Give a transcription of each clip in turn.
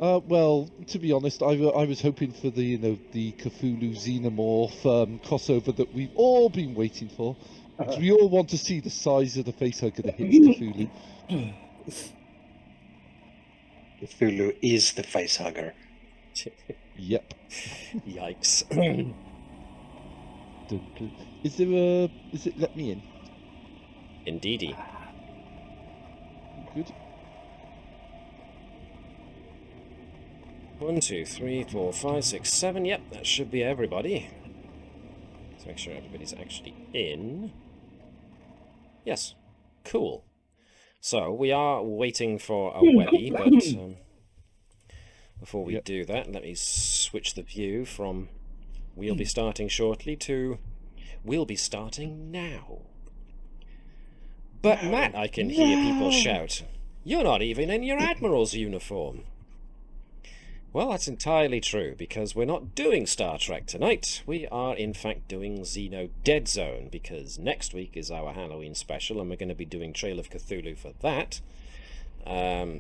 Well, to be honest, I was hoping for the Cthulhu Xenomorph crossover that we've all been waiting for, because we all want to see the size of the facehugger that hits Cthulhu. Cthulhu is the facehugger. Yep. Yikes. Is it let me in? Indeedy. Good. 1, 2, 3, 4, 5, 6, 7. Yep, that should be everybody. Let's make sure everybody's actually in. Yes. Cool. So, we are waiting for a Webby, but before we do that, let me switch the view from we'll be starting shortly to we'll be starting now. But Matt, I can hear people shout, "You're not even in your Admiral's uniform." Well, that's entirely true, because we're not doing Star Trek tonight. We are, in fact, doing Xeno Dead Zone, because next week is our Halloween special, and we're going to be doing Trail of Cthulhu for that.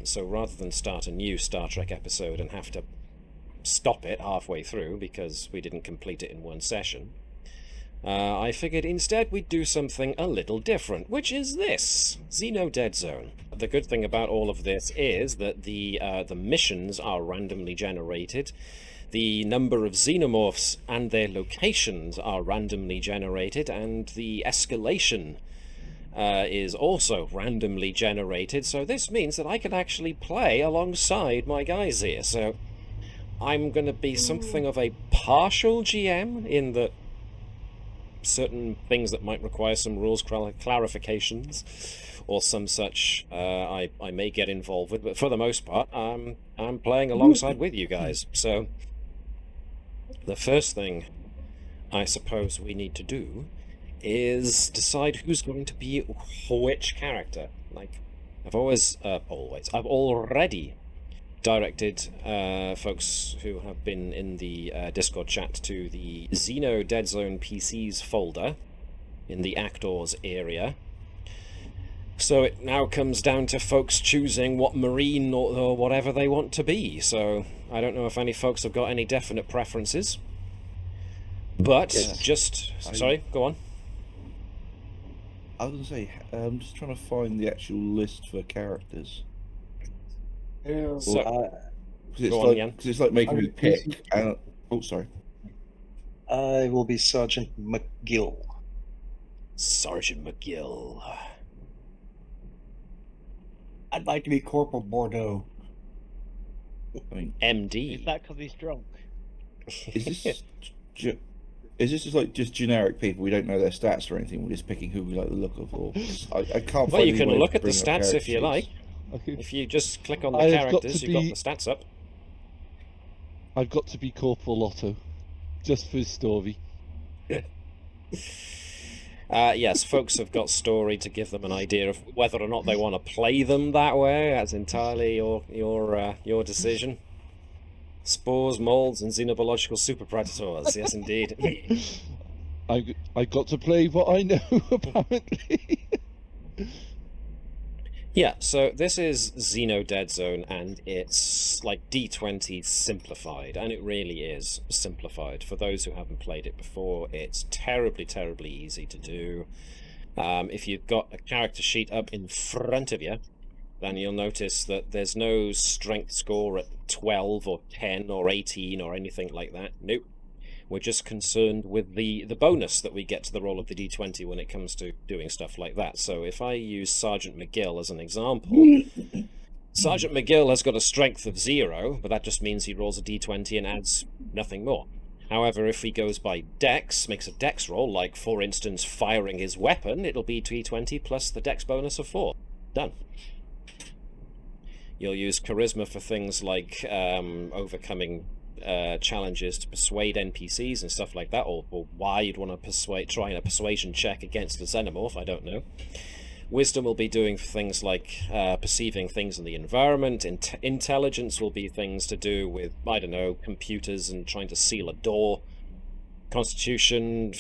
So rather than start a new Star Trek episode and have to stop it halfway through, because we didn't complete it in one session, I figured instead we'd do something a little different, which is this, Xeno Dead Zone. The good thing about all of this is that the missions are randomly generated, the number of xenomorphs and their locations are randomly generated, and the escalation is also randomly generated, so this means that I can actually play alongside my guys here. So I'm going to be something of a partial GM in that certain things that might require some rules clarifications or some such I may get involved with, but for the most part I'm playing alongside with you guys. So the first thing I suppose we need to do is decide who's going to be which character. Like, I've already directed folks who have been in the Discord chat to the Xeno Dead Zone PCs folder in the Actors area. So it now comes down to folks choosing what Marine or whatever they want to be. So I don't know if any folks have got any definite preferences. But sorry, go on. I was going to say, I'm just trying to find the actual list for characters. So, because it's like making me pick. Oh, sorry. I will be Sergeant McGill. Sergeant McGill. I'd like to be Corporal Bordeaux. I mean, MD. Is that because he's drunk? is this just like just generic people? We don't know their stats or anything. We're just picking who we like the look of. Or I can't. Well, find you can look at the stats if you like. Okay. If you just click on the characters, you've got the stats up. I've got to be Corporal Otto, just for his story. Yes, folks have got story to give them an idea of whether or not they want to play them that way. That's entirely your decision. Spores, molds, and xenobiological super predators. Yes, indeed. I got to play what I know, apparently. Yeah, so this is Xeno Dead Zone, and it's like D20 simplified, and it really is simplified. For those who haven't played it before, it's terribly, terribly easy to do. If you've got a character sheet up in front of you, then you'll notice that there's no strength score at 12 or 10 or 18 or anything like that. Nope. We're just concerned with the bonus that we get to the roll of the D20 when it comes to doing stuff like that. So if I use Sergeant McGill as an example, Sergeant McGill has got a strength of 0, but that just means he rolls a D20 and adds nothing more. However, if he goes by Dex, makes a Dex roll, like for instance firing his weapon, it'll be D20 plus the Dex bonus of 4. Done. You'll use Charisma for things like overcoming challenges to persuade NPCs and stuff like that, or why you'd want to try a persuasion check against a xenomorph, I don't know. Wisdom will be doing things like perceiving things in the environment. Intelligence will be things to do with, I don't know, computers and trying to seal a door. Constitution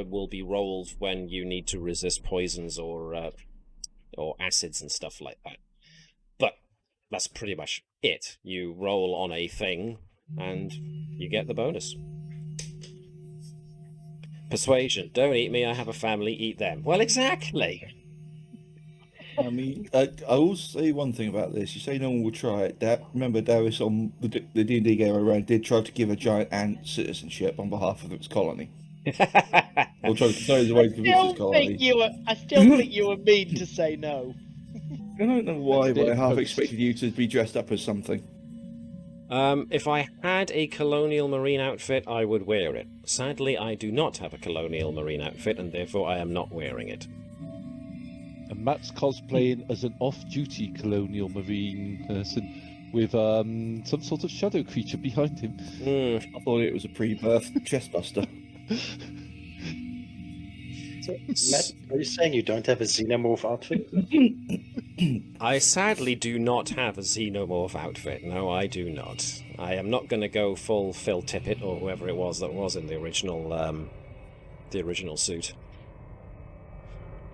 will be rolled when you need to resist poisons or acids and stuff like that. But that's pretty much it. You roll on a thing, and you get the bonus. Persuasion. Don't eat me, I have a family, eat them. Well, exactly. I mean, I will say one thing about this. You say no one will try it. Remember, Darius on the D&D game I ran did try to give a giant ant citizenship on behalf of its colony. Or try to control the way to convince its colony. I still think you were mean to say no. I don't know why, but I half Post. expected you to be dressed up as something. If I had a Colonial Marine outfit, I would wear it. Sadly, I do not have a Colonial Marine outfit, and therefore I am not wearing it. And Matt's cosplaying as an off-duty Colonial Marine person with some sort of shadow creature behind him. I thought it was a pre-birth chestbuster. Matt, are you saying you don't have a xenomorph outfit? I sadly do not have a xenomorph outfit. No, I do not. I am not going to go full Phil Tippett or whoever it was that was in the original suit.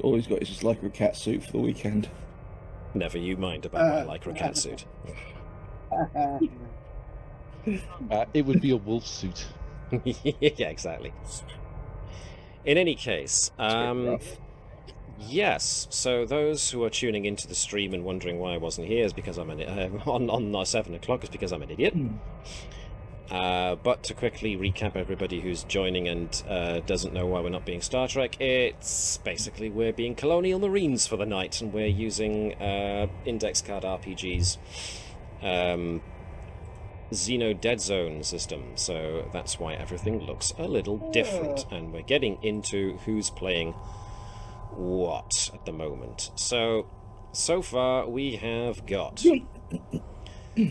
All he's got is just like a cat suit for the weekend. Never you mind about my lycra cat suit. It would be a wolf suit. Yeah, exactly. In any case, yes. So those who are tuning into the stream and wondering why I wasn't here is because I'm on 7 o'clock is because I'm an idiot. But to quickly recap everybody who's joining and doesn't know why we're not being Star Trek, it's basically we're being Colonial Marines for the night, and we're using index card RPGs. Xeno Dead Zone system, so that's why everything looks a little different, and we're getting into who's playing what at the moment. So far we have got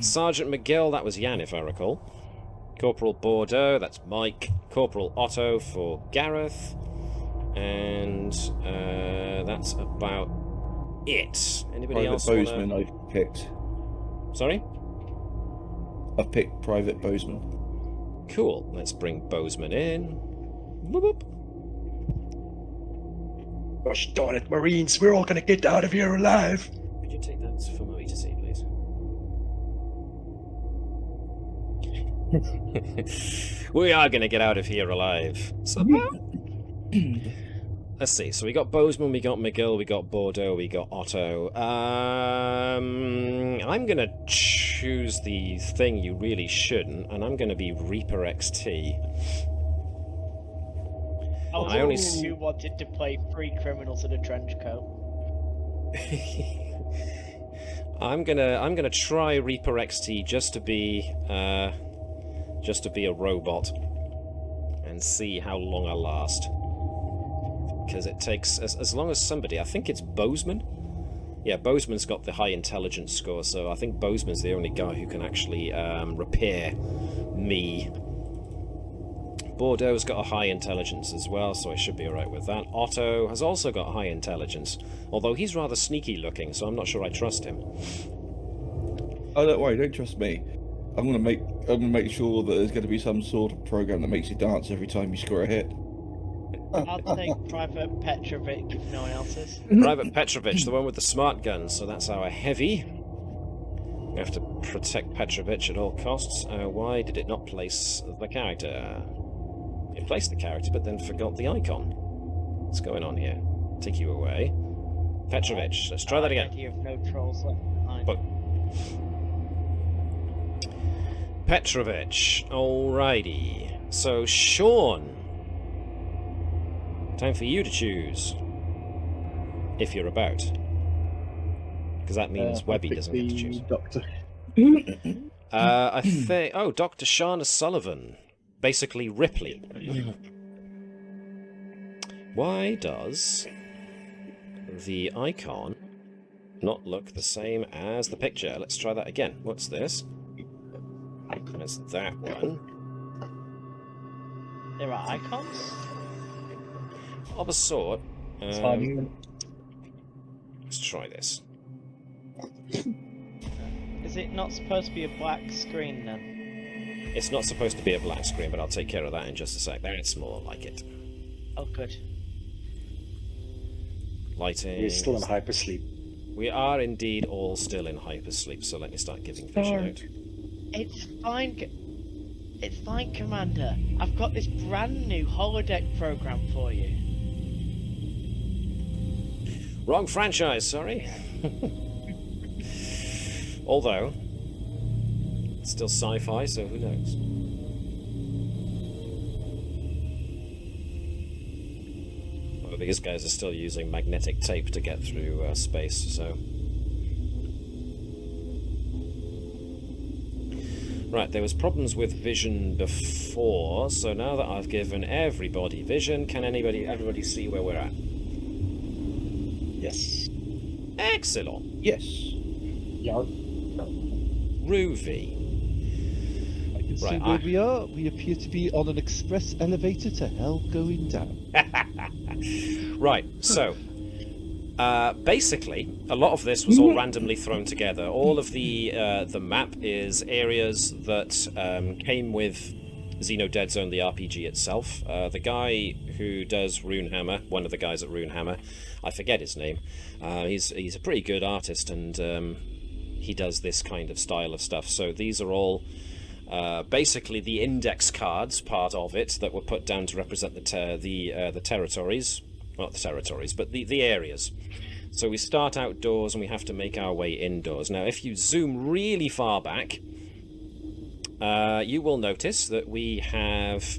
Sergeant McGill, that was Jan if I recall, Corporal Bordeaux, that's Mike, Corporal Otto for Gareth, and that's about it. Anybody Private else Bozeman wanna... I've picked. Sorry? I've picked Private Bozeman. Cool. Let's bring Bozeman in. Boop, boop. Gosh darn it, Marines, we're all gonna get out of here alive. Could you take that for me to see, please? We are going to get out of here alive. So, let's see. So we got Bozeman, we got McGill, we got Bordeaux, we got Otto. I'm going to choose the thing you really shouldn't, and I'm going to be Reaper XT. I only You wanted to play 3 criminals in a trench coat. I'm gonna try Reaper XT just to be a robot and see how long I last. Because it takes as long as somebody. I think it's Bozeman. Yeah, Bozeman's got the high intelligence score, so I think Bozeman's the only guy who can actually repair me. Bordeaux's got a high intelligence as well, so I should be alright with that. Otto has also got high intelligence, although he's rather sneaky looking, so I'm not sure I trust him. Oh, don't worry, don't trust me. I'm gonna make sure that there's going to be some sort of program that makes you dance every time you score a hit. I'll take Private Petrovic if no one else is. Private Petrovich, the one with the smart gun, so that's our heavy. We have to protect Petrovich at all costs. Why did it not place the character? It placed the character, but then forgot the icon. What's going on here? Take you away. Petrovich, let's try that again. You have no trolls left behind. But Petrovich, alrighty. So Sean, time for you to choose. If you're about. Because that means Webby doesn't get to choose. Doctor. I think... Oh, Dr. Shauna Sullivan. Basically Ripley. Why does the icon not look the same as the picture? Let's try that again. What's this? That's that one. There are icons? Of a sort. Let's try this. Is it not supposed to be a black screen then? It's not supposed to be a black screen, but I'll take care of that in just a sec. That's more like it. Oh, good. Lighting. You're still in hypersleep. We are indeed all still in hypersleep, so let me start giving vision out. It's fine. It's fine, Commander. I've got this brand new holodeck program for you. Wrong franchise, sorry. Although, it's still sci-fi, so who knows? Well, these guys are still using magnetic tape to get through space, so... Right, there was problems with vision before, so now that I've given everybody vision, can everybody see where we're at? Yes. Excellent. Yes. Yarp. Groovy. I can see Right, where we are. We appear to be on an express elevator to hell going down. Right, so basically, a lot of this was all randomly thrown together. All of the map is areas that came with Xeno Dead Zone, the RPG itself. The guy who does Runehammer, one of the guys at Runehammer, I forget his name. He's a pretty good artist, and he does this kind of style of stuff. So these are all basically the index cards part of it that were put down to represent the territories. Well, not the territories, but the areas. So we start outdoors and we have to make our way indoors. Now, if you zoom really far back, you will notice that we have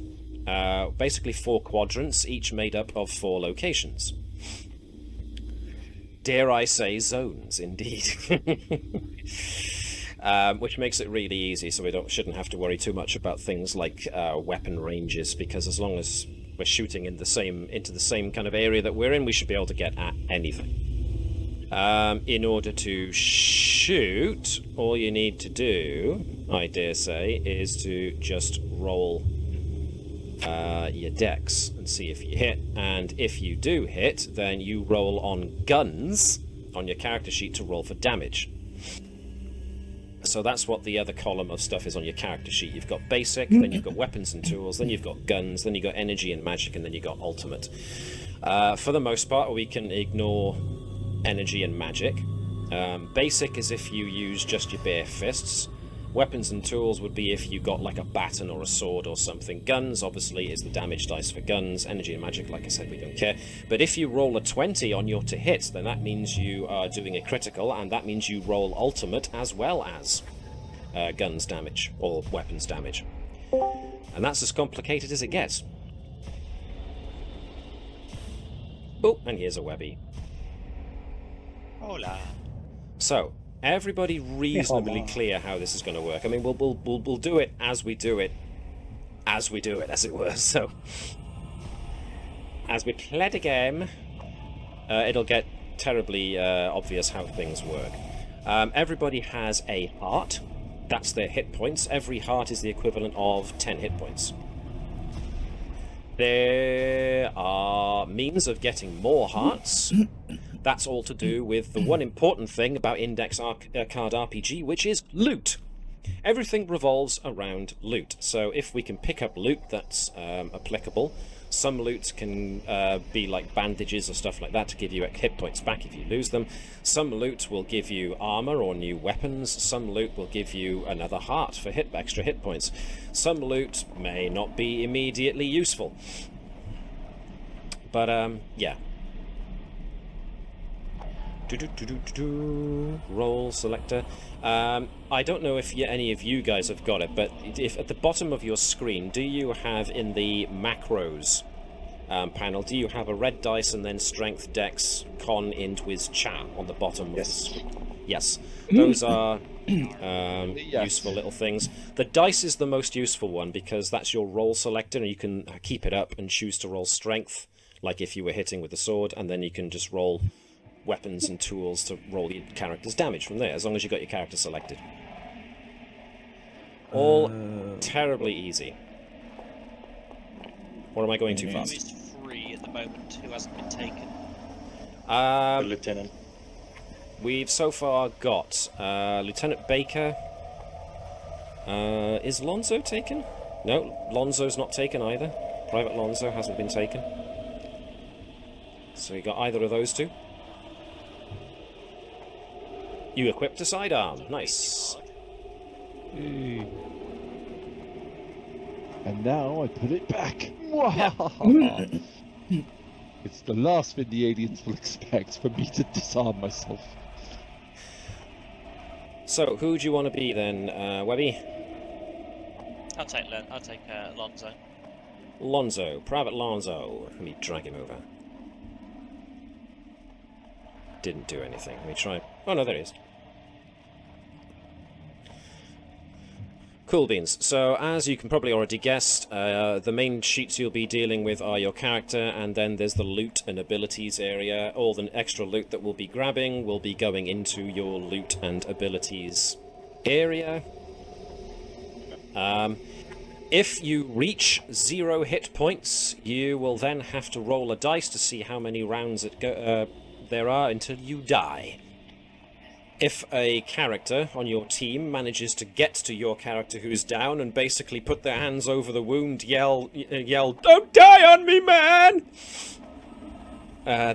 basically 4 quadrants, each made up of 4 locations. Dare I say zones, indeed. Which makes it really easy, so we shouldn't have to worry too much about things like weapon ranges, because as long as we're shooting into the same kind of area that we're in, we should be able to get at anything. In order to shoot, all you need to do, I dare say, is to just roll your dex and see if you hit. And if you do hit, then you roll on guns on your character sheet to roll for damage. So that's what the other column of stuff is on your character sheet. You've got basic, then you've got weapons and tools, then you've got guns, then you've got energy and magic, and then you've got ultimate. For the most part, we can ignore energy and magic. Basic is if you use just your bare fists. Weapons and tools would be if you got like a baton or a sword or something. Guns, obviously, is the damage dice for guns. Energy and magic, like I said, we don't care. But if you roll a 20 on your to hit, then that means you are doing a critical, and that means you roll ultimate as well as guns damage or weapons damage. And that's as complicated as it gets. Oh, and here's a Webby. Hola. So, everybody reasonably clear how this is going to work. I mean, we'll do it as we do it, as it were. So, as we play the game, it'll get terribly obvious how things work. Everybody has a heart. That's their hit points. Every heart is the equivalent of 10 hit points. There are means of getting more hearts. That's all to do with the one important thing about Index Card RPG, which is loot. Everything revolves around loot. So if we can pick up loot that's applicable, some loot can be like bandages or stuff like that to give you hit points back if you lose them. Some loot will give you armor or new weapons. Some loot will give you another heart for extra hit points. Some loot may not be immediately useful. But yeah. Roll selector. I don't know if any of you guys have got it, but if at the bottom of your screen, do you have in the macros panel, do you have a red dice and then strength, dex, con, int, whiz, chat on the bottom? Yes. Of the screen? Yes. Those are useful little things. The dice is the most useful one because that's your roll selector, and you can keep it up and choose to roll strength, like if you were hitting with a sword, and then you can just roll weapons and tools to roll your character's damage from there, as long as you got your character selected. All terribly easy. Or am I going too fast? Is free at the moment. Who hasn't been taken? The lieutenant. We've so far got Lieutenant Baker. Is Lonzo taken? No, Lonzo's not taken either. Private Lonzo hasn't been taken. So you got either of those two. You equipped a sidearm. Nice. Yay. And now I put it back. It's the last thing the aliens will expect, for me to disarm myself. So, who do you want to be then, Webby? I'll take Lonzo. Lonzo, Private Lonzo. Let me drag him over. Didn't do anything. Let me try. Oh no, there he is. Cool beans. So, as you can probably already guess, the main sheets you'll be dealing with are your character, and then there's the loot and abilities area. All the extra loot that we'll be grabbing will be going into your loot and abilities area. If you reach 0 hit points, you will then have to roll a dice to see how many rounds there are until you die. If a character on your team manages to get to your character who's down and basically put their hands over the wound, yell, "Don't die on me, man!"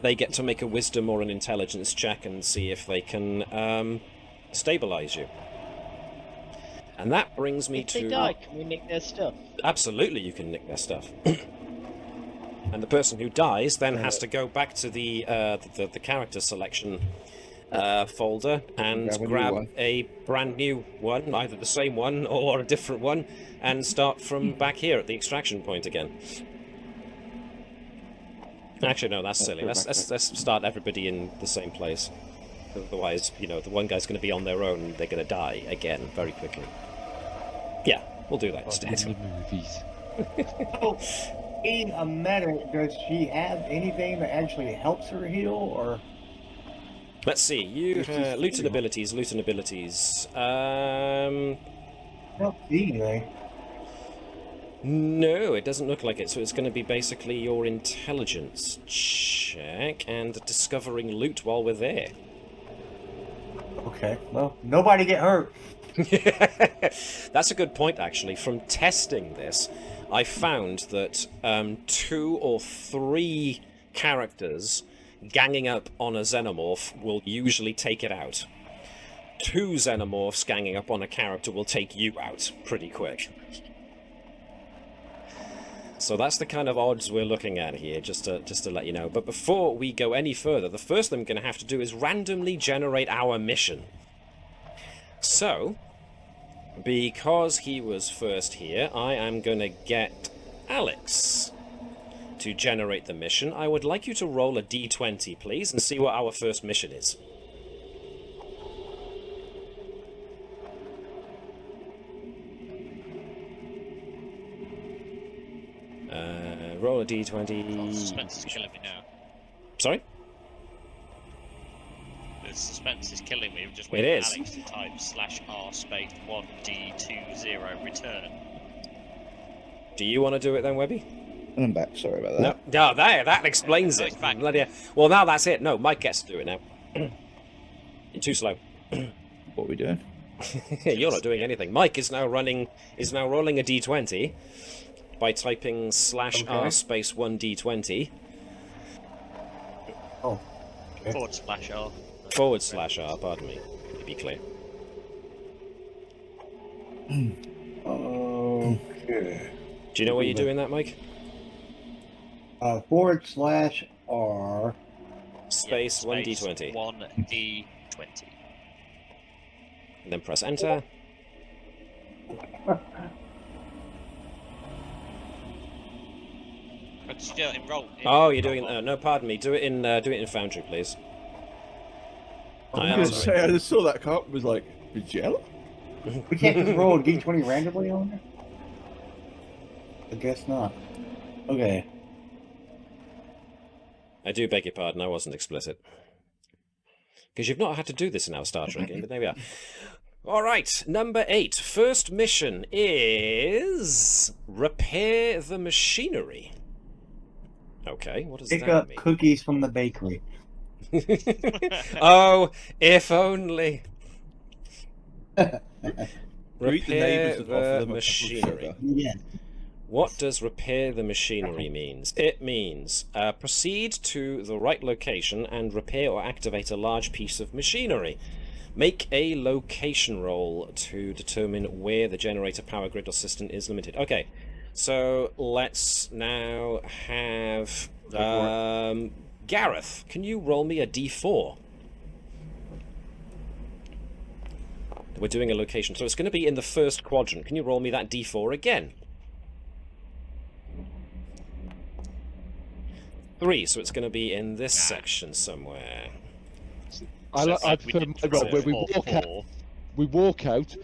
They get to make a wisdom or an intelligence check and see if they can stabilize you. And that brings me to... If they die, can we nick their stuff? Absolutely, you can nick their stuff. And the person who dies then has to go back to the character selection folder and grab a brand new one, either the same one or a different one, and start from back here at the extraction point again. Actually, no, that's silly. Let's start everybody in the same place. Otherwise, you know, the one guy's going to be on their own and they're going to die again very quickly. Yeah, we'll do that instead. In the movies. So, being a medic, does she have anything that actually helps her heal, or? Let's see. You loot and abilities. I don't see anything. No, it doesn't look like it. So it's going to be basically your intelligence check and discovering loot while we're there. Okay, well, nobody get hurt. That's a good point, actually. From testing this, I found that 2 or 3 characters ganging up on a xenomorph will usually take it out. 2 xenomorphs ganging up on a character will take you out pretty quick. So that's the kind of odds we're looking at here, just to let you know. But before we go any further, the first thing I'm going to have to do is randomly generate our mission. So, because he was first here, I am going to get Alex to generate the mission. I would like you to roll a d20, please, and see what our first mission is. Roll a d20. Suspense is killing me now. Sorry? The suspense is killing me. Just It waiting is. for Alex to type /r space 1d20 return. Do you want to do it then, Webby? And I'm back. Sorry about that. No, that explains it. Back. Bloody hell. Well, now that's it. No, Mike gets to do it now. You're too slow. What are we doing? You're not doing anything. Mike is now rolling a d20 by typing /r space 1d20 Oh. Okay. /r. /r, pardon me, to be clear. Okay. Do you know why you're doing that, Mike? /R. Space 1d20. 1d20. And then press enter. But still, enroll. Oh, you're doing no, pardon me. Do it in Foundry, please. I I am was sorry. say, I just saw that card and was like, Vigella? We can't just roll a d20 randomly on there? I guess not. Okay. I do beg your pardon, I wasn't explicit. Because you've not had to do this in our Star Trek game, but there we are. Alright, number 8. First mission is... repair the machinery. Okay, what does Pick that up mean? cookies from the bakery. Oh, if only. Greet the Repair neighbours and offer the them a cup of machinery. sugar. Yeah. What does repair the machinery means? It means proceed to the right location and repair or activate a large piece of machinery. Make a location roll to determine where the generator power grid or system is limited. Okay, so let's now have Gareth. Can you roll me a d4? We're doing a location, so it's going to be in the first quadrant. Can you roll me that d4 again? 3, so it's going to be in this section somewhere. I prefer my roll where we walk out,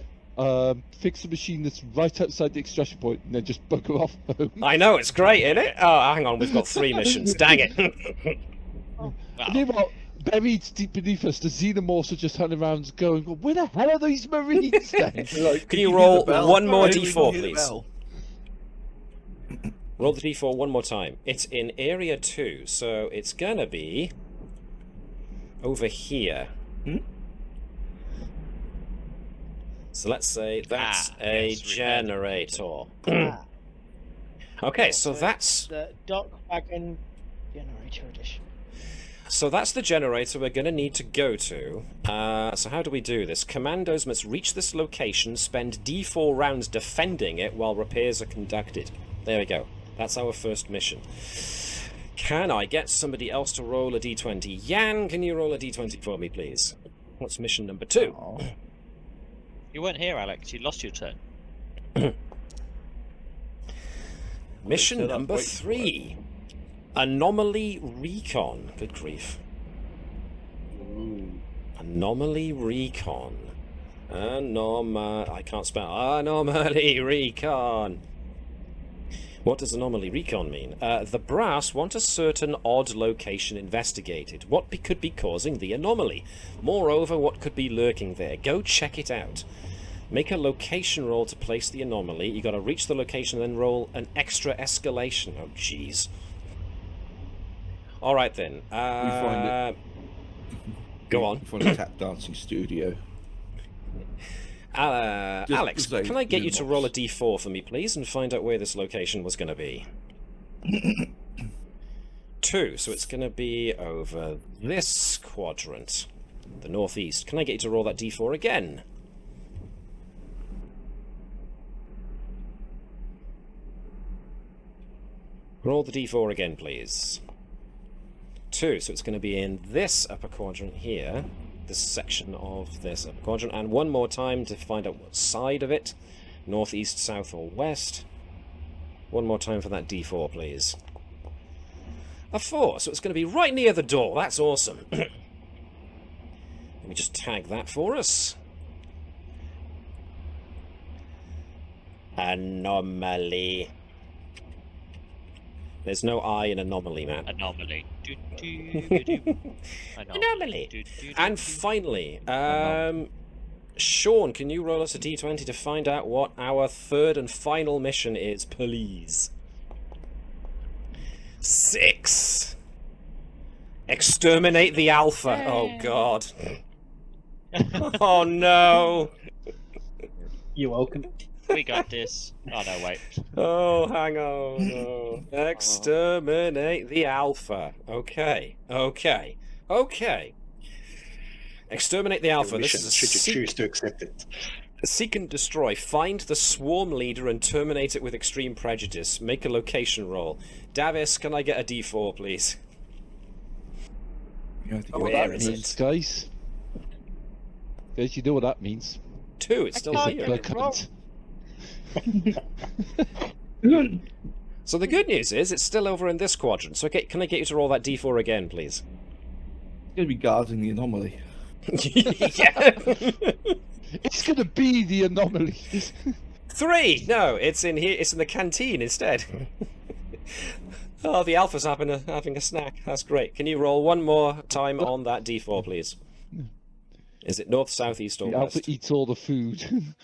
fix the machine that's right outside the extraction point, and then just bugger off home. I know, it's great, isn't it? Oh, hang on, we've got 3 missions. Dang it. And you know what? Buried deep beneath us, the xenomorphs are just hanging around going, where the hell are these Marines then? Like, Can you roll hear the bell? one more Maybe we can d4, hear the please? bell. Roll the d4 one more time. It's in area 2, so it's gonna be over here. So let's say that's a yes, generator. Okay, so that's the dock wagon generator edition. So that's the generator we're going to need to go to. So how do we do this? Commandos must reach this location, spend d4 rounds defending it while repairs are conducted. There we go. That's our first mission. Can I get somebody else to roll a d20? Jan, can you roll a d20 for me, please? What's mission number 2? You weren't here, Alex. You lost your turn. Mission Shut up, number wait. 3. Anomaly Recon. Good grief. Anomaly Recon. I can't spell. Anomaly Recon. What does Anomaly Recon mean? The brass want a certain odd location investigated. What could be causing the anomaly? Moreover, what could be lurking there? Go check it out. Make a location roll to place the anomaly. You got to reach the location and then roll an extra escalation. Oh, jeez. All right then. find it. Go on. We find a tap dancing studio. Alex, say can I get you to xenomorphs. roll a d4 for me, please, and find out where this location was going to be? 2, so it's going to be over this quadrant, the northeast. Can I get you to roll that d4 again? Roll the d4 again, please. 2, so it's going to be in this upper quadrant here, this section of this upper quadrant, and one more time to find out what side of it, northeast, south, or west. One more time for that d4, please. A 4, so it's going to be right near the door. That's awesome. Let me just tag that for us. Anomaly. There's no I in anomaly, man. Anomaly. Anomaly. And finally, Sean, can you roll us a d20 to find out what our third and final mission is, please? 6. Exterminate the Alpha. Yay. Oh, God. Oh, no. You're welcome. We got this. Oh no, wait. Oh, hang on. No. Exterminate the Alpha. Okay. Okay. Okay. Exterminate the Alpha. This Mission, is a should you choose to accept it. seek and destroy. Find the swarm leader and terminate it with extreme prejudice. Make a location roll. Davis, can I get a d4, please? You have to Oh, go Where that there. is means, it? guys. Guys, you know what that means. 2. It's still can't here. get it wrong. So the good news is it's still over in this quadrant. So can I get you to roll that d4 again, please? It's going to be guarding the anomaly. Yeah. It's going to be the anomaly. 3. No, it's in here. It's in the canteen instead. Oh, the Alpha's having a snack. That's great. Can you roll one more time on that d4, please? Is it north, south, east, or The Alpha west? eats all the food.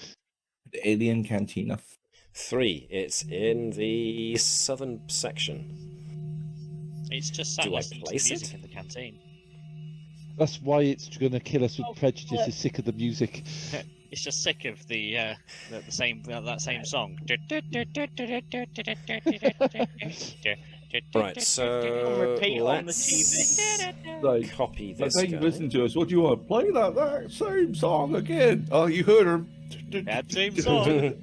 The alien cantina. 3. It's in the southern section. It's just sat Do I listening to place the music it? in the canteen. That's why it's going to kill us with Oh, prejudice. yeah. It's sick of the music. It's just sick of the same that same song. Right, so repeat on the let's TV. Like, copy I this think you guy. listen to us. What do you want? Play that same song again. Oh, you heard her. That same song.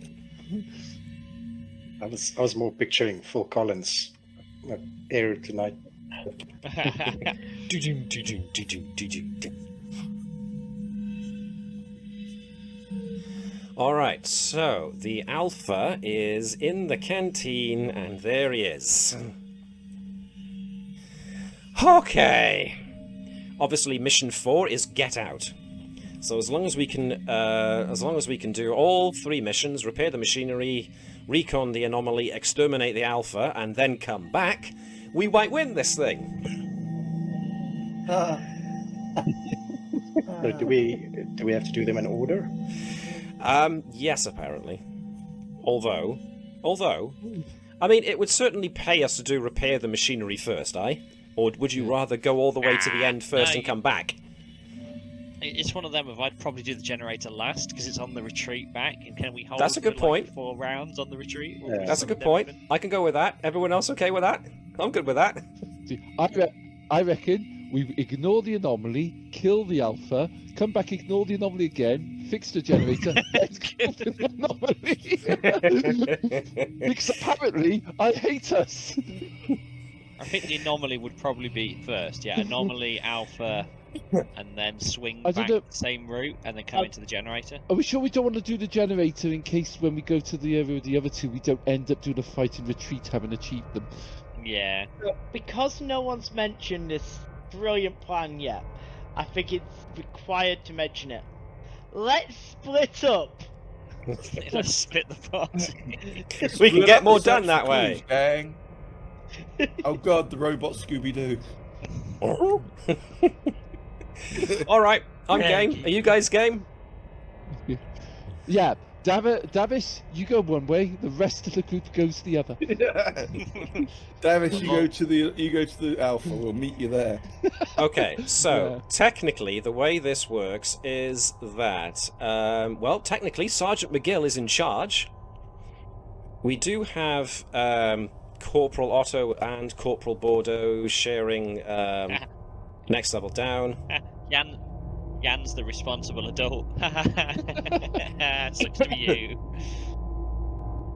I was more picturing Phil Collins air tonight. Alright, so the Alpha is in the canteen, and there he is. Okay. Obviously, mission 4 is get out. So as long as we can do all 3 missions, repair the machinery, recon the anomaly, exterminate the Alpha, and then come back, we might win this thing. So do we have to do them in order? Yes, apparently. Although, I mean, it would certainly pay us to do repair the machinery first, aye? Or would you rather go all the way to the end first and come back? It's one of them of I'd probably do the generator last because it's on the retreat back, and can we hold That's a good for, like, point. 4 rounds on the retreat? Or Yeah. That's a good point. I can go with that. Everyone else okay with that? I'm good with that. I reckon we ignore the anomaly, kill the Alpha, come back, ignore the anomaly again, fix the generator, then kill the anomaly. Because apparently I hate us. I think the anomaly would probably be first. Yeah, anomaly, alpha, and then swing I back don't know. the same route and then come into the generator. Are we sure we don't want to do the generator in case when we go to the area with the other 2 we don't end up doing a fight and retreat having achieved them? Yeah. Because no one's mentioned this brilliant plan yet, I think it's required to mention it. Let's split up. Let's split the pot. We can get more done that way. Gang. Oh god, the robot Scooby-Doo. Alright, I'm Yeah, game. Are you guys game? Yeah, Davis, you go one way, the rest of the group goes the other. Davis, you go to the Alpha. We'll meet you there. Okay, so Yeah. technically the way this works is that, well, technically Sergeant McGill is in charge. We do have Corporal Otto and Corporal Bordeaux sharing next level down. Jan's the responsible adult. Sucks to be you.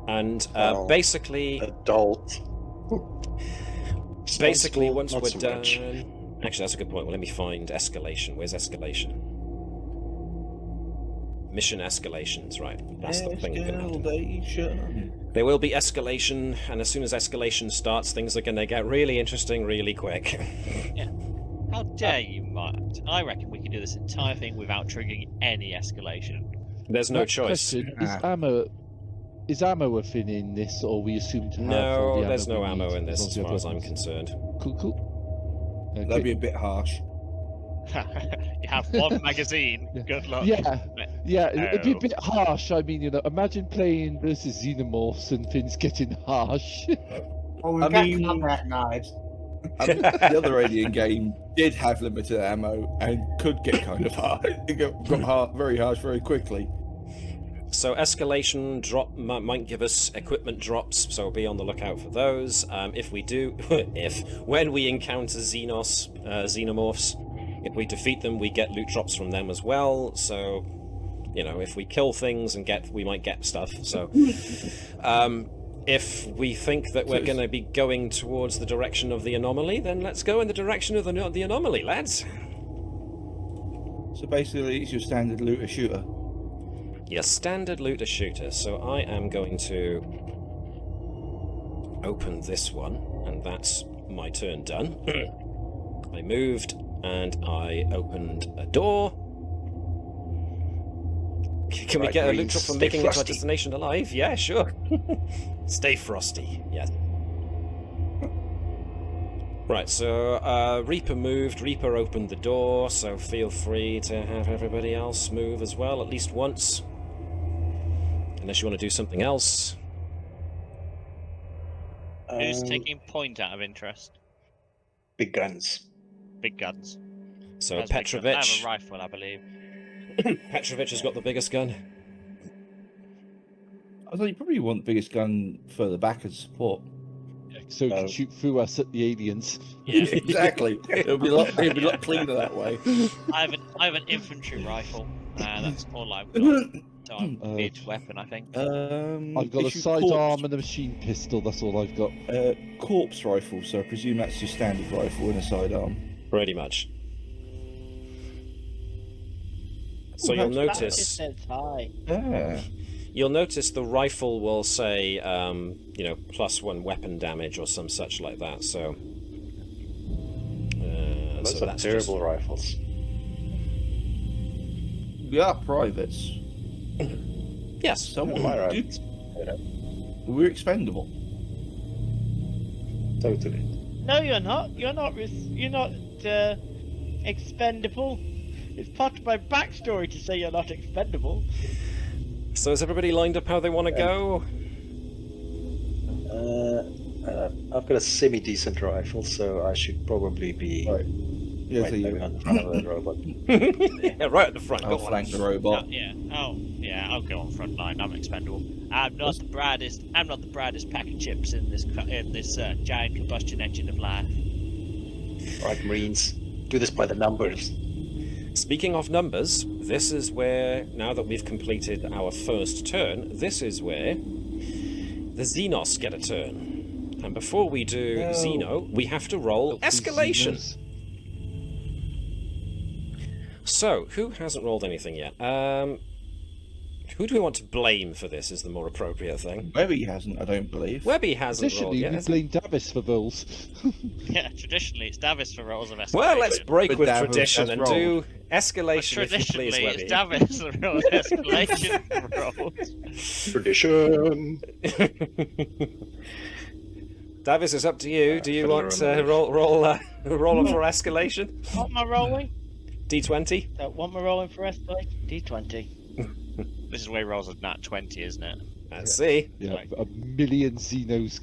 And Well, basically, Adult. once Responsible, not we're so done... much. Actually, that's a good point. Well, let me find Escalation. Where's Escalation? Mission escalations, right. That's the thing we're gonna have to... Escalation. There will be escalation, and as soon as escalation starts, things are going to get really interesting really quick. How dare you, Matt? I reckon we can do this entire thing without triggering any escalation. There's no Next choice. question, is ammo a thing in this, or we assume to have all No, the there's ammo no we ammo need in this, long as we have far as I'm weapons? concerned. Cool. Okay. That'd be a bit harsh. You have 1 magazine. Yeah. Good luck. Yeah, it'd be a Oh. bit harsh. I mean, imagine playing versus xenomorphs and things getting harsh. Oh, we've I got mean- combat knives. The other Alien game did have limited ammo and could get kind of hard. It got very harsh very quickly. So escalation drop might give us equipment drops, so be on the lookout for those. If we do, when we encounter xenomorphs, if we defeat them, we get loot drops from them as well. So, you know, if we kill things and we might get stuff. So, if we think that we're going to be going towards the direction of the anomaly, then let's go in the direction of the anomaly, lads. So basically, it's your standard looter shooter. Your standard looter shooter. So I am going to open this one, and that's my turn done. I moved, and I opened a door. Can we Right, get a loot Marines, drop from stay making it to our frosty. destination alive? Yeah, sure. Stay frosty, yes. Right, so Reaper moved, Reaper opened the door, so feel free to have everybody else move as well, at least once. Unless you want to do something else. Who's taking point out of interest? Big guns. Big guns. So That's big guns. I have Petrovich. a rifle, I believe. Petrovich has got the biggest gun. I thought you probably want the biggest gun further back as support. So he can shoot through us at the aliens. Yeah. Exactly. It'll be a lot cleaner that way. I have an infantry rifle. That's all I've got. So I'm mid weapon, I think. I've got a issue sidearm and a machine pistol. That's all I've got. corpse rifle, so I presume that's your standard rifle and a sidearm. Pretty much. So you'll That just notice. says hi. You'll notice the rifle will say, +1 weapon damage or some such like that. So. Those so are that's terrible rifles. We are privates. Yes. Some are right. We're expendable. Totally. No, you're not. You're not expendable. It's part of my backstory to say you're not expendable. So is everybody lined up how they want to go? I've got a semi-decent rifle, so I should probably be Right. Yeah, so maybe you, on the front of the robot. Yeah, right at the front. I'll Go on. flank the robot. I'll go on front line. I'm expendable. I'm not the brightest pack of chips in this giant combustion engine of life. Right, Marines, do this by the numbers. Speaking of numbers, this is where, now that we've completed our first turn, this is where the Xenos get a turn. And before we do Xeno, we have to roll Escalation. So, who hasn't rolled anything yet? Who do we want to blame for this is the more appropriate thing. Webby hasn't, I don't believe. Webby hasn't rolled Traditionally, yet. we has he? blame Davis for those. Yeah, traditionally it's Davis for rolls of escalation. Well, let's break But with Davos tradition has and rolled. do But Escalation if you traditionally please, it's Webby. Davis for rolls of escalation rolls. Tradition. Davis, it's up to you. Do you want to roll up for Escalation? What am I rolling? D20? What am I rolling for escalation? D20. This is where he rolls a nat 20, isn't it? Let's see. Yeah, Right. a million Xenos.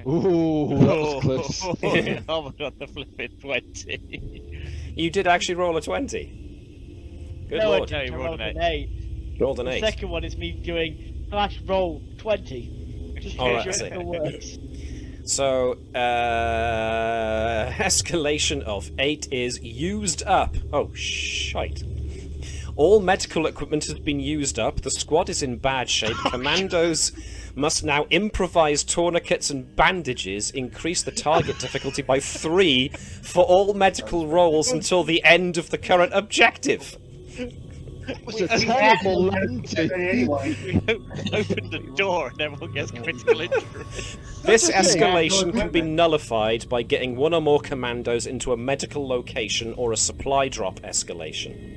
Ooh, that was close. I got the flipping 20. You did actually roll a 20. Good No, lord. I didn't. I rolled an 8. Rolled an The 8. second one is me doing flash roll 20. Just All right, make I sure see. it works. So, escalation of 8 is used up. Oh, shite. All medical equipment has been used up. The squad is in bad shape. Commandos must now improvise tourniquets and bandages, increase the target difficulty by 3 for all medical rolls until the end of the current objective. It was a terrible landing. Anyway, Open the door and everyone gets critical injury. This That's okay. escalation can be nullified by getting one or more commandos into a medical location or a supply drop escalation.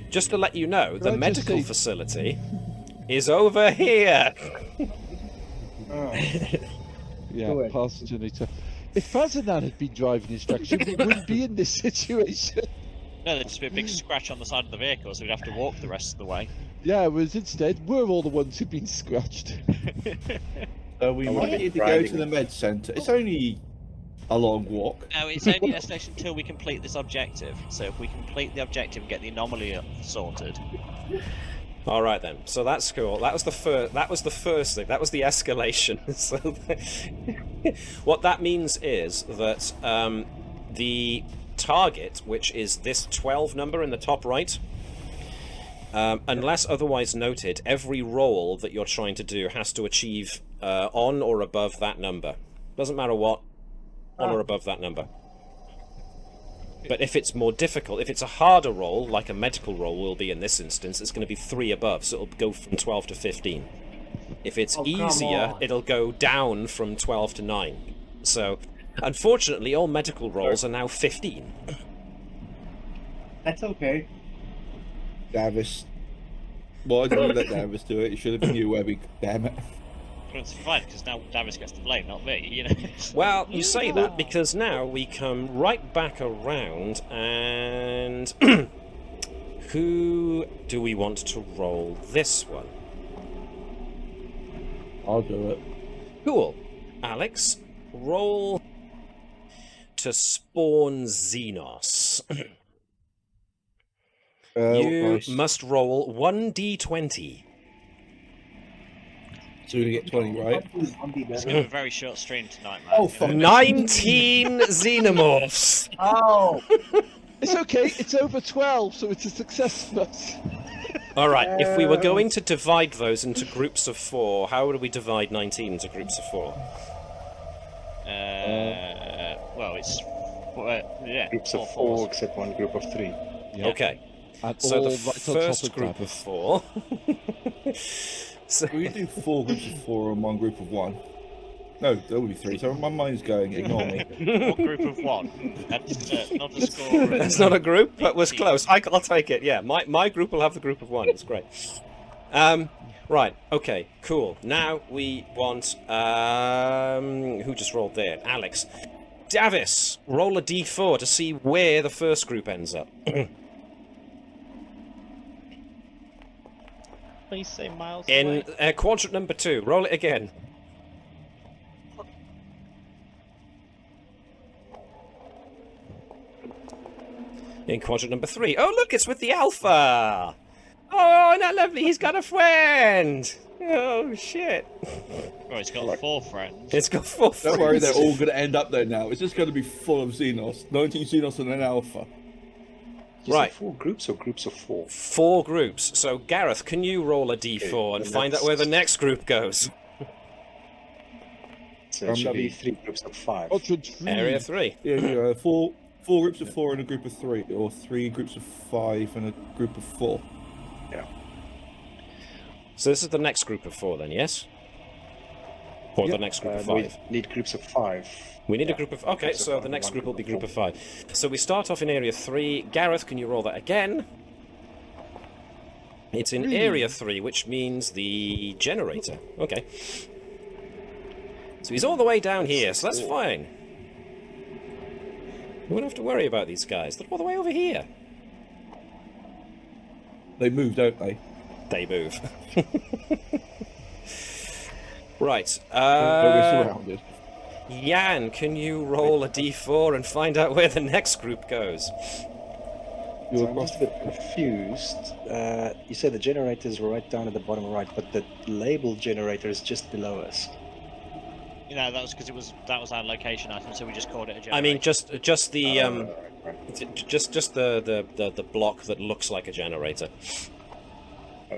Just to let you know, the I just medical say- facility is over here. Yeah, past generator. If Fazanan had been driving instruction, we wouldn't be in this situation. No, there'd just be a big scratch on the side of the vehicle, so we'd have to walk the rest of the way. Yeah, whereas instead, we're all the ones who've been scratched. We I might would've need to been go to riding the med centre. It's only a long walk. No, it's only an escalation until we complete this objective. So if we complete the objective and get the anomaly sorted. All right then. So that's cool. That was the first. That was the first thing. That was the escalation. So what that means is that the target, which is this 12 number in the top right, unless otherwise noted, every roll that you're trying to do has to achieve on or above that number. Doesn't matter what, on or above that number. But if it's more difficult, if it's a harder roll, like a medical roll will be in this instance, it's going to be 3 above, so it'll go from 12 to 15. If it's Oh, come easier, on. it'll go down from 12 to 9. So, unfortunately, all medical rolls are now 15. that's okay. Davis. Why did you let Davis do it? It should have been you, Webby. Damn it. But it's fine, because now Davis gets the blame, not me, you know? Well, you say that because now we come right back around and who do we want to roll this one? I'll do it. Cool. Alex, roll to spawn Xenos. You Nice. must roll 1d20. So we get 20, right? It's going to be a very short stream tonight, man. Oh, You know? fuck. 19 xenomorphs. Oh, It's okay. It's over 12, so it's a success for us. All right, if we were going to divide those into groups of 4, how would we divide 19 into groups of 4? Well, it's yeah, Groups of 4 fours. except one group of 3. Yeah. Okay, And so all the right on top first of group Gravity. of 4. So, We do 4 groups of 4 and 1 group of 1. No, there will be 3. So my mind's going. Ignore me. One group of 1. That's not a score. that's not a group, but was close. I'll take it. Yeah, my group will have the group of 1. It's great. Right. Okay. Cool. Now we want who just rolled there? Alex. Davis, roll a d4 to see where the first group ends up. Please say miles In away. quadrant number 2. Roll it again. In quadrant number 3. Oh, look, it's with the Alpha! Oh, isn't that lovely? He's got a friend! Oh, shit. Oh, it's got 4 friends. It's got 4 friends. Don't worry, they're all going to end up there now. It's just going to be full of Xenos. 19 Xenos and an Alpha. Right. 4 groups or groups of 4? 4 groups. So, Gareth, can you roll a d4 and find out where the next group goes? So it should be that'd 3 groups of 5. Quadrant 3. Area 3. Yeah, 4 groups of 4 and a group of 3, or 3 groups of 5 and a group of 4. Yeah. So this is the next group of 4 then, yes? Or the next group of 5? We need groups of 5. We need a group of... Okay, Groups of so five the and next one group will be group of of 5. So we start off in Area 3. Gareth, can you roll that again? It's in Area 3, which means the generator. Okay. So he's all the way down here, so that's fine. We won't have to worry about these guys. They're all the way over here. They move, don't they? They move. Right. We're surrounded. Jan, can you roll a d4 and find out where the next group goes? So I'm just a bit confused. You said the generators were right down at the bottom right, but the label generator is just below us. You know, that was because that was our location item, so we just called it a generator. I mean, just the Right. just the block that looks like a generator.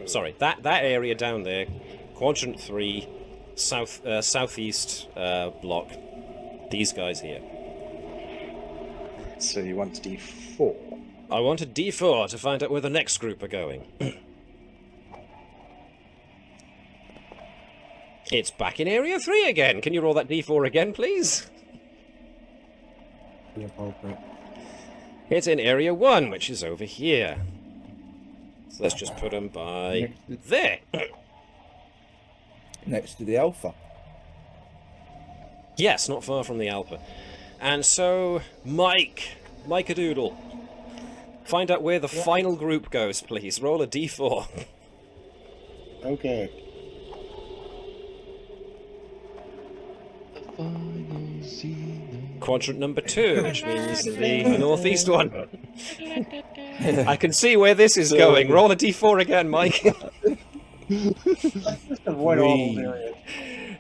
Sorry, that area down there, quadrant 3, southeast block. These guys here. So you want D4. I want a d4 to find out where the next group are going. It's back in Area 3 again. Can you roll that d4 again, please? the appropriate. It's in Area 1, which is over here. So let's just put them by there. Next to the Alpha. Yes, not far from the Alpha. And so, Mike-a-doodle, find out where the final group goes, please. Roll a d4. Okay. Quadrant number 2, which means the northeast one. I can see where this is going. Roll a d4 again, Mike. Just avoid all those areas.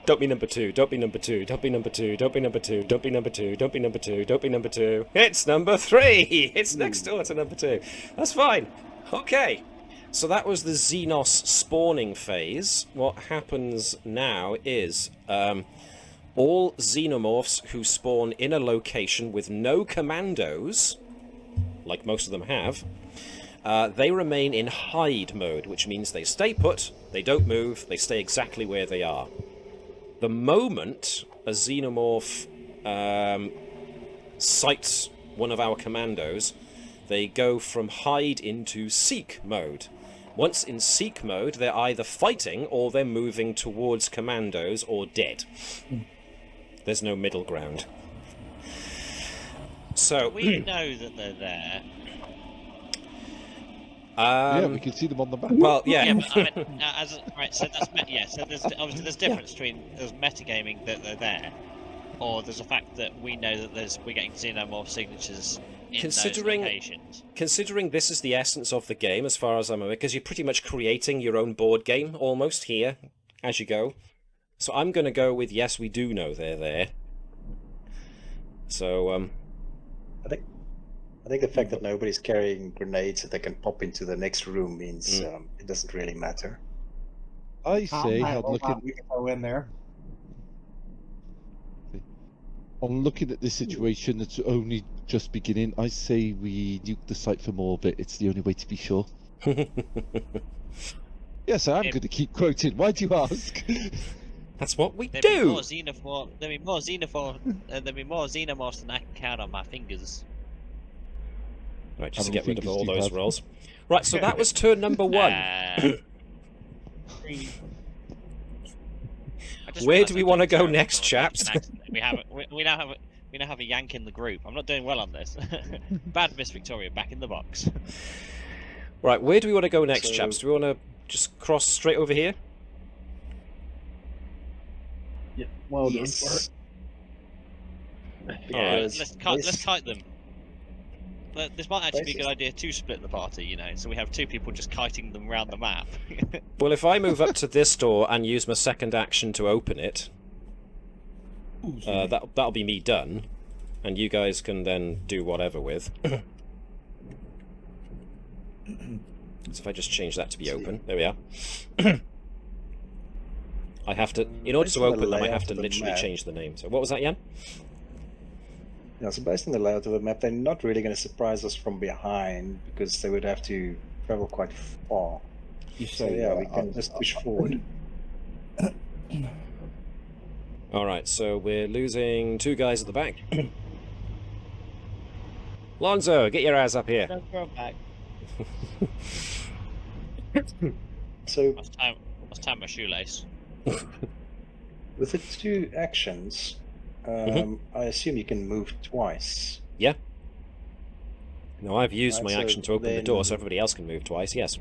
Don't be number 2, don't be number 2, don't be number 2, don't be number 2, don't be number 2, don't be number 2, don't be number 2. It's number 3! It's next door to number 2. That's fine. Okay. So that was the Xenos spawning phase. What happens now is all xenomorphs who spawn in a location with no commandos, like most of them have, they remain in hide mode, which means they stay put, they don't move, they stay exactly where they are. The moment a xenomorph sights one of our commandos, they go from hide into seek mode. Once in seek mode, they're either fighting or they're moving towards commandos or dead. There's no middle ground. So we know that they're there. Yeah, we can see them on the map. Well, yeah. Yeah, but I mean, right. So that's so there's obviously there's difference between there's metagaming that they're there, or there's a fact that we know that we're getting xenomorph signatures in Considering- those locations. Considering this is the essence of the game, as far as I'm aware, because you're pretty much creating your own board game almost here as you go. So I'm going to go with yes, we do know they're there. So, I think the fact that nobody's carrying grenades that they can pop into the next room means it doesn't really matter. I say, I I'm will looking, not, we can go in there. I'm looking at this situation. It's only just beginning. I say we nuke the site from orbit. It's the only way to be sure. Yes, I'm going to keep quoting. Why do you ask? that's what we There'd do! be more xenomorphs than I can count on my fingers. Right, just to How get many rid of fingers all do you those have? rolls. Right, so that was turn number 1. I just Where realised do we I'm want to doing go terrible next, on this chaps? accident. We now have a yank in the group. I'm not doing well on this. Bad Miss Victoria, back in the box. Right, where do we want to go next, So- chaps? Do we want to just cross straight over here? Yeah, well done. Yes. Let's Because kite them. This might actually be a good Basically- idea to split the party, you know, so we have 2 people just kiting them around the map. Well, if I move up to this door and use my second action to open it, that'll be me done, and you guys can then do whatever with. So if I just change that to be open, there we are. I have to, in order Based to on the open them, I layout have to of the literally map- change the name. So what was that, Jan? Yeah, so based on the layout of the map, they're not really going to surprise us from behind because they would have to travel quite far. You So say, yeah, we can just push forward. Alright, so we're losing 2 guys at the back. Lonzo, get your ass up here. Don't go back. So Must tie my shoelace. with the 2 actions, I assume you can move twice. Yeah. No, I've used Right, my so action to open the door so then- everybody else can move twice, yes.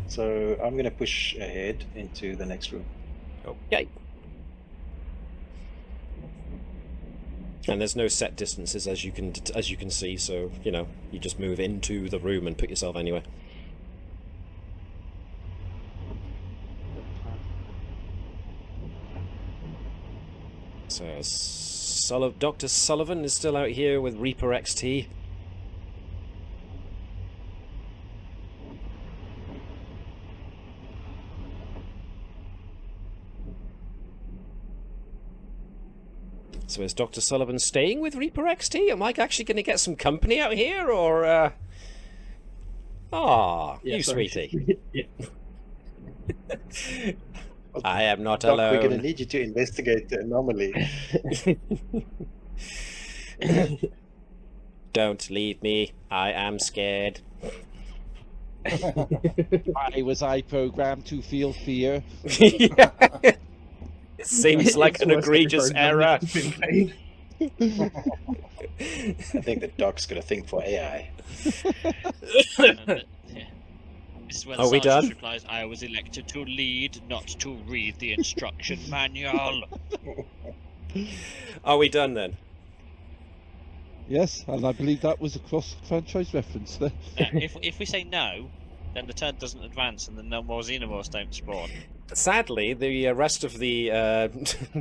So I'm going to push ahead into the next room. Okay. And there's no set distances as you can see, so you know you just move into the room and put yourself anywhere. So Dr. Sullivan is still out here with Reaper XT. So is Dr. Sullivan staying with Reaper XT? Am I actually going to get some company out here, or... you sorry. sweetie. Yeah. I am not Doc, alone. we're going to need you to investigate the anomaly. Don't leave me. I am scared. Why was I programmed to feel fear? Yeah. It seems like It's an worth every egregious program error. that's been paid. I think the doc's got a thing for AI. Yeah. This is when Are we Sergeant done? replies, I was elected to lead, not to read the instruction manual. Are we done then? Yes, and I believe that was a cross-franchise reference there. If we say no, then the turn doesn't advance and the no more xenomorphs don't spawn. Sadly, the rest of the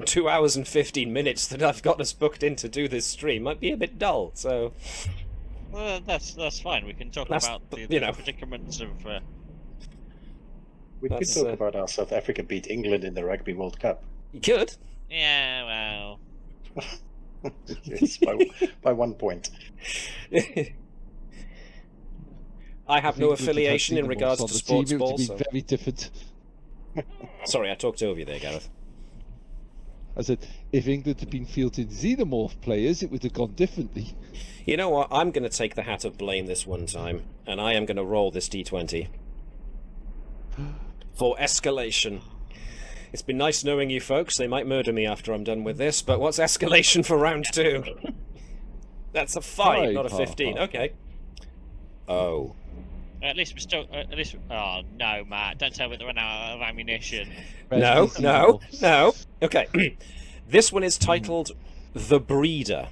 2 hours and 15 minutes that I've got us booked in to do this stream might be a bit dull, so... Well, that's fine. We can talk That's- about the you know. predicaments of... We could That's, talk about how South Africa beat England in the Rugby World Cup. You could. Yeah, well... Yes, by 1 point. I have no England had affiliation in xenomorphs regards on to the sports team, it would ball, be so... very different. Sorry, I talked over you there, Gareth. I said, if England had been fielding xenomorph players, it would have gone differently. You know what? I'm going to take the hat of blame this one time, and I am going to roll this d20. For escalation. It's been nice knowing you folks. They might murder me after I'm done with this, but what's escalation for round 2? That's a 5, not a 15. Okay. Oh. At least we're still... Oh, no, Matt. Don't tell me that we're out of ammunition. No, Rescue no, xenomorphs. no. Okay. This one is titled The Breeder.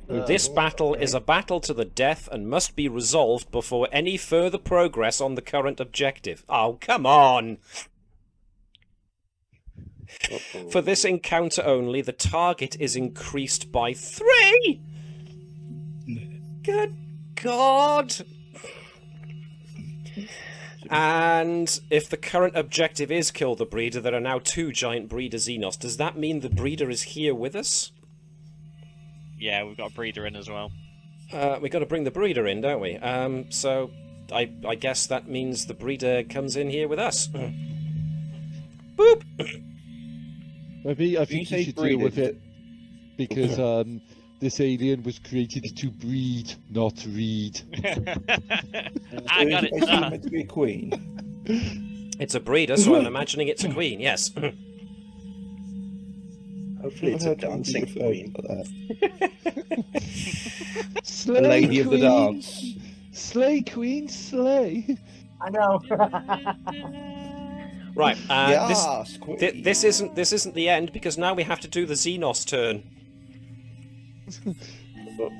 This battle is a battle to the death and must be resolved before any further progress on the current objective. Oh, come on! For this encounter only, the target is increased by 3! Good God! And if the current objective is kill the breeder, there are now 2 giant breeder Xenos. Does that mean the breeder is here with us? Yeah, we've got a breeder in as well. We've got to bring the breeder in, don't we? So I guess that means the breeder comes in here with us. Boop! Maybe I You think say you should deal with breeder. it because this alien was created to breed, not read. I got it. Is she meant to be a queen? It's a breeder, so I'm imagining it's a queen, yes. Hopefully it's a I've heard people dancing refer queen. to that. Slay, The lady of the queen. dance. Slay, queen, slay. I know. Right, Yes, queen. this isn't the end, because now we have to do the Xenos turn.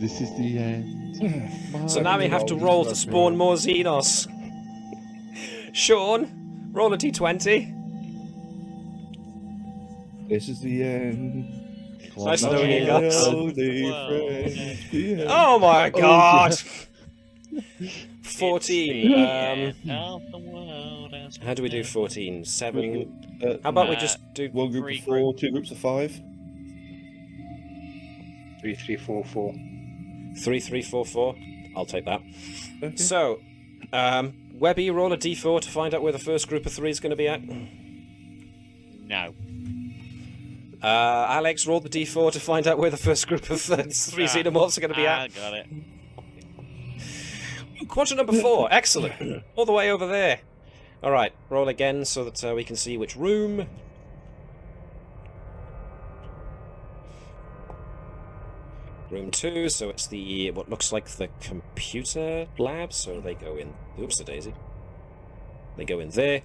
This is the end. So now we have to roll to spawn more Xenos. Sean, roll a d20. This is the end. Nice knowing you, guys. Only Whoa. friends, the end. Oh my God! 14. Of the world has How do we do been. 14? 7. Uh, How about we just do... one group Three of 4, 2 groups of 5. 3, 3, 4, 4. 3, 3, 4, 4? I'll take that. Okay. So, Webby, roll a d4 to find out where the first group of 3 is going to be at. No. Alex, roll the d4 to find out where the first group of 3 xenomorphs are going to be I at. got it. Quadrant number 4, excellent. All the way over there. Alright, roll again so that we can see which room. Room 2, so it's the what looks like the computer lab, so they go in. Oops, a daisy. They go in there.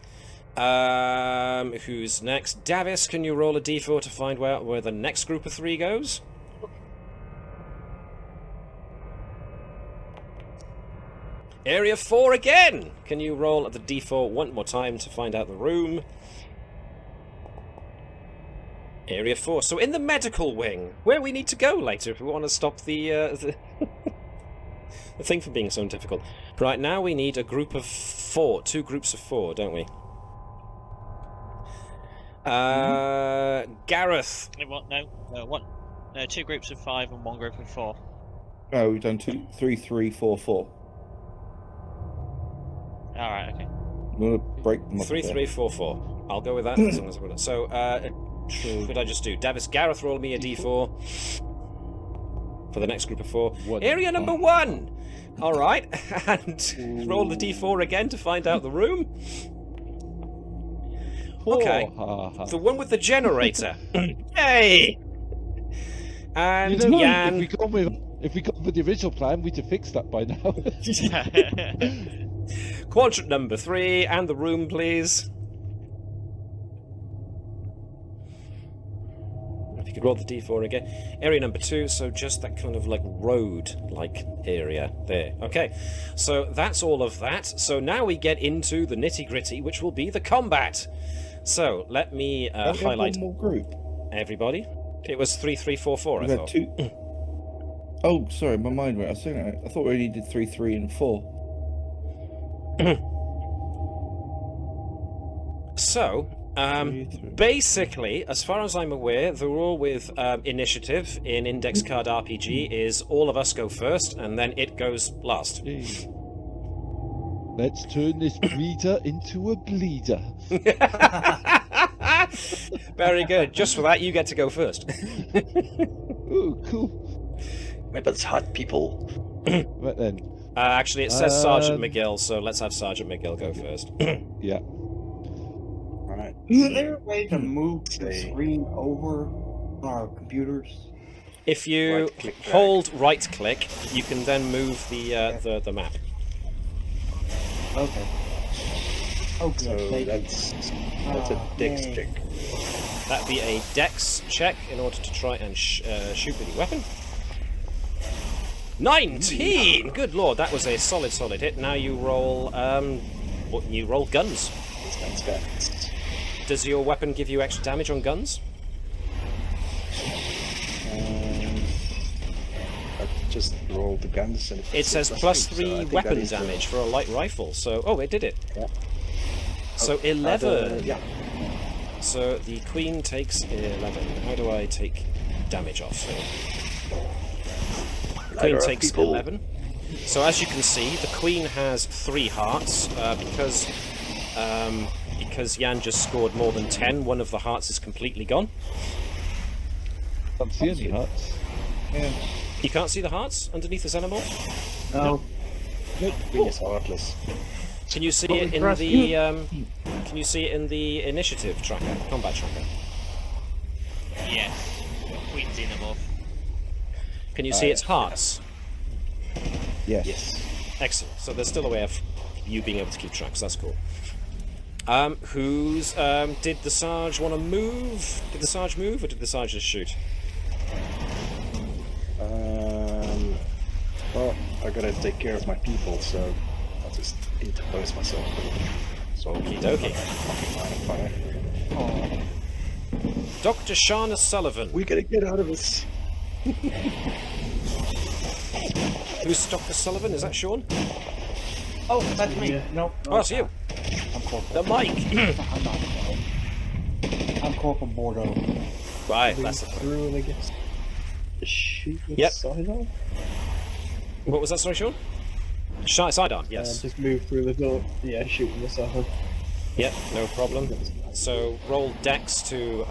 Who's next? Davis, can you roll a d4 to find where the next group of 3 goes? Area 4 again! Can you roll the d4 one more time to find out the room? Area 4. So in the medical wing, where we need to go later if we want to stop the the thing from being so difficult. Right, now we need a group of 4. 2 groups of 4, don't we? Gareth. What? No. One. No, 2 groups of 5 and 1 group of 4. No, we've done 2, 3, 3, 4, 4. Alright, okay. I'm going to break them up. 3, 3, 4, 4. I'll go with that as long as I've got it. So, what did I just do? Davis, Gareth, roll me a d4 for the next group of 4. One. Area number 1! Alright, and roll the d4 again to find out the room. Okay. Ha, ha. The one with the generator. Yay! And You know, Jan. if we got with the original plan, we'd have fixed that by now. Quadrant number 3, and the room, please. If you could roll the d4 again. Area number 2, so just that kind of like road-like area there. Okay, so that's all of that. So now we get into the nitty-gritty, which will be the combat. So let me Don't we have highlight one more group. everybody. It was 3, 3, 4, 4, I We had thought. 2. Oh, sorry, my mind went. I thought we only did 3, 3, and 4. So, 3, 3. basically, as far as I'm aware, the rule with initiative in Index Card RPG is all of us go first, and then it goes last. Hey. Let's turn this breeder into a bleeder. Very good. Just for that, you get to go first. Oh, cool. Weapons hot, people. Right then. Actually, it says Sergeant McGill, so let's have Sergeant McGill go first. Yeah. Alright. Is there a way to move the Say- screen over our computers? If you Right-click drag. hold right-click, you can then move the map. Okay. Oh, So good. that's a dex yay. check. That'd be a dex check in order to try and shoot with your weapon. 19! Good lord, that was a solid hit. Now you roll, you roll guns. That's got Does your weapon give you extra damage on guns? I just rolled the guns and It says +3 so I think weapon that is the- damage for a light rifle. So, oh, it did it. Yeah. So 11. Yeah. So the queen takes 11. How do I take damage off? The queen Lighter up, takes people. 11. So as you can see, the queen has 3 hearts because Jan just scored more than 10. One of the hearts is completely gone. Can't see any hearts. Yeah. You can't see the hearts underneath the xenomorph? No. Queen is heartless. Can you see Well, it in press the Can you see it in the initiative tracker, combat tracker? Yes. Queen Xenomorph. Can you see its hearts? Yes. Yes. Excellent. So there's still a way of you being able to keep track, so that's cool. Did the Sarge want to move? Did the Sarge move, or did the Sarge just shoot? Well, I gotta take care of my people, so I'll just interpose myself. So Okie dokie. fine. Dr. Shauna Sullivan. We gotta get out of this. Who's Dr. Sullivan? Is that Sean? Oh, that's me. Yeah. No. Oh, that's you. I'm Corporal. The mic. I'm not. I'm Corporal Bordeaux. Right, that's the Through and against. Shoot with Yep. sidearm? What was that, sorry, Sean? Sidearm, yes. Just move through the door. Yeah, shooting this off. Yep, no problem. So roll Dex to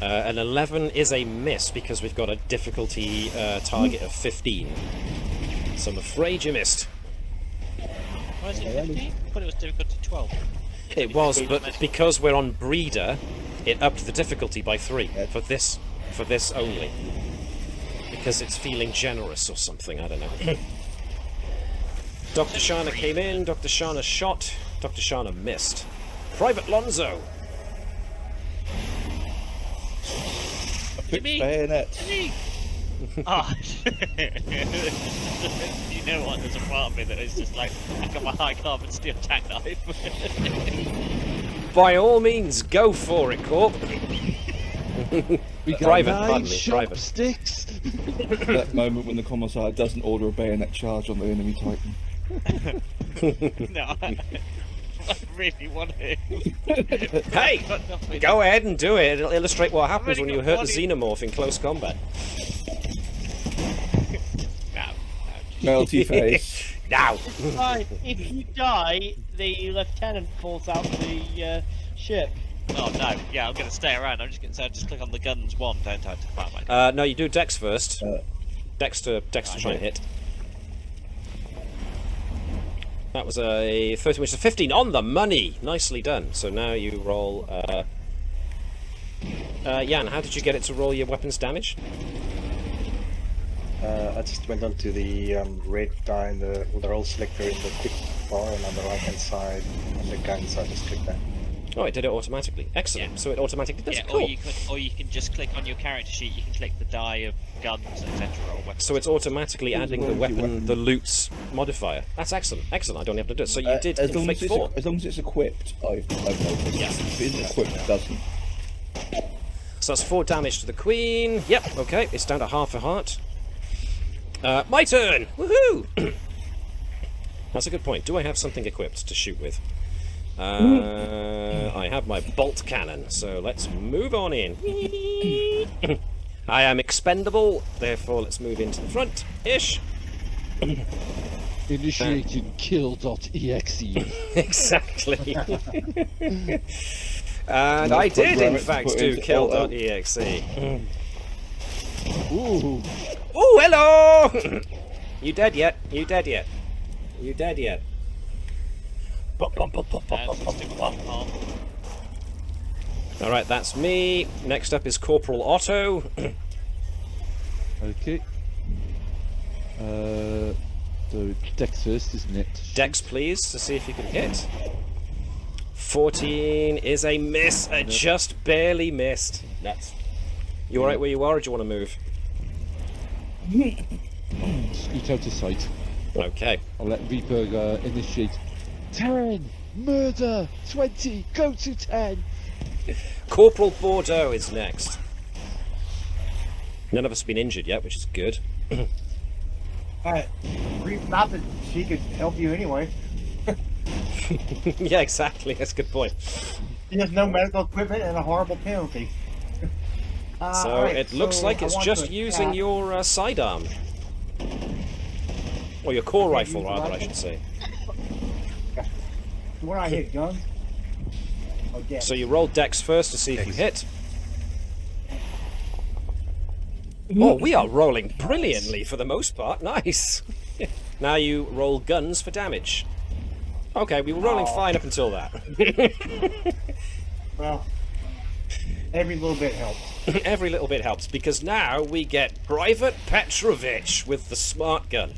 an 11 is a miss because we've got a difficulty target of 15. So I'm afraid you missed. Why is it 15? I thought it was difficulty 12. It was, but because we're on Breeder, it upped the difficulty by 3 for this only. Because it's feeling generous or something, I don't know. Dr. Shana came in, Dr. Shana shot, Dr. Shana missed. Private Lonzo. A fixed Jimmy! bayonet. Ah, you know what? There's a part of me that is just like, I got my high carbon steel tack knife. By all means, go for it, Corp. We got Private, 9 pardon me, private. chopsticks. That moment when the commissar doesn't order a bayonet charge on the enemy Titan. No, I really want to. Hey, go ahead and do it. It'll illustrate what happens already when you got hurt body- the xenomorph in close combat. Melty face. Now. Fine. If you die, the lieutenant falls out the ship. Oh no, yeah, I'm gonna stay around. I'm just gonna just click on the guns one, don't I? To fire my No, you do Dex first. Dex to try and hit. That was a 13, which is a 15 on the money. Nicely done. So now you roll. Jan, how did you get it to roll your weapons damage? I just went on to the red die in the roll selector in the quick bar, and on the right hand side on the guns, I just clicked that. Oh, it did it automatically. Excellent. Yeah. So it automatically does. Yeah, Cool. or you can just click on your character sheet. You can click the die of guns, etc. Or weapons. So it's automatically adding the weapon, the loot's modifier. That's excellent. Excellent. I don't have to do it. So you did as long inflict as 4. as long as it's equipped, I've noticed. Yeah. If it isn't equipped, it doesn't. So that's 4 damage to the queen. Yep. Okay. It's down to half a heart. My turn. Woohoo! That's a good point. Do I have something equipped to shoot with? I have my bolt cannon, so let's move on in. I am expendable, therefore let's move into the front-ish. Initiating kill.exe. Exactly. And I did, in fact, do kill.exe. Ooh. Oh, hello! You dead yet? You dead yet? You dead yet? Alright, that's me. Next up is Corporal Otto. Okay. So Dex first, isn't it? Dex, please, to see if you can hit. 14 is a miss. Just barely missed. That's. You alright where you are, or do you want to move? Scoot out of sight. Okay. I'll let Reaper initiate 10, murder, 20, go to 10. Corporal Bordeaux is next. None of us have been injured yet, which is good. Not that she could help you anyway. Yeah, exactly. That's a good point. She has no medical equipment and a horrible penalty. So alright, it looks so like I it's want just to using attack. your sidearm. Or your core I can't rifle, use the rather, I rifle? should say. When I hit guns. Oh, yeah. So you roll dex first to see if you hit. Oh, we are rolling brilliantly for the most part. Nice. Now you roll guns for damage. Okay, we were rolling fine up until that. Well, every little bit helps. Every little bit helps, because now we get Private Petrovich with the smart gun.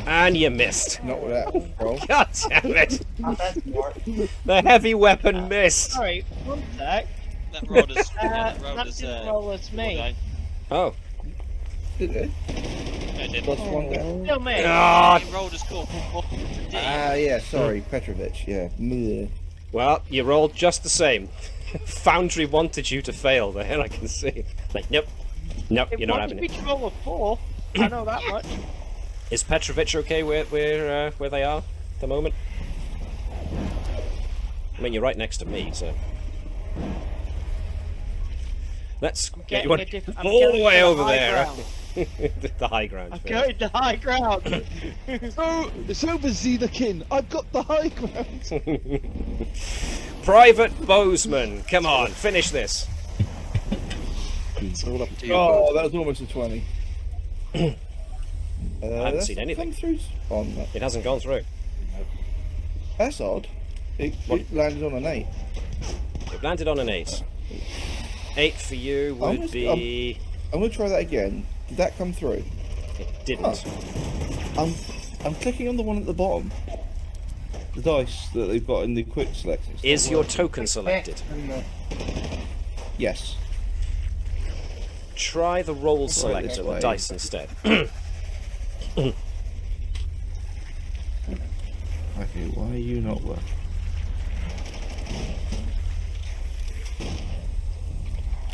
And you missed. Not with that, bro. God damn it. Not that smart. The heavy weapon missed. Sorry, one sec. That rolled as. That rolled as, didn't roll as me. Bordeaux. Oh. Did it? No, it didn't. Plus one there. Still me. God. He rolled as corporal. Yeah, sorry, Petrovich. Yeah. Meh. Well, you rolled just the same. Foundry wanted you to fail there, I can see. Like, nope. Nope, It you're not wanted having me it. to roll a 4. I know that much. Is Petrovich okay where they are at the moment? I mean, you're right next to me, so... Let's get you getting on a diff- I'm all the going way for the over high there. ground. The high ground. I'm first. going to high ground. Oh, it's over, Xenokin. I've got the high ground. Private Bozeman, come on, finish this. It's all up to you. Oh, that was almost a 20. I haven't That's seen anything. come through on that. It hasn't gone through. That's odd. It landed on an 8. It landed on an 8. 8 for you would Almost- be... I'm going to try that again. Did that come through? It didn't. I'm clicking on the one at the bottom. The dice that they've got in the quick select. It's not Is your working. token selected? Yes. Try the roll this selector, the way. dice instead. Okay, why are you not working?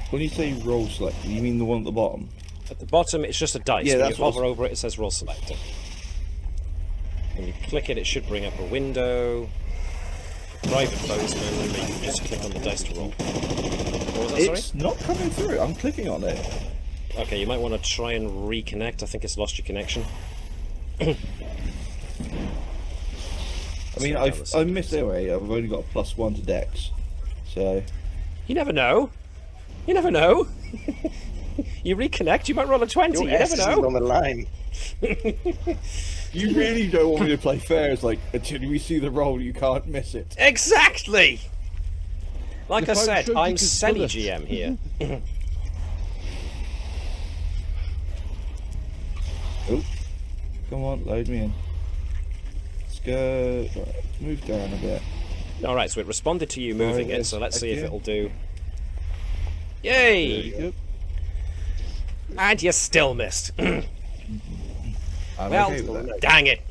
When you say roll selector, you mean the one at the bottom? At the bottom, it's just a dice. Yeah, when that's you what hover over it, it says roll selector. When you click it, it should bring up a window. Private Bozeman, you can just click on the dice to roll. What was that, sorry? It's not coming through. I'm clicking on it. Okay, you might want to try and reconnect. I think it's lost your connection. I mean, Slow down the I missed anyway. I've only got a +1 to Dex, so You never know. You never know. You reconnect, you might roll a 20. Your You never ass is know. on the line. you really don't want me to play fair. It's like until we see the roll, you can't miss it. Exactly. Like I If I'm said, stroking I'm his Sally bullet. GM here. Oh, come on, load me in. Let's go. Right, move down a bit. All right, so it responded to you moving it. yes, So let's see if okay. it'll do. There Yay! you go. And you still missed. I'm Well, okay with that. dang it.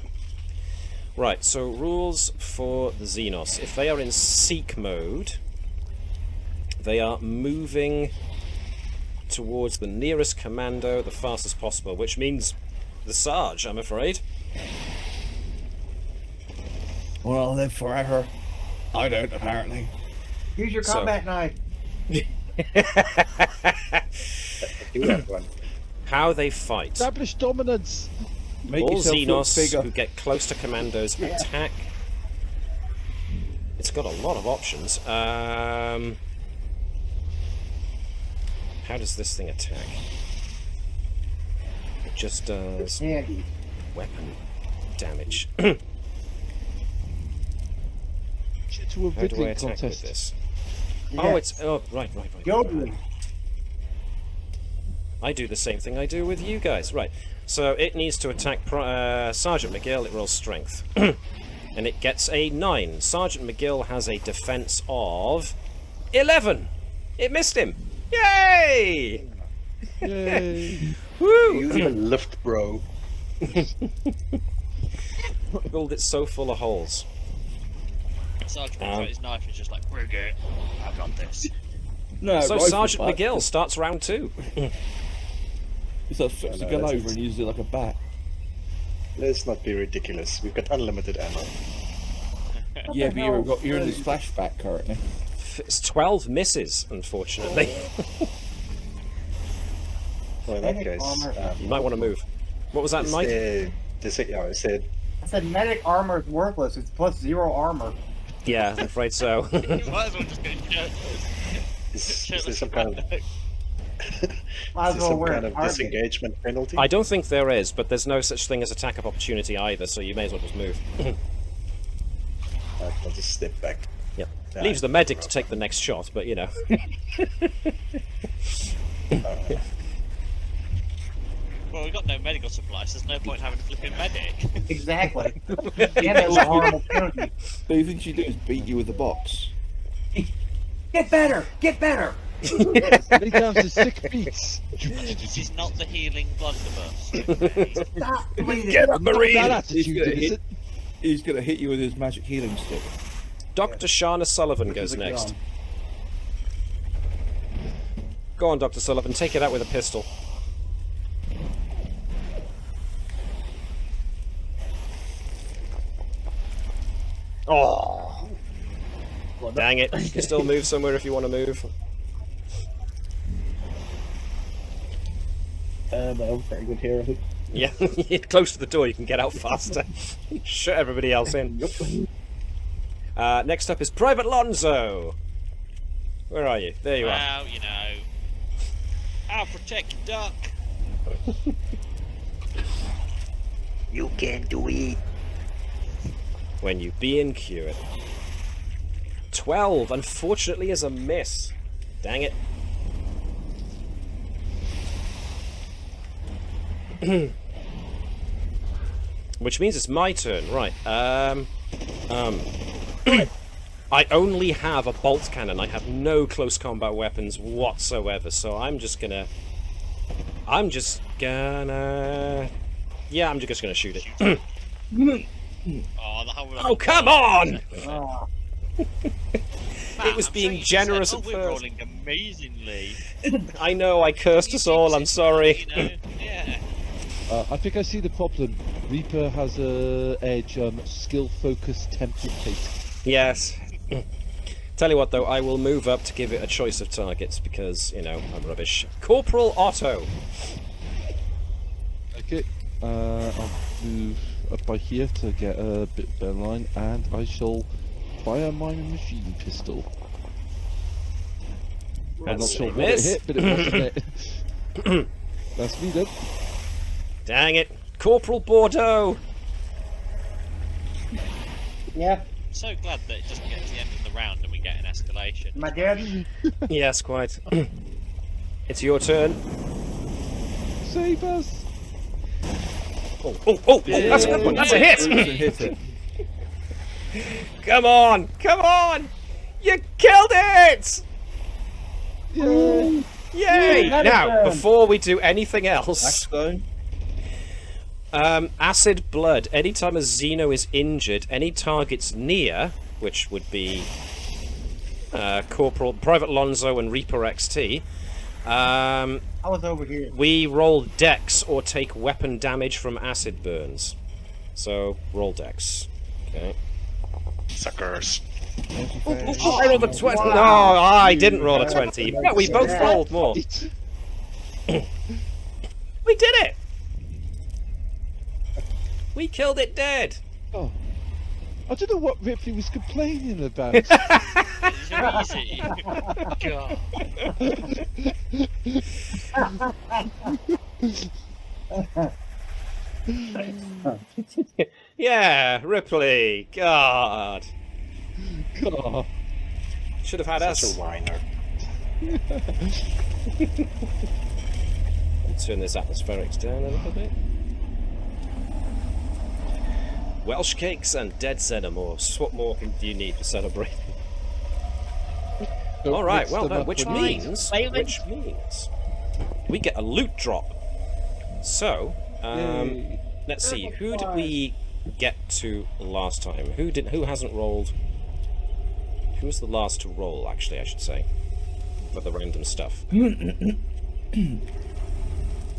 Right, so rules for the Xenos. If they are in seek mode, they are moving towards the nearest commando the fastest possible, which means the Sarge, I'm afraid. Well, I'll live forever. I don't, apparently. Use your So- combat knife. Do that one. How they fight. Establish dominance. Make All yourself look Xenos bigger. who get close to commandos attack. It's got a lot of options. How does this thing attack? It just does Handy. weapon damage. To a How do I riddling attack with contest. this? Yeah. Oh, it's right. Yodeling. I do the same thing I do with you guys. Right. So it needs to attack Sergeant McGill. It rolls strength. And it gets a 9. Sergeant McGill has a defense of 11. It missed him. Yay! Yay. You Woo! even lift, bro. Build it so full of holes. Sergeant pulls out his knife and is just like, we're good. I got this. No, So rifle Sergeant butt. McGill starts round 2. He sort of flips the No, gun that's- over and uses it like a bat. Let's not be ridiculous. We've got unlimited ammo. Yeah, the but hell? you're in this flashback currently. It's 12 misses, unfortunately. Well, in that Medic case, armor. You might want to move. What was that, it's Mike? yeah, I said I said medic armor is worthless. It's plus 0 armor. Yeah, I'm afraid so. You might as well just go is there some kind of Might is as there well some wear kind a of target. disengagement penalty? I don't think there is, but there's no such thing as attack of opportunity either, so you may as well just move. I'll just step back. Yep. Yeah, Leaves the medic to take the next shot, but you know. Well, we've got no medical supplies, there's no point having a flipping medic. Exactly. Yeah, that's a horrible penalty. The only thing she do is beat you with the box. Get better! Get better! Lay down to 6 beats. This is not the healing blunderbuss. Stop bleeding! Get a marine! That He's attitude, gonna, is hit, it? he's gonna hit you with his magic healing stick. Dr. Shana Sullivan Which goes is a next. gun. Go on, Dr. Sullivan, take it out with a pistol. Oh! Dang it. You can still move somewhere if you want to move. No, very good here, I think. Yeah, you're close to the door, you can get out faster. Shut everybody else in. Next up is Private Lonzo. Where are you? There you are. Well, you know, I'll protect your duck. You can do it. When you being cured. 12, unfortunately, is a miss. Dang it. Which means it's my turn, right? I only have a bolt cannon. I have no close combat weapons whatsoever, so I'm just gonna. Yeah, I'm just gonna shoot it. Oh, the whole Oh, come on! Ah, It was being generous at we're first. rolling amazingly. I know, I cursed us all, I'm sorry. You know, yeah. I think I see the problem. Reaper has a edge, skill focused template. Yes. Tell you what though, I will move up to give it a choice of targets because, you know, I'm rubbish. Corporal Otto. Okay, I'll move up by here to get a bit better line, and I shall fire my machine pistol. I'm not That's sure a what it miss. hit, but it wasn't it. That's me then. Dang it. Corporal Bordeaux. yeah, So glad that it doesn't get to the end of the round and we get an escalation. my dad. Yes, quite. It's your turn. Save us! Oh, that's a good one, that's a hit! Hit it. Come on, come on! You killed it! Yay! Yay! Yeah, Now, Madison. before we do anything else, Blackstone. acid blood. Anytime a Xeno is injured, any targets near, which would be Corporal Private Lonzo and Reaper XT, I was over here. we roll dex or take weapon damage from acid burns. So roll dex. Okay. Suckers. I rolled a 20. No, I didn't roll a 20. Yeah, we both rolled more. We did it. We killed it dead. Oh. I don't know what Ripley was complaining about. It's easy. God. Yeah, Ripley. God. God. Should have had Such us. a whiner. Turn this atmospherics down a little bit. Welsh cakes and dead xenomorphs. What more do you need to celebrate? Don't All right, mix well them done. up Which with meat. means we get a loot drop. So, Yay. Let's see. Who did we get to last time? Who hasn't rolled? Who was the last to roll? Actually, I should say, for the random stuff. Was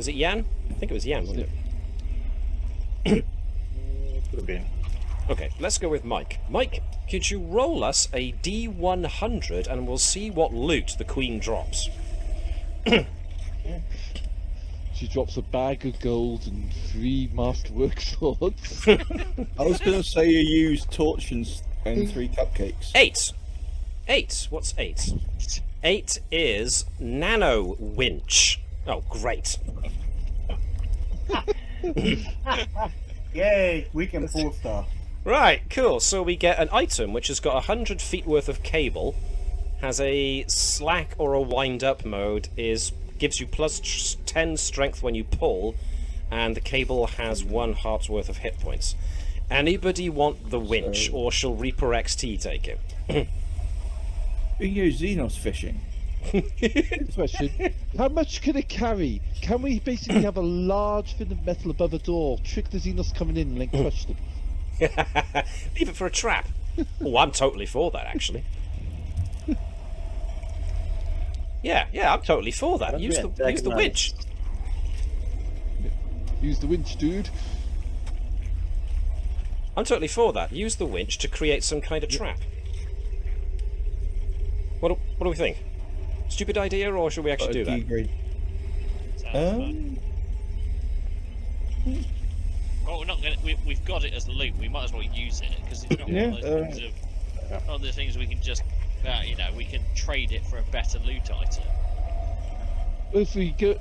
it Jan? I think it was Jan, wasn't it? Could have been. Okay, let's go with Mike. Mike, could you roll us a D100 and we'll see what loot the Queen drops? She drops a bag of gold and 3 masterwork swords. I was going to say you used torch and 3 cupcakes. 8. 8. What's 8? 8 is nano winch. Oh, great. Yay, we can pull stuff. Right, cool. So we get an item which has got 100 feet worth of cable, has a slack or a wind-up mode, gives you plus 10 strength when you pull, and the cable has 1 heart's worth of hit points. Anybody want the winch, or shall Reaper XT take it? You can use Xenos fishing. Question: how much can it carry? Can we basically have a large fin of metal above a door, trick the Xenos coming in, and then crush them? Leave it for a trap. Oh, I'm totally for that, actually. Yeah, I'm totally for that. Use the winch. Use the winch, dude. I'm totally for that. Use the winch to create some kind of trap. What do we think? Stupid idea, or should we actually do that? Agreed. Well, we're not going. We've got it as loot. We might as well use it because it's not one of those things of. One of the things we can just, we can trade it for a better loot item. If we go,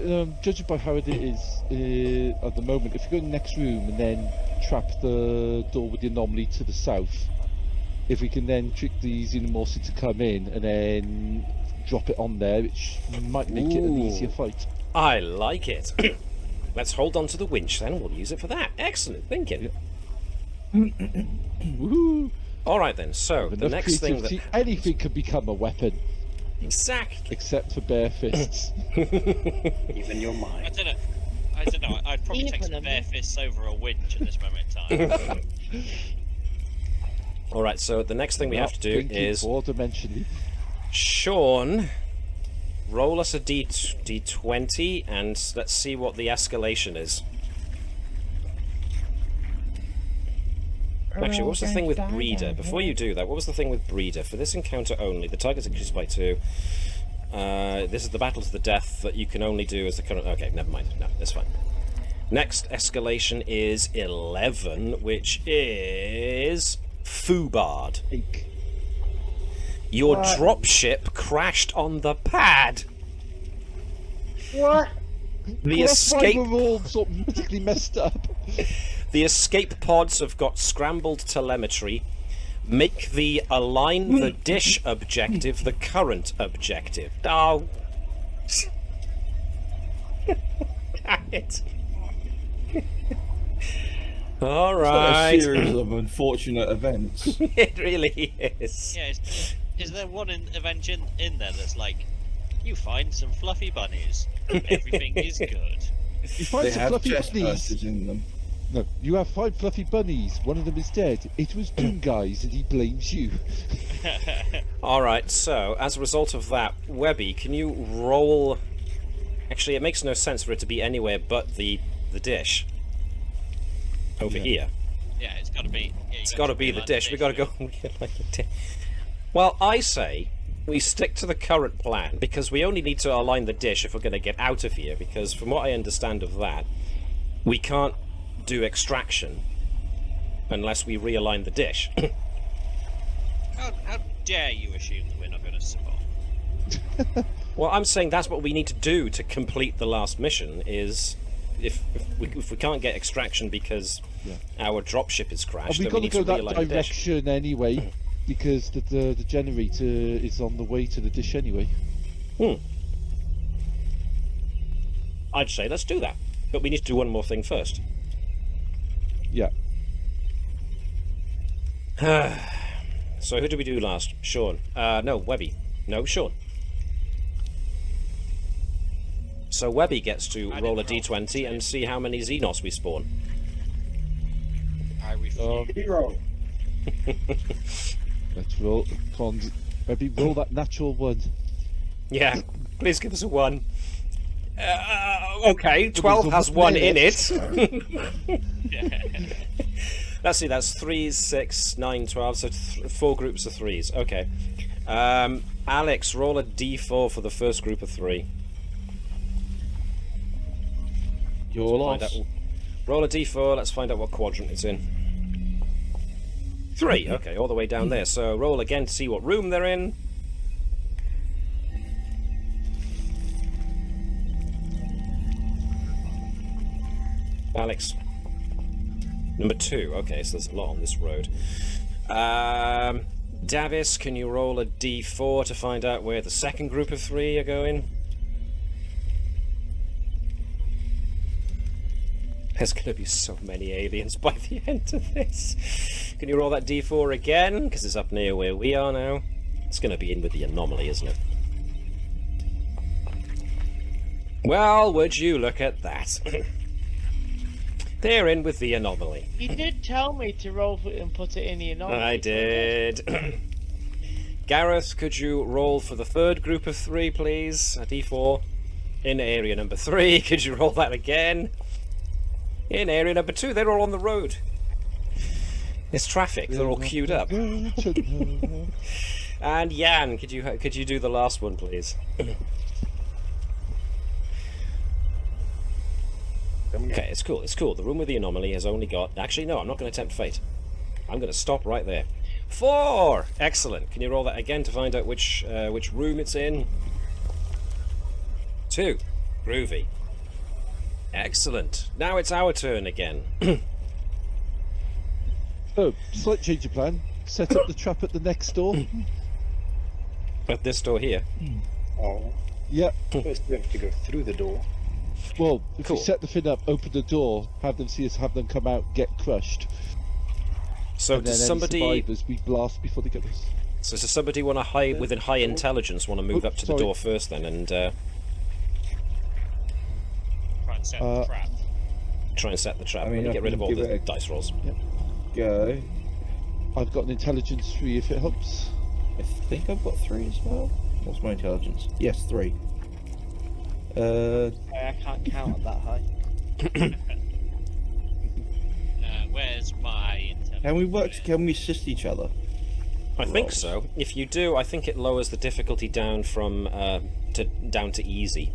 judging by how it is at the moment, if you go in the next room and then trap the door with the anomaly to the south, if we can then trick the xenomorphs to come in and then drop it on there, which might make it an easier fight. I like it. Let's hold on to the winch then. We'll use it for that. Excellent thinking. Woohoo! All right then. So the Enough next thing that creativity, anything can become a weapon, exactly. except for bare fists. Even your I mind. don't know. I'd probably take some bare fists over a winch at this moment in time. All right. So the next thing we have to do Thinking is four-dimensionally. Sean, roll us a D20 and let's see what the escalation is. Actually, what was the thing with Breeder? Before you do that, what was the thing with Breeder? For this encounter only, the target's increased by 2. This is the battle to the death that you can only do as the current... Okay, never mind. No, that's fine. Next escalation is 11, which is... Foobard. Your dropship crashed on the pad. What? The That's why escape... we're all sort of medically messed up. The escape pods have got scrambled telemetry. Make the align the dish objective the current objective. Oh. Damn it. All right. A series of unfortunate events. It really is. Yeah, is there one event in there that's like, you find some fluffy bunnies, everything is good? You find They some have fluffy chest bunnies. bursters in them. No, you have 5 fluffy bunnies. One of them is dead. It was 2 guys, and he blames you. All right. So as a result of that, Webby, can you roll? Actually, it makes no sense for it to be anywhere but the dish. Over here. Yeah, it's got to be. Yeah, It's got to be the dish. We got to go. Like the dish. Well, I say we stick to the current plan because we only need to align the dish if we're going to get out of here. Because from what I understand of that, we can't do extraction unless we realign the dish. How dare you assume that we're not going to survive? Well, I'm saying that's what we need to do to complete the last mission. Is if we can't get extraction because our dropship is crashed, And we've then got we to need go to that realign the dish. direction anyway, because the generator is on the way to the dish anyway. I'd say let's do that, but we need to do one more thing first. Yeah. So who did we do last? Sean. No, Webby. No, Sean. So Webby gets to roll a d20 and see how many Xenos we spawn. I refuse. Oh, Hero. let's roll. Come on, maybe roll that natural one. Yeah, please give us a 1. Okay, 12 there's has a 1 one in in it. Let's see, that's 3s, 6, 9, 12, so 4 groups of 3s. Okay. Alex, roll a d4 for the first group of 3. Your Find loss. out- roll a d4, let's find out what quadrant it's in. 3, okay, all the way down there. So roll again to see what room they're in. Alex. Number 2, okay, so there's a lot on this road. Davis, can you roll a d4 to find out where the second group of 3 are going? There's going to be so many aliens by the end of this. Can you roll that d4 again? Because it's up near where we are now. It's going to be in with the anomaly, isn't it? Well, would you look at that? They're in with the anomaly. You did tell me to roll for it and put it in the anomaly. I did. Gareth, could you roll for the third group of 3, please? A d4. In area number 3, could you roll that again? In area number 2, they're all on the road. It's traffic, they're all queued up. And Jan, could you do the last one, please? Okay, it's cool, it's cool. The room with the anomaly has only got... Actually, no, I'm not going to tempt fate. I'm going to stop right there. 4! Excellent. Can you roll that again to find out which room it's in? 2. Groovy. Excellent. Now it's our turn again. Oh, slight change of plan. Set up the trap at the next door. At this door here. Oh, Yeah. first we have to go through the door. Well, if Cool. we set the thing up, open the door, have them see us, have them come out, get crushed, So and then does any somebody... survivors we blast before they get us. So does somebody want to within high intelligence want to move Oh, up to the sorry. door first then and Try and set Uh, the trap. try and set the trap? I mean, Let me I get rid can of all give the it a- dice rolls. Go. I've got an intelligence 3 if it helps. I think I've got 3 as well. What's my intelligence? Yes, 3. I can't count at that high. Where's my intelligence? Can we work? Can we assist each other? I think Rolls. so. If you do, I think it lowers the difficulty down from down to easy.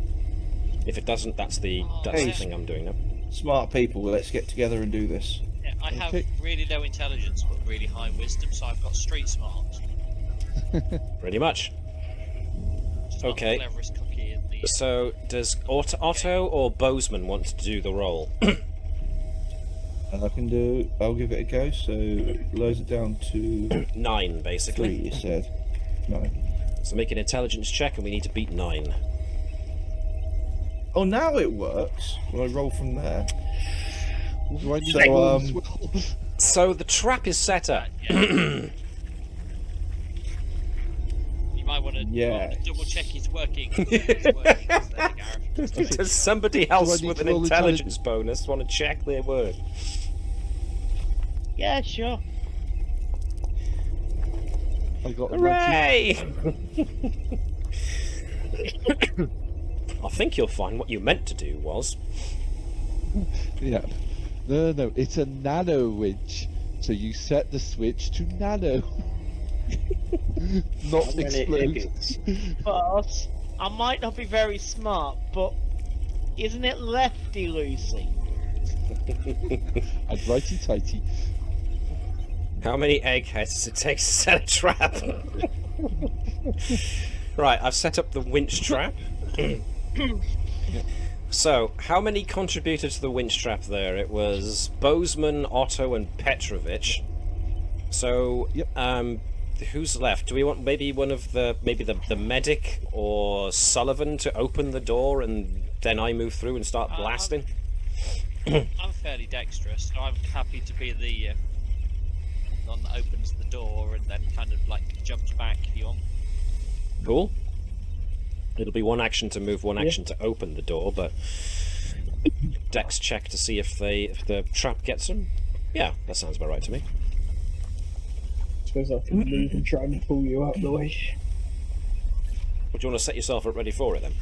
If it doesn't, that's the Hey. thing I'm doing now. Smart people, let's get together and do this. Yeah, I have Okay. really low intelligence but really high wisdom, so I've got street smart. Pretty much. It's not Okay. the cleverest cookie in the... So does Otto or Bozeman want to do the roll? I can do. I'll give it a go. So lowers it down to 9, basically. 3. You said 9. So make an intelligence check, and we need to beat 9. Oh, now it works. When I roll from there. Do I need So, to roll as well? So the trap is set up. You might want to Yeah. double check it's working. It's working. There, Gareth. Does somebody else need with to an roll intelligence bonus want to check their work? Yeah, sure. I got a 19. Hooray! I think you'll find what you meant to do was... Yeah. No, it's a nano winch. So you set the switch to nano. Not How many explode. eggs? But I might not be very smart, but isn't it lefty loosey? And righty tighty. How many eggheads does it take to set a trap? Right, I've set up the winch trap. So, how many contributed to the winch trap there? It was Bozeman, Otto, and Petrovich. So, Yep. who's left? Do we want maybe one of the the medic or Sullivan to open the door, and then I move through and start blasting? I'm fairly dexterous, so I'm happy to be the one that opens the door and then kind of like jumps back if you want. Cool. It'll be one action to move, one action to open the door, but Dex check to see if the trap gets them. Yeah, that sounds about right to me. Suppose I can move and try and pull you out of the way. Would you want to set yourself up ready for it then?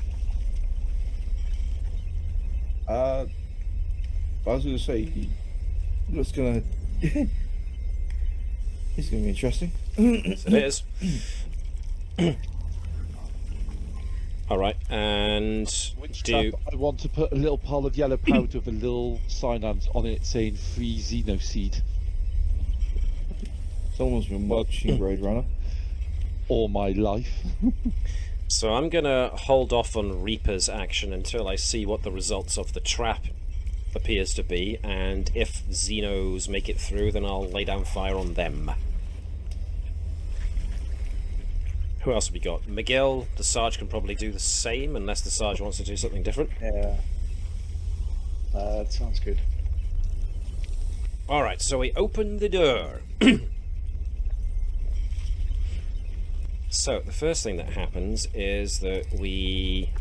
I was going to say, it's going to... It's going to be interesting. Yes, it is. Alright, and Which do... trap I want to put a little pile of yellow powder with a little sign on it saying free Xeno seed. Someone's been watching Road Runner. All my life. So I'm going to hold off on Reaper's action until I see what the results of the trap appears to be, and if Xenos make it through, then I'll lay down fire on them. Who else have we got? Miguel, the Sarge can probably do the same, unless the Sarge wants to do something different. Yeah. That sounds good. Alright, so we open the door. So, the first thing that happens is that we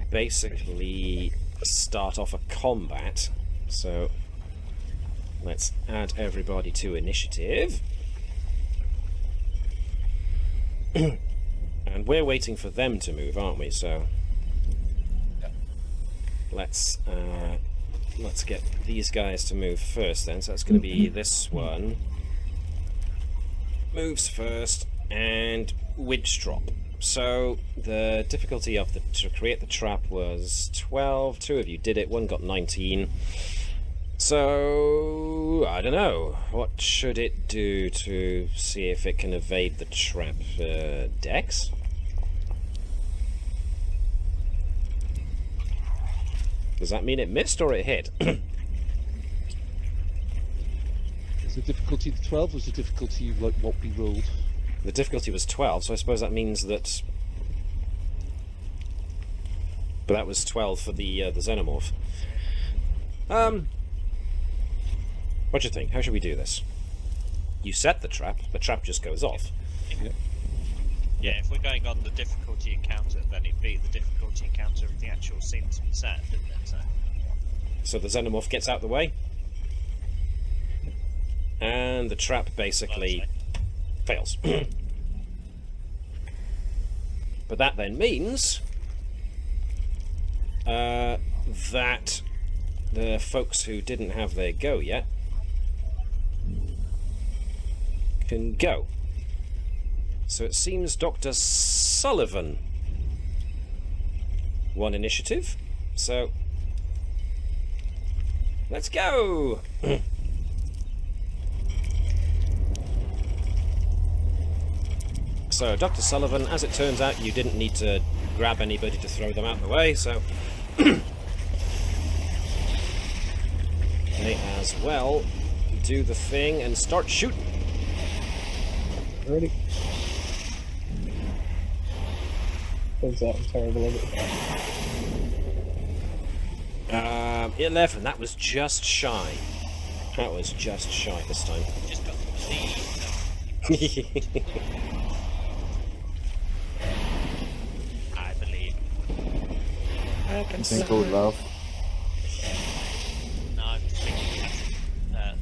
basically start off a combat. So, let's add everybody to initiative. And we're waiting for them to move, aren't we? So, let's get these guys to move first then. So that's going to be this one. Moves first, and winch drop. So the difficulty of to create the trap was 12. 2 of you did it. 1 got 19. So I don't know. What should it do to see if it can evade the trap? Dex? Does that mean it missed or it hit? Is the difficulty the 12? Was the difficulty like what we rolled? The difficulty was 12, so I suppose that means that... But that was 12 for the xenomorph. What do you think? How should we do this? You set the trap just goes off. Yeah, if we're going on the difficulty encounter, then it'd be the difficulty encounter of the actual scene to be set, didn't it? So the xenomorph gets out the way, and the trap basically fails. But that then means that the folks who didn't have their go yet can go. So it seems Dr. Sullivan won initiative. So let's go! So, Dr. Sullivan, as it turns out, you didn't need to grab anybody to throw them out of the way, so may as well do the thing and start shooting. Ready? Turns out I'm terrible at it. 11, that was just shy. That was just shy this time. Just got to believe. I believe. I can Something called love. No, I'm just thinking and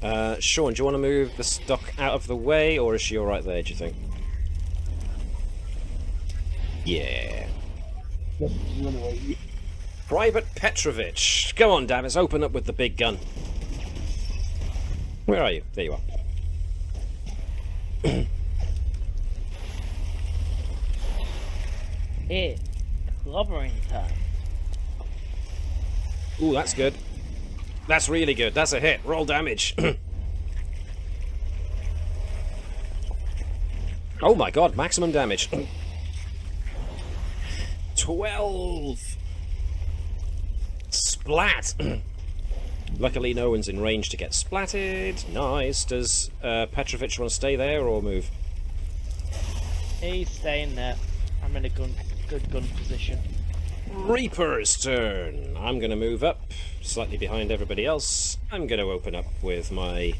SpongeBob. Sean, do you want to move the stock out of the way, or is she alright there, do you think? Yeah. Run away. Private Petrovich. Go on, Davis, open up with the big gun. Where are you? There you are. It's clobbering time. Ooh, that's good. That's really good. That's a hit. Roll damage. Oh my god, maximum damage. 12! Splat! Luckily no one's in range to get splatted. Nice. Does Petrovich want to stay there or move? He's staying there. I'm in a good gun position. Reaper's turn. I'm going to move up, slightly behind everybody else. I'm going to open up with my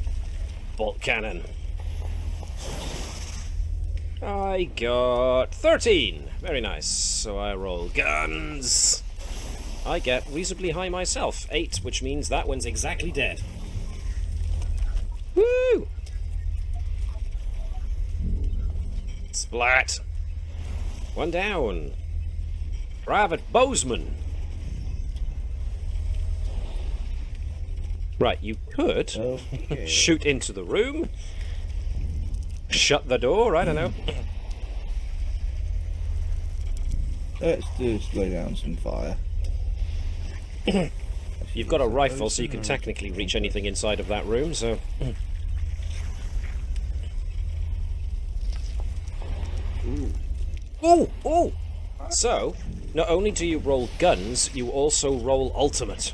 bolt cannon. I got 13. Very nice. So I roll guns. I get reasonably high myself. 8, which means that one's exactly dead. Woo! Splat. 1 down. Private Bozeman. Right, you could Okay. shoot into the room. Shut the door, I don't know. Let's just lay down some fire. You've got a rifle, so you can technically reach anything inside of that room, so... Ooh! Ooh! So, not only do you roll guns, you also roll ultimate.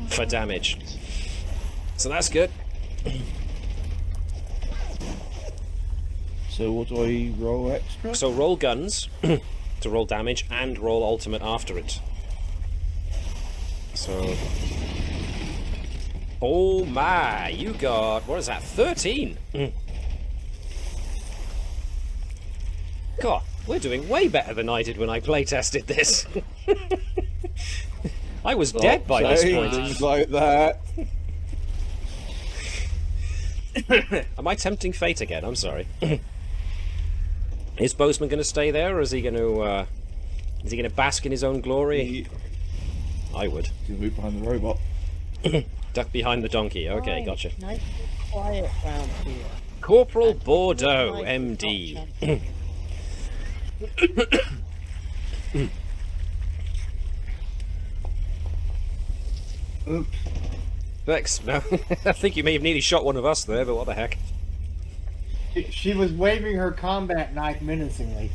For damage. So that's good. So what do I roll extra? So roll guns to roll damage and roll ultimate after it. So... Oh my, you got, what is that, 13? God, we're doing way better than I did when I playtested this. I was dead by this point. Things like that. Am I tempting fate again? I'm sorry. Is Bozeman going to stay there, or is he going to bask in his own glory? I would. He's move behind the robot. Duck behind the donkey. Okay, Right, gotcha. Nice and quiet round here. Corporal And Bordeaux, nice MD. and Oops. Thanks. No, I think you may have nearly shot one of us there, but what the heck? She was waving her combat knife menacingly.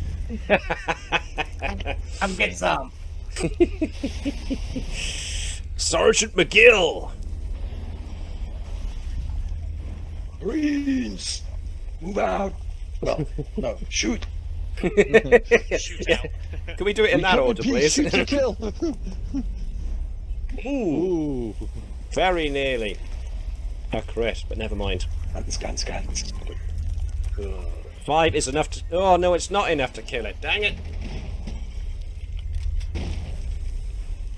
Come get some. Sergeant McGill! Marines, move out. Well, no, shoot. Shoot out. Can we do it in that order, please? Shoot to kill. Ooh, Ooh. very nearly. A crit, but never mind. Guns. 5 is enough to... Oh, no, it's not enough to kill it. Dang it.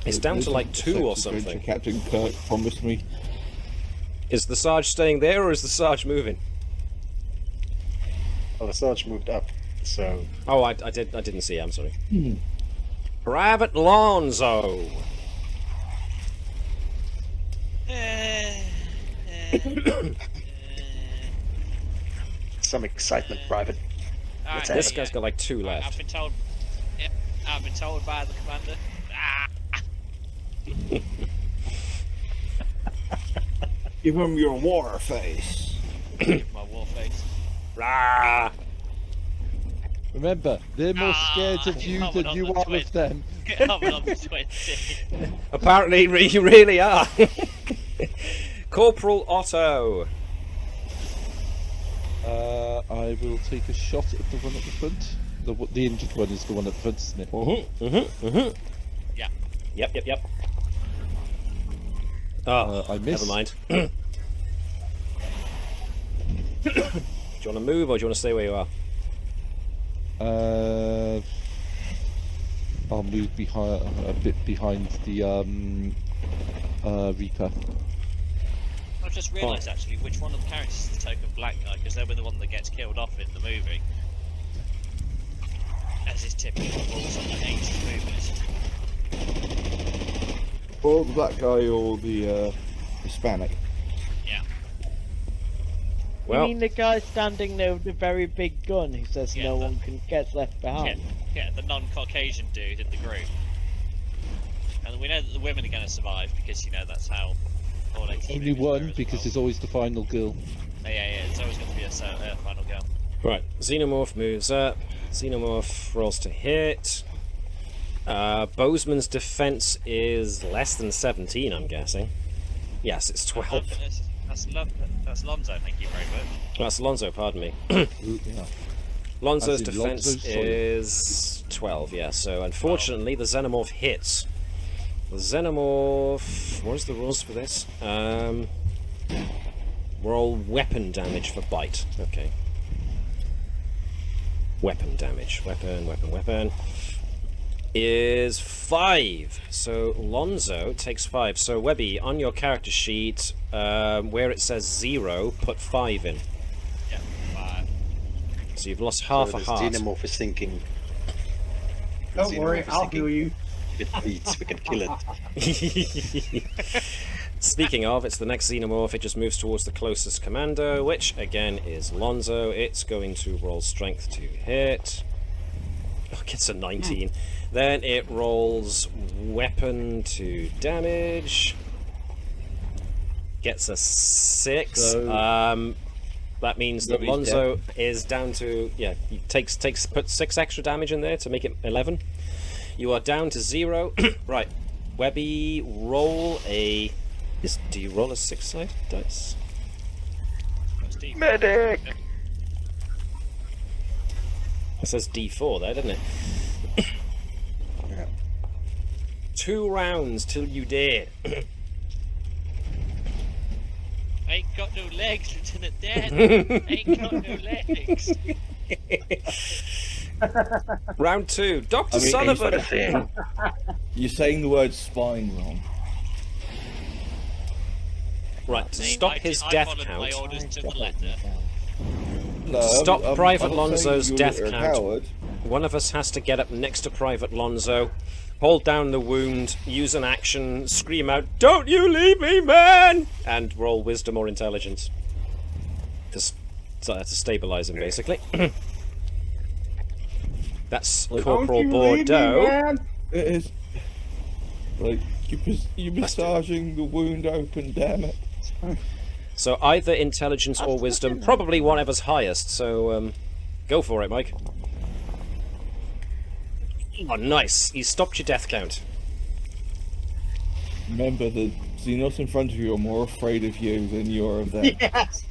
It's down to like 2 or something. Captain Kirk promised me. Is the Sarge staying there, or is the Sarge moving? Well, the Sarge moved up, so Oh, I didn't see it, I'm sorry. Private Lonzo. some excitement, Private. Alright, This yeah. guy's got like 2 Right, left. I've been told. Yep, I've been told by the commander. Ah, Give him your war face. my war face. Rah! Remember, they're more scared of Ah, you yeah, than I'm you on are the of them. I'm on the 20. Apparently, you really are. Corporal Otto. I will take a shot at the one at the front. The injured one is the one at the front, isn't it? Yeah. Yep. Oh, I missed. never mind. Do you want to move, or do you want to stay where you are? I'll move behind a bit behind the Reaper. I've just realised actually which one of the characters is the token black guy, because they'll be the one that gets killed off in the movie. As is typical of all sort of 80s movies. Or the black guy or the Hispanic. Yeah. Well, You mean the guy standing there with the very big gun who says Yeah, no the- one can get left behind? Yeah, the non-Caucasian dude in the group. And we know that the women are going to survive because, you know, that's how all 80s Only movies go one, as because well. it's always the final girl. Yeah, it's always going to be a final girl. right. Xenomorph moves up. Xenomorph rolls to hit. Bozeman's defense is less than 17, I'm guessing. Yes, it's 12. That's Lonzo, thank you very much. That's Lonzo, pardon me. Ooh, yeah. Lonzo's As in defense Lonzo's, sorry. is 12, yeah, so unfortunately the Xenomorph hits. The Xenomorph... What is the rules for this? Roll weapon damage for bite. Okay. Weapon damage. Weapon. is 5. So Lonzo takes 5. So Webby, on your character sheet, where it says 0, put 5 in. Yeah, 5. So you've lost half So a this heart. xenomorph is thinking. Don't worry, I'll heal you. If it beats, we can kill it. Speaking of, it's the next xenomorph. It just moves towards the closest commando, which again is Lonzo. It's going to roll strength to hit. Oh, it gets a 19. Then it rolls weapon to damage. Gets a 6. So- that means that Webby's Lonzo is down to, yeah, he put 6 extra damage in there to make it 11. You are down to 0. Right, Webby, roll a. Do you roll a 6-sided dice? Medic! It says D4 there, doesn't it? Yeah. 2 rounds till you dare. Ain't got no legs, Lieutenant Dan. Ain't got no legs. Round 2, Dr. I mean, Sullivan. You're saying the word spine wrong. Right, to See, stop his death I followed my count. orders to the letter. No, Stop Private I'm not saying Lonzo's you're death a count. coward. One of us has to get up next to Private Lonzo, hold down the wound, use an action, scream out, "Don't you leave me, man!" and roll wisdom or intelligence. To stabilize him, basically. That's Corporal Bordeaux. It is like you're massaging the wound open. Damn it! So either intelligence or wisdom, probably whatever's highest, so go for it, Mike. Oh, nice. You stopped your death count. Remember, the xenos in front of you are more afraid of you than you're of them. Yes.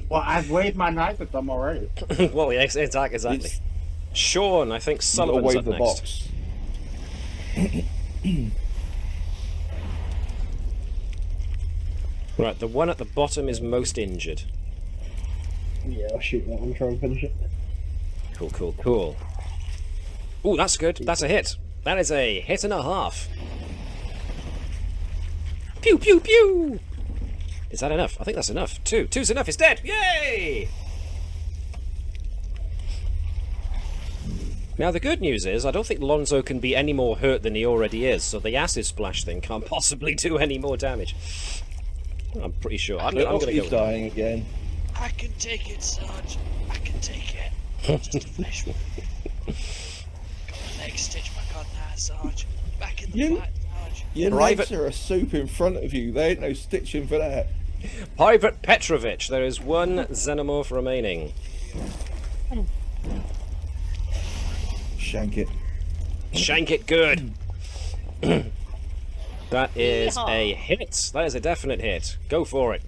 Well, I've waved my knife at them already. Well, yeah, exactly. It's- Sean, I think Sullivan's away up the next. box. Right, the one at the bottom is most injured. Yeah, I'll shoot that one, try and finish it. Cool. Ooh, that's good. That's a hit. That is a hit and a half. Pew, pew, pew! Is that enough? I think that's enough. 2. 2's enough. It's dead! Yay! Now, the good news is, I don't think Lonzo can be any more hurt than he already is, so the acid splash thing can't possibly do any more damage. I'm pretty sure. I'm going to He's go. dying again. I can take it, Sarge. I can take it. Just a flesh wound. Got my leg stitched back on now, Sarge. Back in the You- fight, Sarge. Your Private- legs are a soup in front of you. There ain't no stitching for that. Private Petrovich, there is one xenomorph remaining. Shank it. Shank it good. That is a hit. That is a definite hit. Go for it.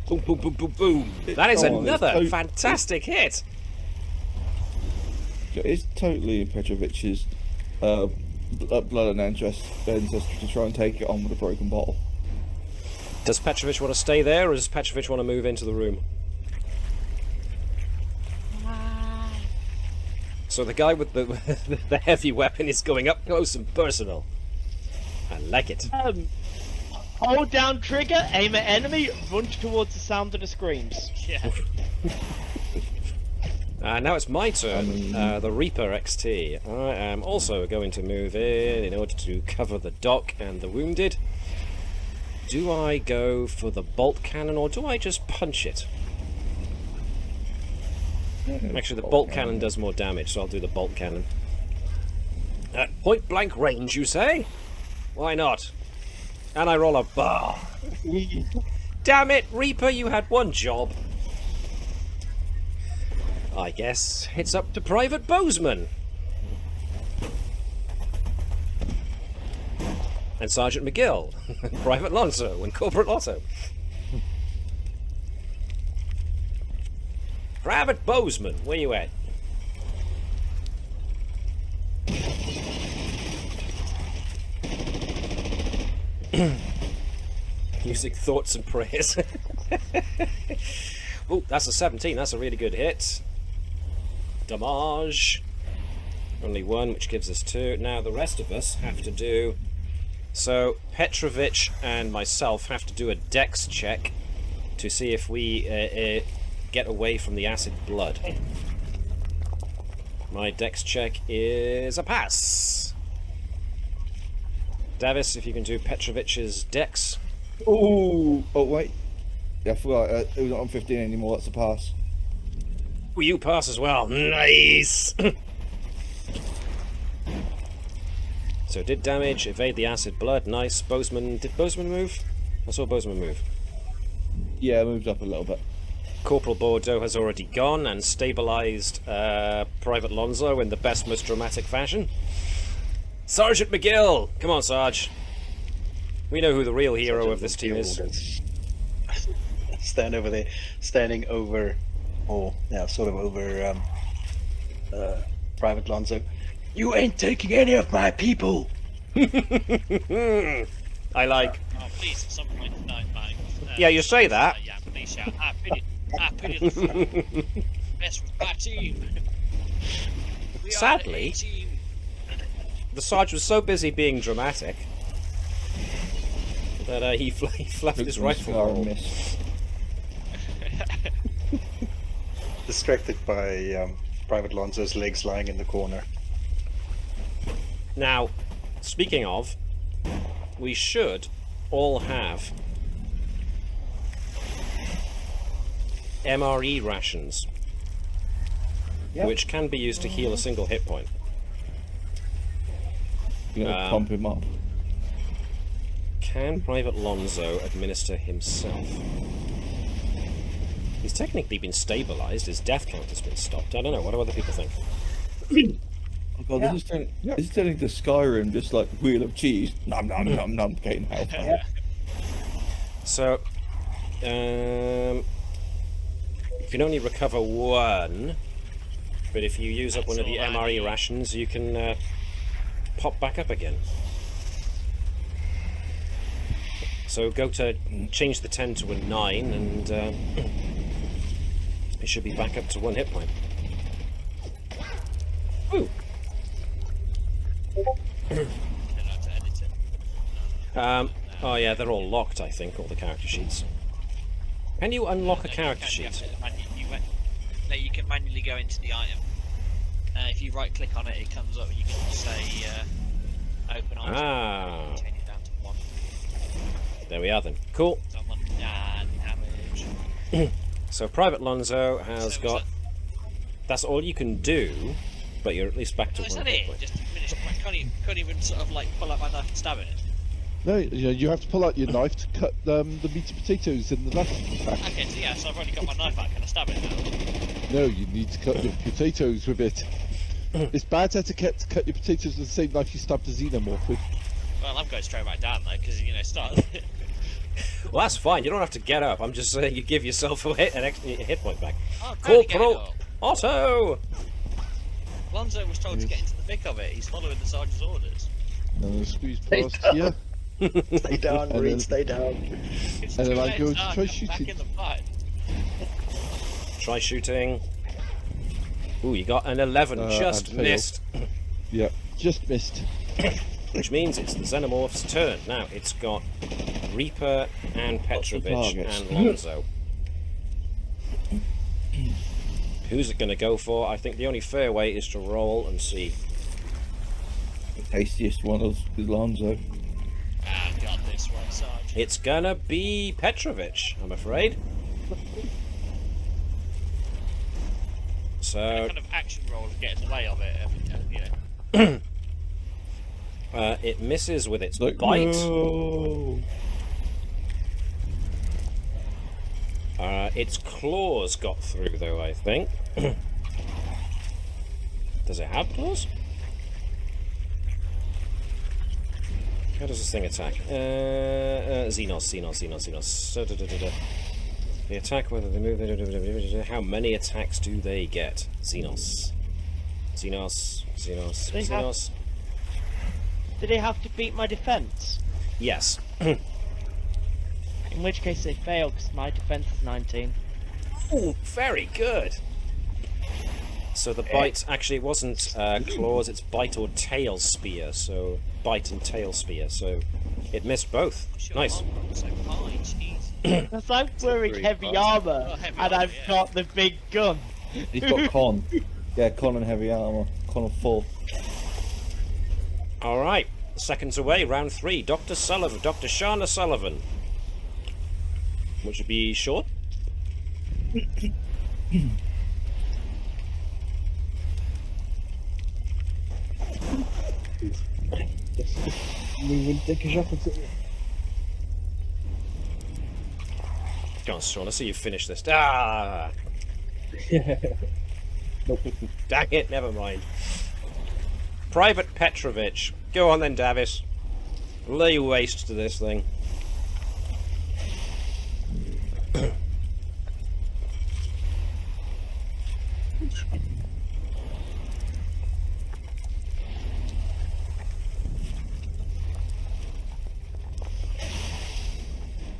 Boom, boom, boom, boom, boom. That is Come on, another it's fantastic hit. It's totally in Petrovich's blood and ancestry to try and take it on with a broken bottle. Does Petrovich want to stay there, or does Petrovich want to move into the room? So the guy with the heavy weapon is going up close and personal. I like it. Hold down trigger, aim at enemy, run towards the sound of the screams. Yeah. Now it's my turn, the Reaper XT. I am also going to move in order to cover the dock and the wounded. Do I go for the bolt cannon, or do I just punch it? Actually, the bolt cannon does more damage, so I'll do the bolt cannon. At point blank range, you say? Why not? And I roll a bar. Damn it, Reaper, you had one job. I guess it's up to Private Bozeman. And Sergeant McGill, Private Lonzo, and Corporate Lotto. Private Bozeman, where you at? Using thoughts and prayers. Oh, that's a 17. That's a really good hit. Damage. Only one, which gives us 2. Now the rest of us have to do... So Petrovich and myself have to do a dex check to see if we get away from the acid blood. My dex check is a pass. Davis, if you can do Petrovich's dex. Oh wait. Yeah, I forgot. It was not on 15 anymore. That's a pass. Oh, you pass as well. Nice. So did damage, evade the acid blood. Nice. Bozeman. Did Bozeman move? I saw Bozeman move. Yeah, it moved up a little bit. Corporal Bordeaux has already gone and stabilised Private Lonzo in the best, most dramatic fashion. Sergeant McGill! Come on, Sarge. We know who the real hero of this team is. Standing over, sort of over Private Lonzo. You ain't taking any of my people! I like... Oh, please, at some point tonight, mate. Yeah, you say that. Yeah, please shout. I pity the front. Best with my team. We Sadly, are the A-team. the Sarge was so busy being dramatic that he fluffed his rifle roll. Miss. Distracted by Private Lonzo's legs lying in the corner. Now, speaking of, we should all have MRE rations, Yep. which can be used to heal a single hit point. You're gonna pump him up. Can Private Lonzo administer himself? He's technically been stabilized, his death count has been stopped. I don't know, what do other people think? Oh god, this is turning to Skyrim, just like Wheel of Cheese. Nom nom nom nom, getting health. So, you can only recover 1, but if you use up one of the MRE rations, you can pop back up again. So go to change the 10 to a 9, and it should be back up to 1 hit point. Ooh. Oh yeah, they're all locked, I think, all the character sheets. Can you unlock a character sheet? You can manually go into the item. If you right click on it, it comes up and you can just say open item. Ah. Change it down to 1. There we are then. Cool. Someone damage. So Private Lonzo has So got... That's all you can do, but you're at least back to Oh, is 1 that hit it? point. Just finished. I can't even sort of like pull out my knife and stab it. No, you have to pull out your knife to cut the meat and potatoes in the left pack. Okay, so yeah, so I've already got my knife out. Can I stab it now? No, you need to cut your potatoes with it. It's bad etiquette to cut your potatoes with the same knife you stabbed the xenomorph with. Well, I'm going straight back down though, because start. Well, that's fine. You don't have to get up. I'm just saying you give yourself an extra hit point back. Oh, totally get it Corporal up. Otto! Lonzo was told to get into the thick of it. He's following the sergeant's orders. Squeeze Stay past down. here, Stay down, And Marine, then- stay down. It's And then too I late, go to Sarge, try I'm back shooting. in the fight. Try shooting. Ooh, you got an 11. Just and failed. missed. Yeah, just missed. Which means it's the Xenomorph's turn. Now, it's got Reaper and Petrovich targets? and Lonzo. Who's it going to go for? I think the only fair way is to roll and see. The tastiest one of Lonzo. Ah, got this one, Sarge. It's gonna be Petrovich, I'm afraid. So, Kind of action roll to get in the way of it, it misses with its Like, bite. no. Its claws got through, though, I think. Does it have claws? How does this thing attack? Xenos. So, They attack whether they move. How many attacks do they get? Xenos. They have- Do they have to beat my defense? Yes. In which case they fail, because my defense is 19. Oh, very good. So the bite, actually it wasn't claws, it's bite or tail spear, so bite and tail spear, so it missed both. Sure, Nice. I'm so high, jeez. Because I'm wearing Very heavy fast. armor, Oh, heavy and armor, I've yeah. got the big gun. He's got con. Yeah, con and heavy armor. Con of 4. Alright, seconds away, round 3. Dr. Sullivan, Dr. Shana Sullivan. Which would be short. We would take a shot at it. Go on, Sean, let's see you finish this. Ah! Nope. Dang it, never mind. Private Petrovich. Go on then, Davis. Lay waste to this thing.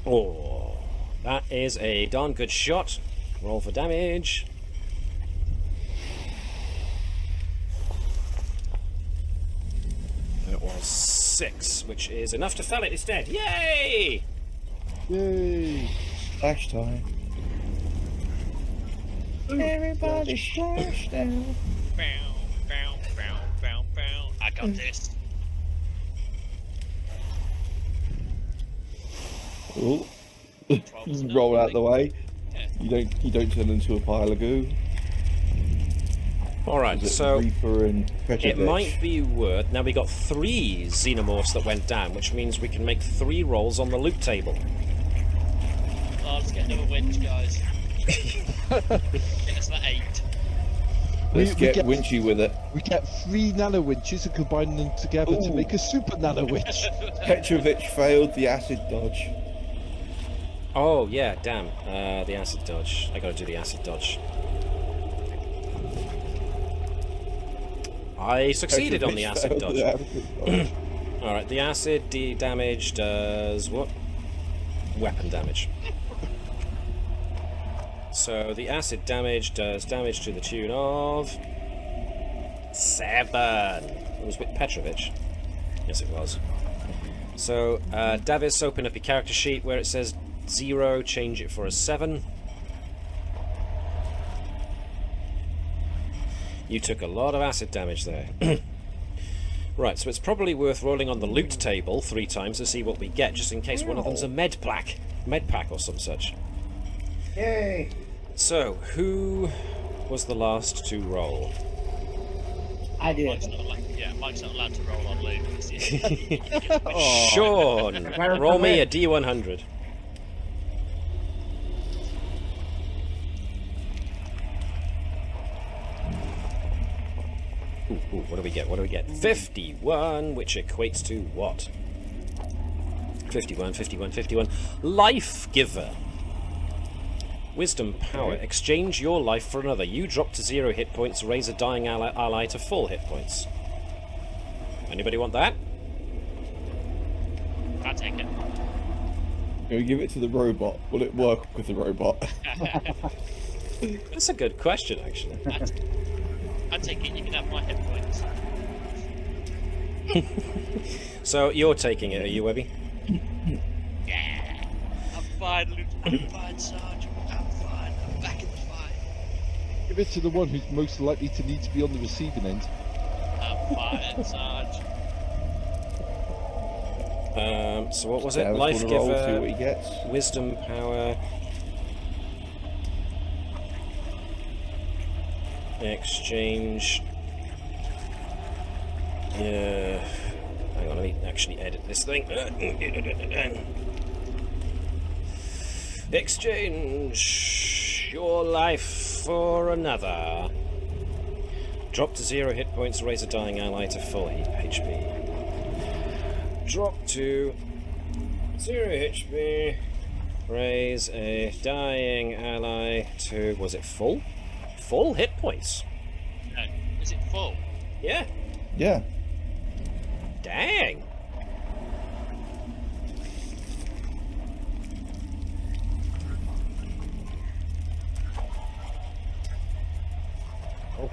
Oh, that is a darn good shot. Roll for damage. That was 6, which is enough to fell it. It's dead. Yay! Yay! Slash time. Everybody slash down. Bow, bow, bow, bow, bow. I got this. Oh. Roll out the way. You don't turn into a pile of goo. Alright, Is it so Reaper and Petrovich? it might be worth... Now we got 3 xenomorphs that went down, which means we can make 3 rolls on the loot table. Oh, let's get another winch, guys. Get us that 8. Let's we get get- winchy with it. We get 3 nano winches and combine them together to Ooh. make a super nano winch. Petrovich failed the acid dodge. Oh, yeah, damn. The acid dodge. I gotta do the acid dodge. I succeeded on the acid Petrovich dodge. failed the acid dodge. Alright, the acid damage does what? Weapon damage. So the acid damage does damage to the tune of 7. It was with Petrovich. Yes, it was. So, Davis, open up your character sheet where it says 0, change it for a 7. You took a lot of acid damage there. Right, so it's probably worth rolling on the loot table 3 times to see what we get, just in case one of them's a med pack or some such. Yay! So, who was the last to roll? I did. Mike's not allowed to roll on loot. Sean! Roll me a D100. Ooh, what do we get? What do we get? 51, which equates to what? 51, 51, 51. Life Giver. Wisdom power. Exchange your life for another. You drop to 0 hit points, raise a dying ally to full hit points. Anybody want that? I'll take it. Can we give it to the robot? Will it work with the robot? That's a good question, actually. I'll take it. You can have my hit points. So, you're taking it, are you, Webby? Yeah. I'm fine, Luke. I'm fine, Sarge. I'm fine. I'm back in the fight. Give it to the one who's most likely to need to be on the receiving end. I'm fine, Sarge. So what was it? Davis Life wanna roll, see what he Giver, gets. Wisdom Power, Exchange. Yeah. Hang on, let me actually edit this thing. Exchange your life for another. Drop to 0 hit points, raise a dying ally to full HP. Drop to 0 HP, raise a dying ally to, was it full? Full hit points. No. Is it full? Yeah. Yeah. Dang.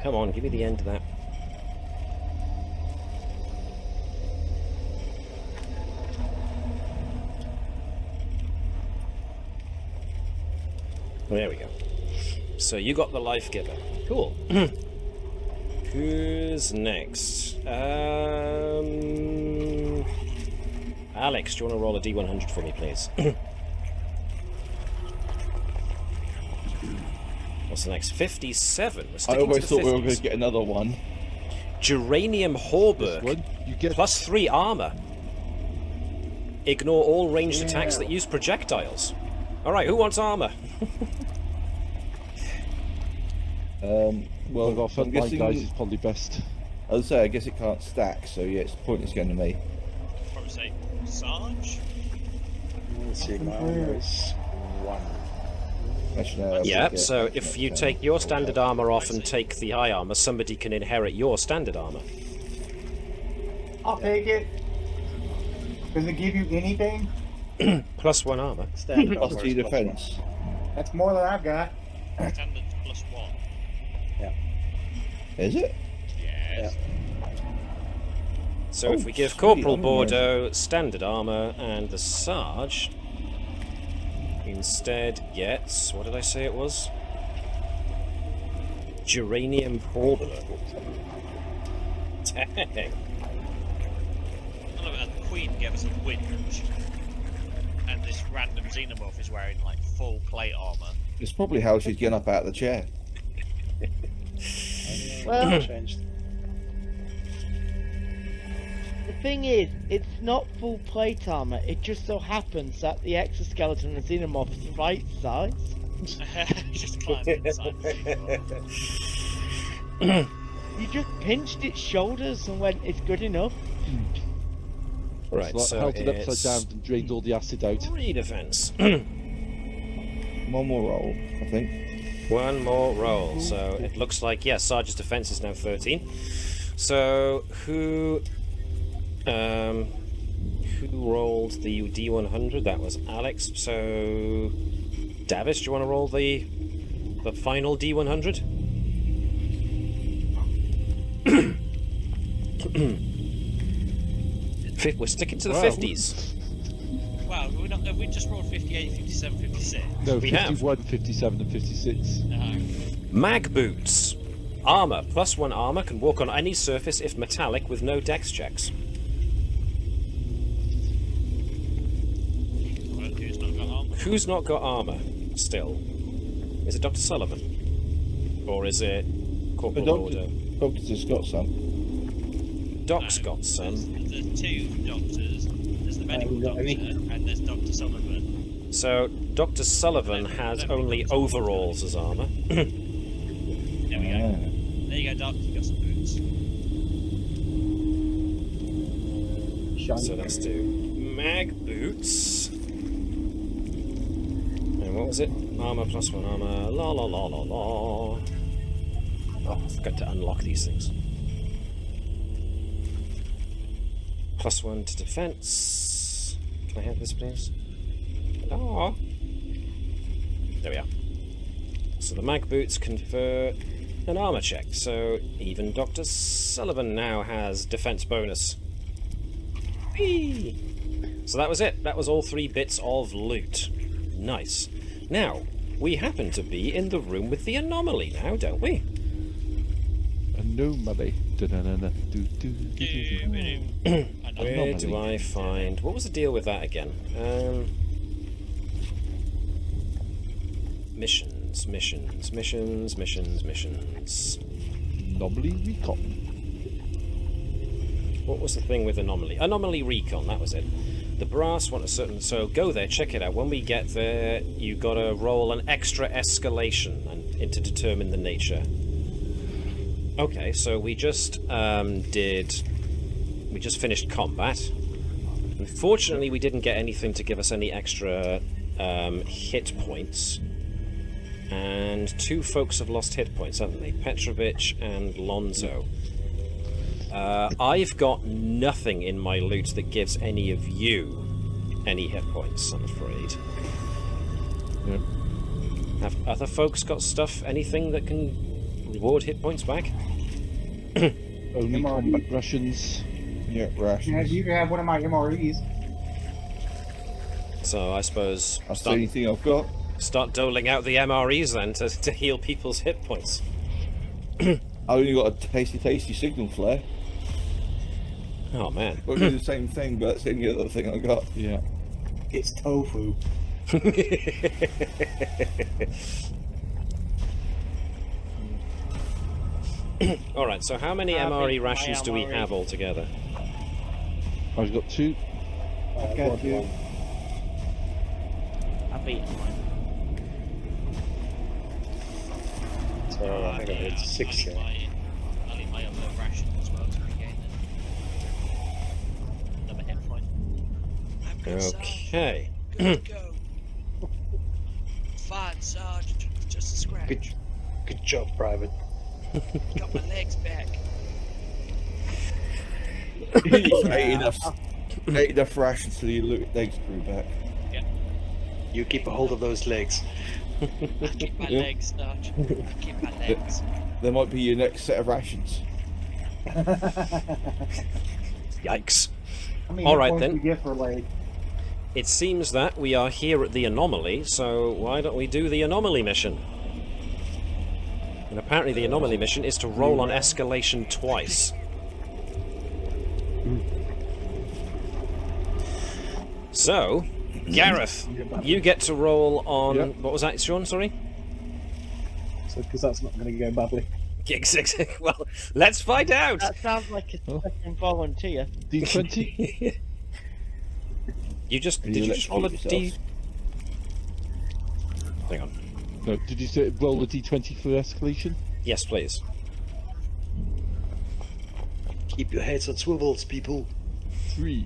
Come on, give me the end of that. There we go. So you got the life giver. Cool. Who's next? Alex, do you want to roll a D100 for me, please? What's the next? 57. We're I sticking always to thought the we were going 50s. to get another one. Geranium This Hauberk. one, you get Plus 3 armor. Ignore all ranged attacks that use projectiles. Alright, who wants armor? one of our I'm front line guessing- guys is probably best. As I say, I guess it can't stack, so yeah, it's pointless going to me. Probably say Sarge. Let's see, my armor is 1. Actually, no, I'll Yeah, take it. so if you take your standard armor off and take the high armor, somebody can inherit your standard armor. I'll take it. Does it give you anything? Plus 1 armor. Standard Plus armor 2 is +1. defense. That's more than I've got. Standard +1. Is it? Yes. So Oh, if we give sweet, Corporal I'm Bordeaux standard armor and the Sarge instead gets, what did I say it was? Geranium Hauberk. Dang. I love it how the Queen gave us a whinge, and this random xenomorph is wearing like full plate armor. It's probably how she's getting up out of the chair. Well, Changed. the thing is, it's not full plate armor. It just so happens that the exoskeleton and xenomorph is the right size. Just climbing inside. You just pinched its shoulders and went, "It's good enough." Right, It's so held it upside it's down and drained all the acid out. 3 defense. One more roll, I think. One more roll. So it looks like, yeah, Sarge's defense is now 13. So who rolled the D100? That was Alex. So Davis, do you want to roll the final D100? We're sticking to the Wow. 50s. Wow, have we just rolled 58, 57, 56? No, We have. 51, 57 and 56. No. Mag boots. Armor. Plus 1 armor. Can walk on any surface if metallic with no dex checks. Well, who's not got armor? Who's not got armor still? Is it Dr. Sullivan? Or is it Corporal Bordeaux? Doctor's just got some. Doc's got some. There's 2 doctors. There's the medical doctor, and there's Dr. Sullivan. So Dr. Sullivan has only overalls as armor. There we go. There you go, Doc. You got some boots. Shiny. So let's do mag boots. And what was it? Armor plus 1 armor. La la la la la. Oh, I forgot to unlock these things. Plus 1 to defense. Can I have this, please? Oh. There we are. So the mag boots confer an armor check. So even Dr. Sullivan now has defense bonus. Whee! So that was it. That was all 3 bits of loot. Nice. Now, we happen to be in the room with the anomaly now, don't we? Anomaly. Da-da-da-da. Where do I find... What was the deal with that again? Missions. Anomaly recon. What was the thing with anomaly? Anomaly recon, that was it. The brass want a certain... So go there, check it out. When we get there, you gotta roll an extra escalation and to determine the nature. Okay, so we just we just finished combat. Unfortunately, we didn't get anything to give us any extra hit points. And 2 folks have lost hit points, haven't they? Petrovich and Lonzo. I've got nothing in my loot that gives any of you any hit points, I'm afraid. Yeah. Have other folks got stuff, anything that can reward hit points back. Only MRE. combat rations. Yeah, Yeah, rations. you can have one of my MREs. So I suppose That's the only thing I've got. start doling out the MREs then to heal people's hit points. I only got a tasty signal flare. Oh man. Well, do the same thing, but that's the only other thing I got. Yeah. It's tofu. Alright, so how many I've MRE been- rations my do we MRE. have altogether? I've got 2. I've got you. I've eaten mine. So I think I had 6 there. I'll eat my other ration as well to regain another hit point. I'm good, Sarge. Okay. Good to go. Fine, Sarge. Just a scratch. Good job, Private. Got my legs back. ate enough rations till your legs grew back. You keep a hold of those legs. I keep my Yeah. legs, Sarge. I keep my legs. There might be your next set of rations. Yikes. How many All hit right, points then. do you get for like? It seems that we are here at the anomaly, so why don't we do the anomaly mission? And apparently the anomaly mission is to roll on escalation twice. So, Gareth, you get to roll on... Yep. What was that, Sean? Sorry? So, because that's not going to go badly. Well, let's find out! That sounds like a Oh. second volunteer. D20? You just... You Did you just roll a electrocute D... yourself. Hang on. No, did you say roll a D20 for escalation? Yes, please. Keep your heads on swivels, people. 3.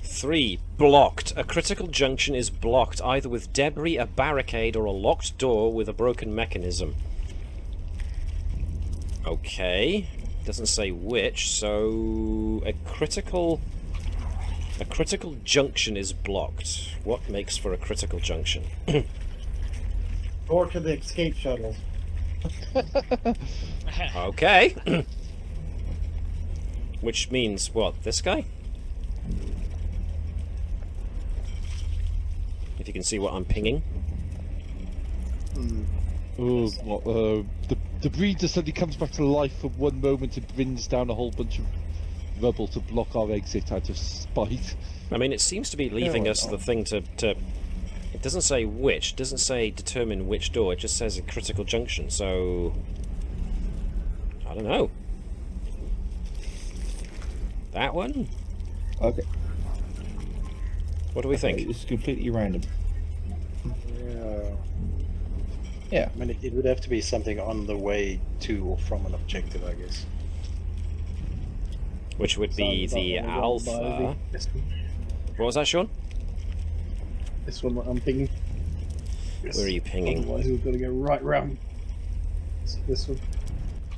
3. Blocked. A critical junction is blocked either with debris, a barricade, or a locked door with a broken mechanism. Okay. Doesn't say which, so a critical junction is blocked. What makes for a critical junction? Or to the escape shuttles. Okay. Which means what? This guy? If you can see what I'm pinging. Oh, what? The breeder suddenly comes back to life for one moment and brings down a whole bunch of rubble to block our exit out of spite. I mean, it seems to be leaving us the thing to... It doesn't say which, it doesn't say determine which door, it just says a critical junction, so... I don't know. That one? Okay. What do we think? It's completely random. Yeah. Yeah. I mean, it would have to be something on the way to or from an objective, I guess. Which would be Sounds the like one rolled by alpha... This one. What was that, Sean? This one I'm pinging. Where are you pinging? Otherwise, we've got to go right round. This one.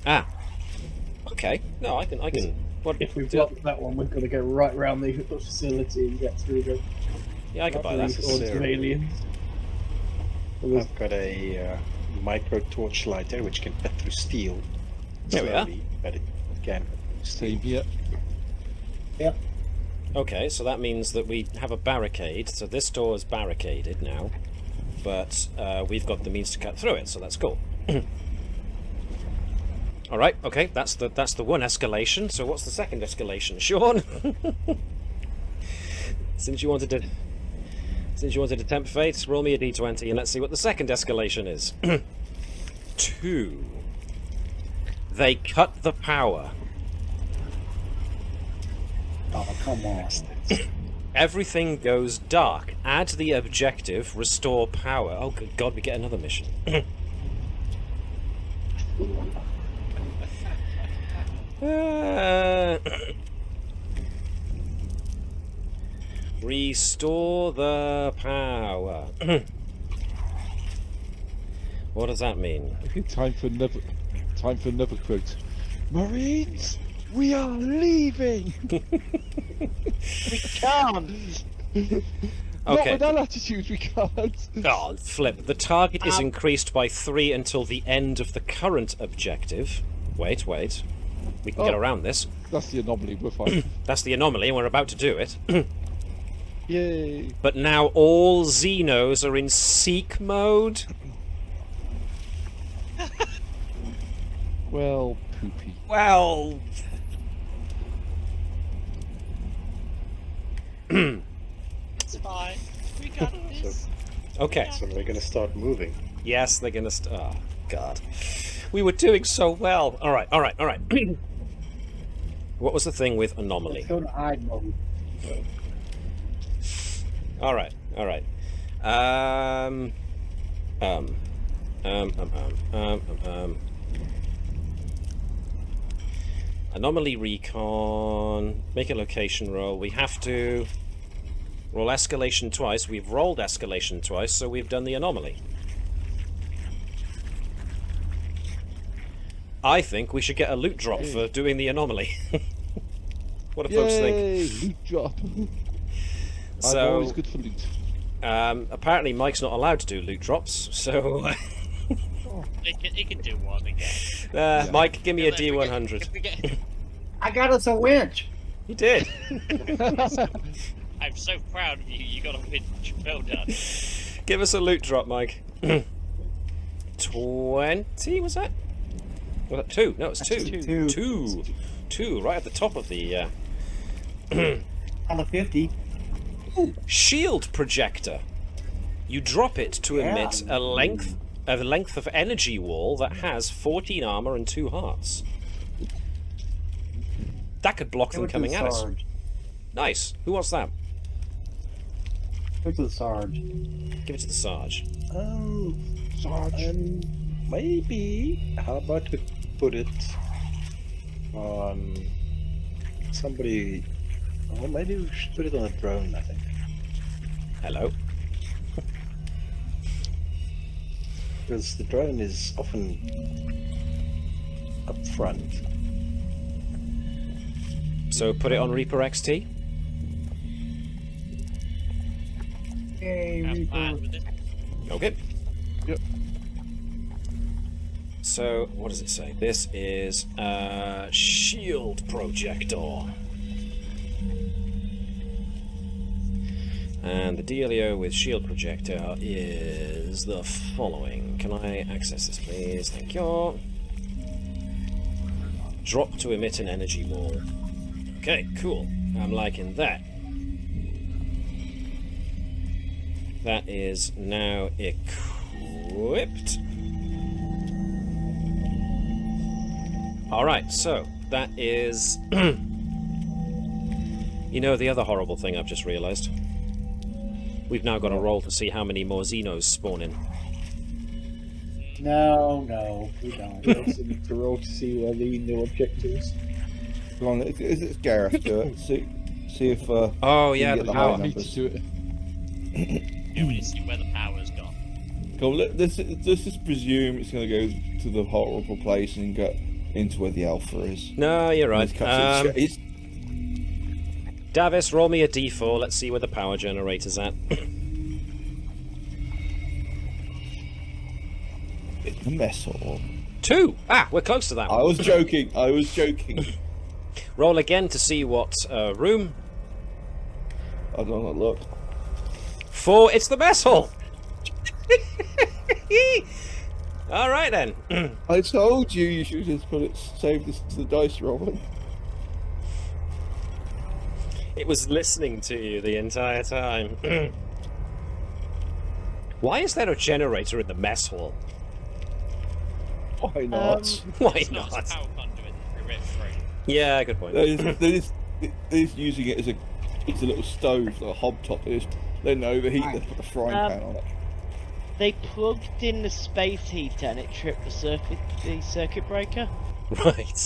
Ah! Okay. No, I can... What? If we block that one, we've got to go right round the facility and get through the Yeah, I can buy that. hordes of aliens. Well, there's- I've got a micro torchlight there which can cut through steel. There we are. Slowly, but it can. Same here. Okay, so that means that we have a barricade. So this door is barricaded now, but we've got the means to cut through it, so that's cool. All right, okay, that's the one escalation. So what's the second escalation, Sean? Since you wanted to tempt fate, roll me a d20 and let's see what the second escalation is. 2. They cut the power. Oh, come on. Everything goes dark. Add the objective, restore power. Oh, good God, we get another mission. Restore the power. What does that mean? Time for another quote. Marines, we are leaving. We can't. Not Okay. with our attitude, we can't. Oh, flip. The target is increased by 3 until the end of the current objective. Wait. We can get Oh. around this. That's the anomaly, we're fine. That's the anomaly, and we're about to do it. Yay. But now all Xenos are in seek mode. Well, poopy. Well... It's fine. We got this. Okay. So we're gonna start moving. Yes, they're gonna... Oh, God. We were doing so well. All right. What was the thing with anomaly? Let's go to hide mode. All right. Anomaly recon. Make a location roll. We have to roll escalation twice. We've rolled escalation twice, so we've done the anomaly. I think we should get a loot drop for doing the anomaly. What do folks think? Yay, loot drop. I'm So, always good for loot. apparently Mike's not allowed to do loot drops, so... He can do one again. Mike, give me a If we get- D100. if we get- I got us a winch. He did. I'm so proud of you. You got a winch. Well done. Give us a loot drop, Mike. 20, was that? Was that 2? No, it's 2. Two. 2, right at the top of the... On a 50. Shield projector. You drop it to emit a length of energy wall that has 14 armor and 2 hearts. That could block them coming at us. Nice. Who wants that? Go to the Sarge. Give it to the Sarge. Maybe. How about we put it on somebody? Well, maybe we should put it on a drone. I think Hello. because the drone is often up front. So put it on Reaper XT. Yay, Have Reaper. fun with it. Okay. Yep. So, what does it say? This is a shield projector. And the dealio with shield projector is the following. Can I access this, please? Thank you. Drop to emit an energy wall. Okay, cool. I'm liking that. That is now equipped. Alright, so that is... You know, the other horrible thing I've just realised. We've now got a roll to see how many more Xenos spawn in. No, we don't. We also need to roll to see where the new objective is. Come on, it's Gareth do it. See if Oh, you yeah, can get the the high I need numbers. to do it. Yeah, we need to see where the power's gone. Cool. Let's just presume it's going to go to the horrible place and go into where the alpha is. No, you're right. It's cut- it's- Davis, roll me a d4. Let's see where the power generator's at. it's a mess hall. 2! Ah, we're close to that I one. was joking. I was joking. Roll again to see what room. I don't know. Look. 4, it's the mess hall! Alright then. I told you you should just save this to the dice roll. It was listening to you the entire time. Why is there a generator in the mess hall? Why not? Why It's not not? a power conduit that we ripped through. Yeah, good point. They're just using it as a little stove, like a hob top. They then overheat. They put a frying pan on it. They plugged in the space heater and it tripped the circuit breaker. Right.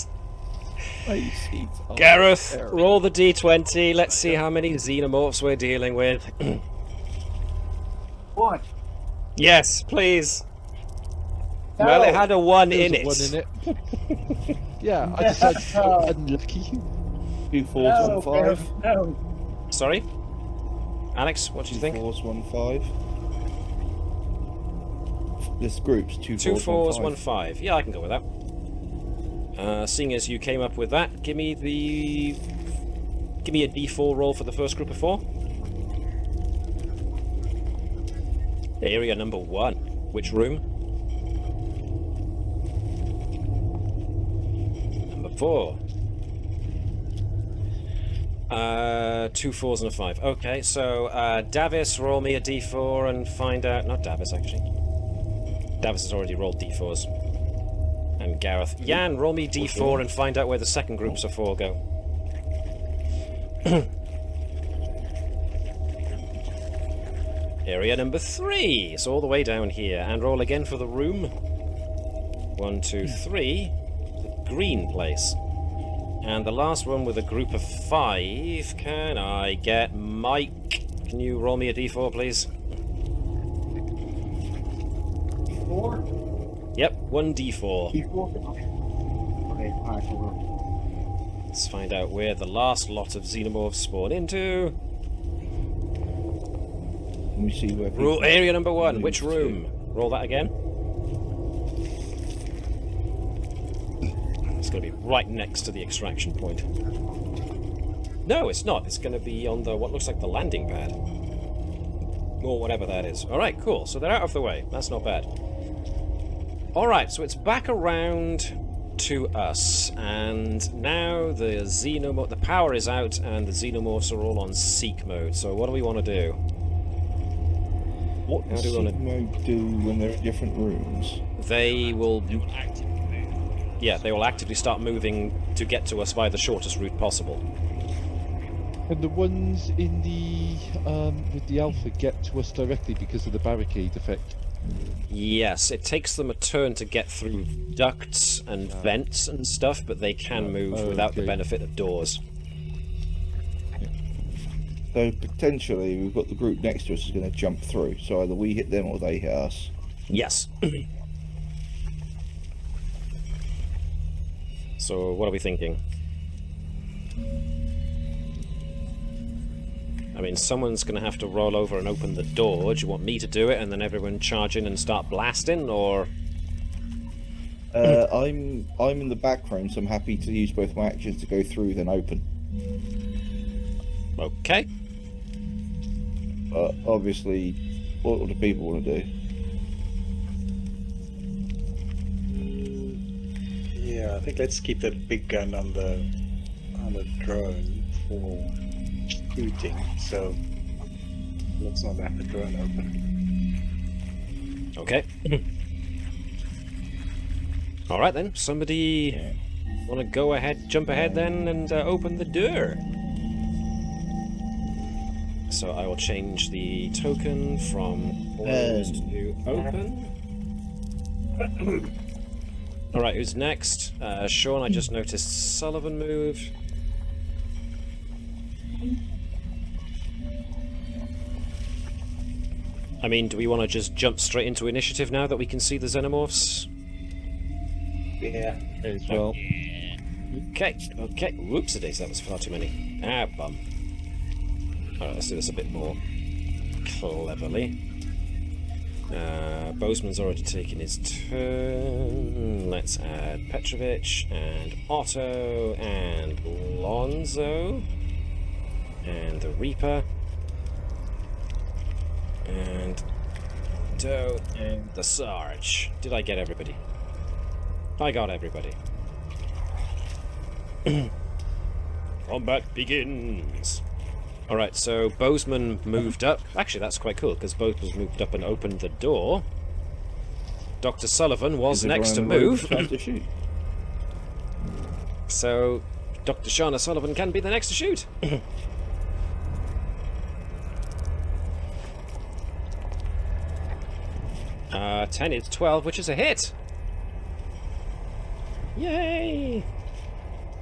Space heat. Oh, Gareth, terrible. roll the d20. Let's see how many xenomorphs we're dealing with. What? Yes, please. Well, it had a 1 in it. There's a 1 in it. Yeah, I decided to go unlucky. 2 4 No, 5. no. Sorry? Alex, what do you think? 4s, 1 5. This group's 2 Two 4s, fours, 1 one 5. five. Yeah, I can go with that. Seeing as you came up with that, give me a D4 roll for the first group of 4. Area number 1. Which room? Number 4. 2 4s and a 5. Okay, so Davis, roll me a D4 and find out. Not Davis, actually. Davis has already rolled D4s. And Gareth. Jan, roll me D4 and find out where the second groups of 4 go. Area number 3. It's all the way down here. And roll again for the room. 1, 2, 3. The green place. And the last one with a group of 5. Can I get Mike? Can you roll me a D4, please? 4? Yep, 1 D4. D4? Okay. Okay, alright, so Let's find out where the last lot of xenomorphs spawn into. Let me see where. Rule area number 1. Which room? Roll that again. It's going to be right next to the extraction point. No, it's not. It's going to be on the what looks like the landing pad. Or whatever that is. Alright, cool. So they're out of the way. That's not bad. Alright, so it's back around to us, and now the power is out and the xenomorphs are all on seek mode. So what do we want to do? What does seek mode do when they're in different rooms? They will Actively move. Yeah, they will actively start moving to get to us via the shortest route possible. And the ones in the with the alpha get to us directly because of the barricade effect. Yes, it takes them a turn to get through ducts and vents and stuff, but they can move without the benefit of doors. So potentially we've got the group next to us is going to jump through. So either we hit them or they hit us. Yes. So what are we thinking? I mean, someone's going to have to roll over and open the door. Do you want me to do it and then everyone charge in and start blasting, or...? I'm in the back room, so I'm happy to use both my actions to go through then open. Okay. Obviously, what do people want to do? Yeah, I think let's keep that big gun on the drone for shooting. So let's not have the drone open. Okay. All right then. Somebody want to go ahead, jump ahead then, and open the door. So I will change the token from closed to open. All right, who's next? Sean. I just noticed Sullivan move. I mean, do we want to just jump straight into initiative now that we can see the xenomorphs? Yeah. As well. Okay, okay. Whoopsie-daisy, that was far too many. Ah, bum. Alright, let's do this a bit more cleverly. Bozeman's already taken his turn. Let's add Petrovich, and Otto, and Lonzo, and the Reaper, and Doe, and the Sarge. Did I get everybody? I got everybody. Combat begins. Alright, so Bozeman moved up. Actually, that's quite cool, because Bozeman's moved up and opened the door. Dr. Sullivan was next to move. To shoot. So, Dr. Shauna Sullivan can be the next to shoot. 10 is 12, which is a hit. Yay!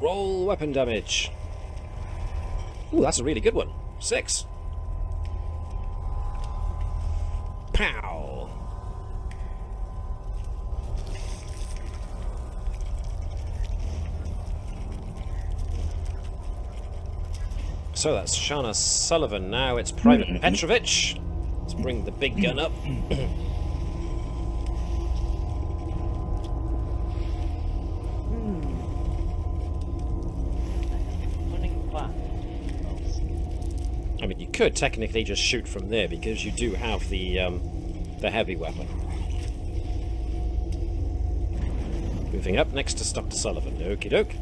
Roll weapon damage. Ooh, that's a really good one. 6. Pow! So that's Shana Sullivan. Now it's Private Petrovich. Let's bring the big gun up. I mean, you could technically just shoot from there because you do have the heavy weapon. Moving up next to Dr. Sullivan. Okie doke.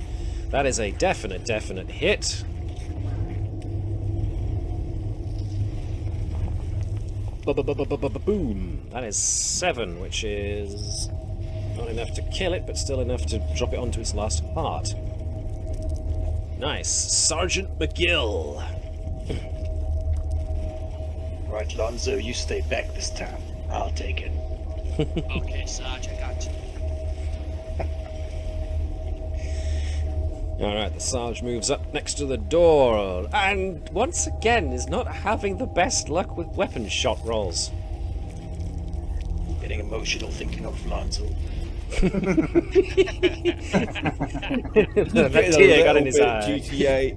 That is a definite hit. Boom. That is 7, which is not enough to kill it, but still enough to drop it onto its last heart. Nice. Sergeant McGill. Right, Lonzo, you stay back this time. I'll take it. Okay, Sarge, I got you. Alright, the Sarge moves up next to the door, and once again is not having the best luck with weapon shot rolls. Getting emotional thinking of Lonzo. That tear got in his eye. GTA.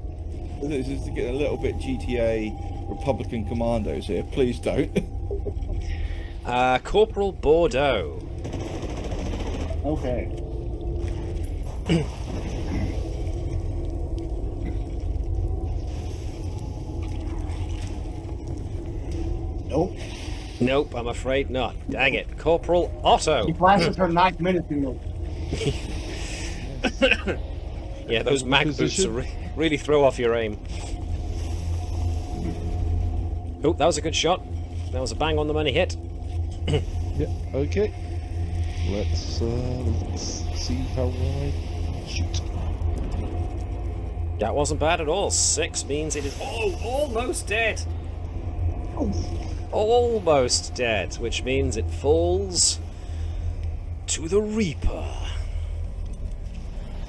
This is getting a little bit GTA Republican Commandos here. Please don't. Corporal Bordeaux. Okay. Nope. Nope, I'm afraid not. Dang it. Corporal Otto. He flashes her 9 minutes ago. Yeah, those mag boots really throw off your aim. Oh, that was a good shot. That was a bang on the money hit. Yeah, okay. Let's see how I shoot. That wasn't bad at all. 6 means it is almost dead. Almost dead, which means it falls to the Reaper.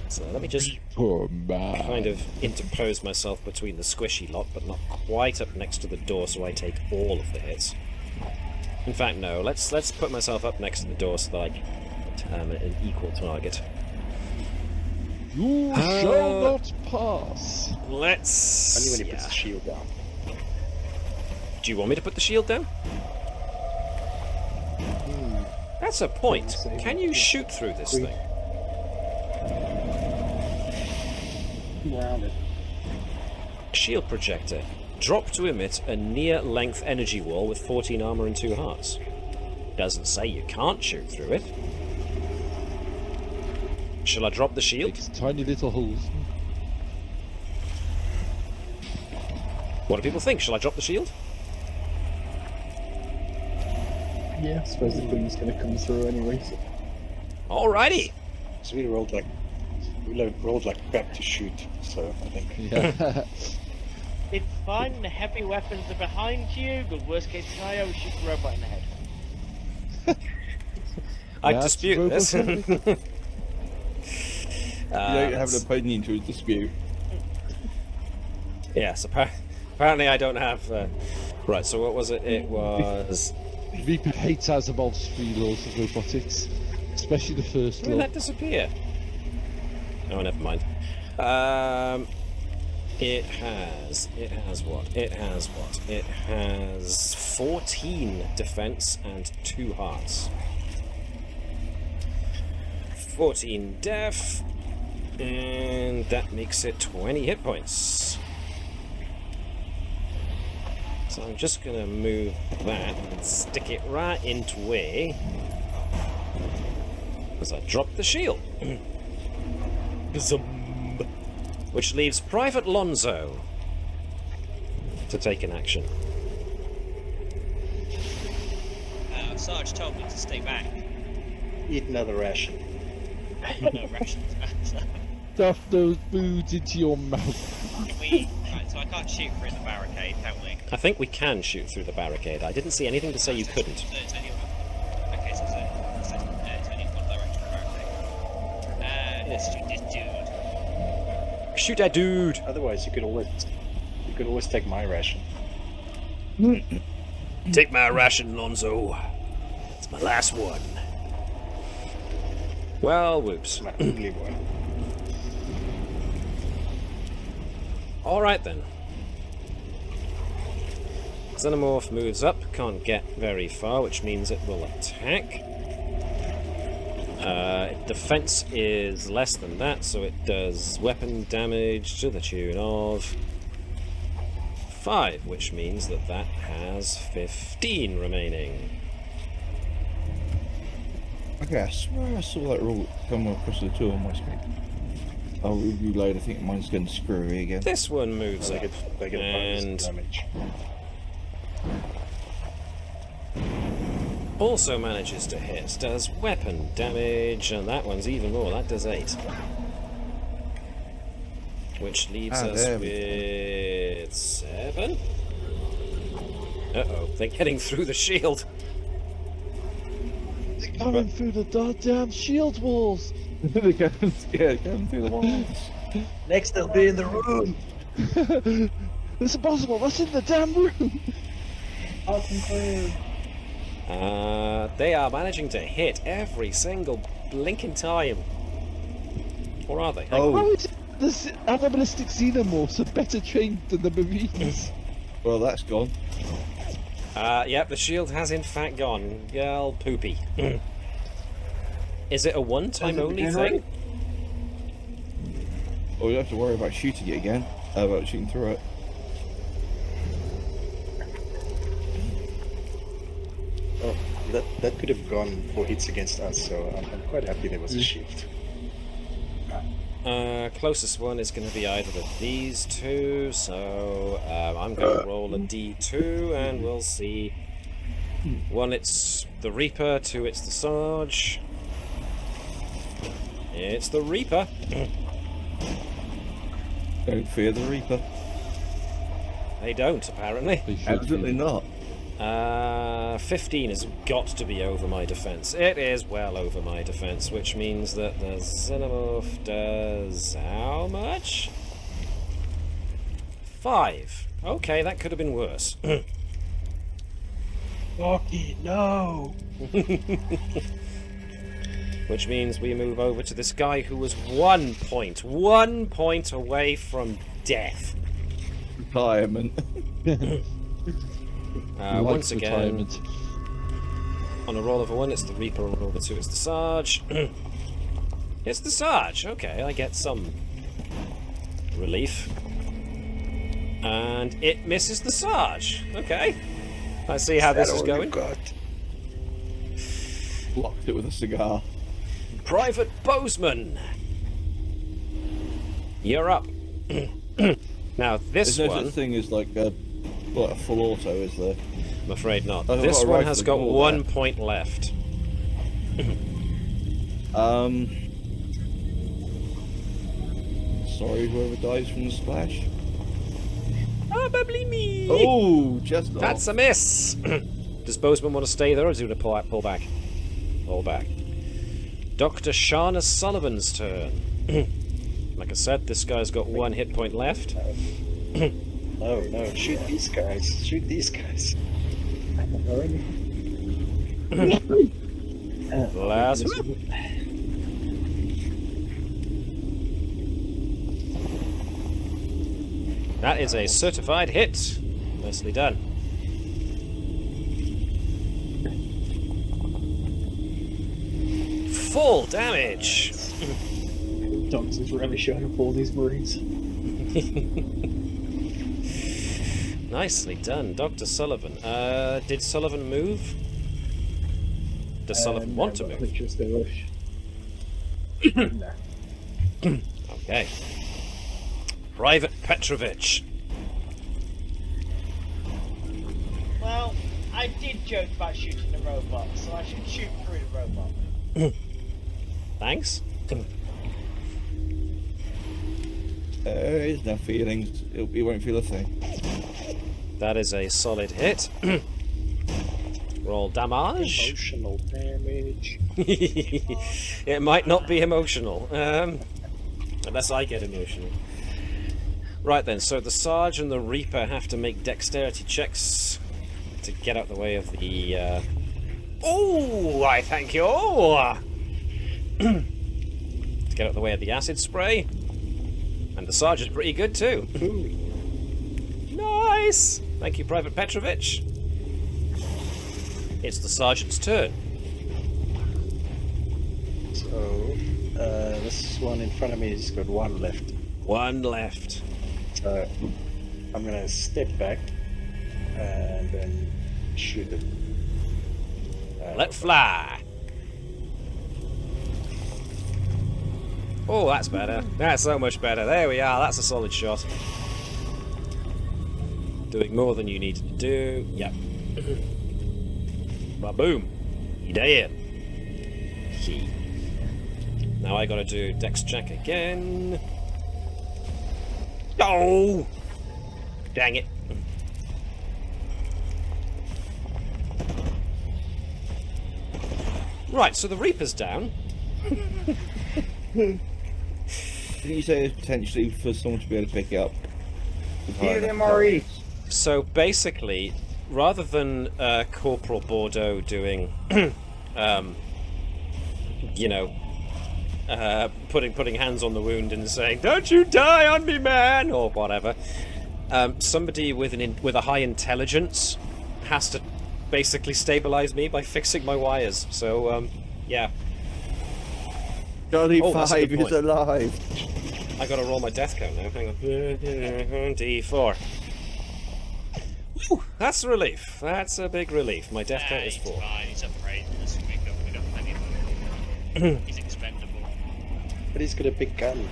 So let me just Poor man. kind of interpose myself between the squishy lot, but not quite up next to the door so I take all of the hits. In fact, no, let's put myself up next to the door so that I can determine an equal target. You shall not pass. Let's... Only when he puts the shield down. Do you want me to put the shield down? That's a point. Can you shoot through this thing? Around it. Shield projector. Drop to emit a near-length energy wall with 14 armor and 2 hearts. Doesn't say you can't shoot through it. Shall I drop the shield? It's tiny little holes. What do people think? Shall I drop the shield? Yeah, I suppose the queen's going to come through anyway. So. Alrighty. So we rolled like crap to shoot. So I think. Yeah. It's fine, the heavy weapons are behind you. The worst case scenario is shoot the robot in the head. I That's dispute robot this. heavy. You don't have an opinion to a dispute. Yes, apparently I don't have... Right, so what was it? It was... Reaper hates Asimov's 3 laws of robotics, especially the first Where did law. that disappear? Oh, never mind. It has what? It has 14 defense and 2 hearts. 14 def, and that makes it 20 hit points. So I'm just gonna move that and stick it right into where, because I dropped the shield. Zumb. Which leaves Private Lonzo to take an action. Sarge told me to stay back. Eat another ration. No rations. Stuff those foods into your mouth. Right, so I can't shoot through the barricade, can we? I think we can shoot through the barricade. I didn't see anything to say you couldn't. So it's only okay, so it's only one direction of the barricade. Let's shoot this dude. Shoot that dude! Otherwise, you could always take my ration. Take my ration, Lonzo. It's my last one. Well, whoops. My only one. Alright then. Xenomorph moves up, can't get very far, which means it will attack. Defense is less than that, so it does weapon damage to the tune of 5, which means that that has 15 remaining. Okay, I swear I saw that roll come across the two on my screen. I'll reload. I think mine's getting screwy again. This one moves They up, get a and bonus damage. also manages to hit, does weapon damage, and that one's even more, that does 8. Which leaves us there with 7. Uh-oh, they're getting through the shield. They're coming through the goddamn shield walls. They're going through the walls. Next, they'll be in the room. It's impossible. That's in the damn room. Out and clear. They are managing to hit every single blinking time. Or are they? Oh. How is it the animalistic xenomorphs are better trained than the Marines? Well, that's gone. Yep, the shield has in fact gone. Girl poopy. Is it a one-time only thing? Oh, you have to worry about shooting it again. About shooting through it. Oh, that could have gone for hits against us, so I'm quite happy there was a shift. Closest one is going to be either of these two, so I'm going to roll a D2 and we'll see. 1, it's the Reaper, 2, it's the Sarge. It's the Reaper. Don't fear the Reaper. They don't, apparently. Absolutely not. 15 has got to be over my defense. It is well over my defense, which means that the Xenomorph does how much? 5. Okay, that could have been worse. Rocky, no! Which means we move over to this guy who was 1 point away from death. Retirement. Once again, retirement. on a roll of a 1, it's the Reaper. On a roll of a 2, it's the Sarge. It's the Sarge. Okay, I get some relief. And it misses the Sarge. Okay. I see how this is going. Blocked it with a cigar. Private Bozeman. You're up. Now, this There's no one... such thing as like a full auto, is there? I'm afraid not. I've This got a one rifle has to got call 1 that. point left. Sorry, whoever dies from the splash. Probably me. Oh, just That's a miss. Does Bozeman want to stay there, or does he want to pull back? Pull back. Dr. Shauna Sullivan's turn. Like I said, this guy's got 1 hit point left. No, shoot these guys. Shoot these guys. Last. That is a certified hit. Nicely done. Full damage. Doctor's really showing up all these Marines. Nicely done, Dr. Sullivan. Did Sullivan move? Does Sullivan want to I move? think just a rush. No. Okay. Private Petrovich. Well, I did joke about shooting the robot, so I should shoot through the robot. Thanks. He's no feelings. He won't feel a thing. That is a solid hit. Roll damage. Emotional damage. It might not be emotional, unless I get emotional. Right then, so the Sarge and the Reaper have to make dexterity checks to get out the way of the... Oh, I thank you! To get out the way of the acid spray. And the Sarge is pretty good too. Nice! Thank you, Private Petrovich. It's the sergeant's turn. So, this one in front of me has got one left. One left. So, I'm gonna step back and then shoot it. Let fly. Oh, that's better. That's so much better. There we are. That's a solid shot. Doing more than you needed to do. Yep. Ba-boom. You dead. He. Now I gotta do Dex check again. Oh! Dang it. Right, so the Reaper's down. Didn't you say it's potentially for someone to be able to pick it up? Get MRE. So basically, rather than Corporal Bordeaux doing, you know, putting hands on the wound and saying, "Don't you die on me, man," or whatever, somebody with a high intelligence has to basically stabilize me by fixing my wires. So yeah. Johnny Oh, that's a 5 good is point. alive. I gotta roll my death count now. Hang on. D4. Whew, that's a relief. That's a big relief. My death count is 4. He's fine, he's upgraded. We got plenty of them. He's expendable. But he's got a big gun.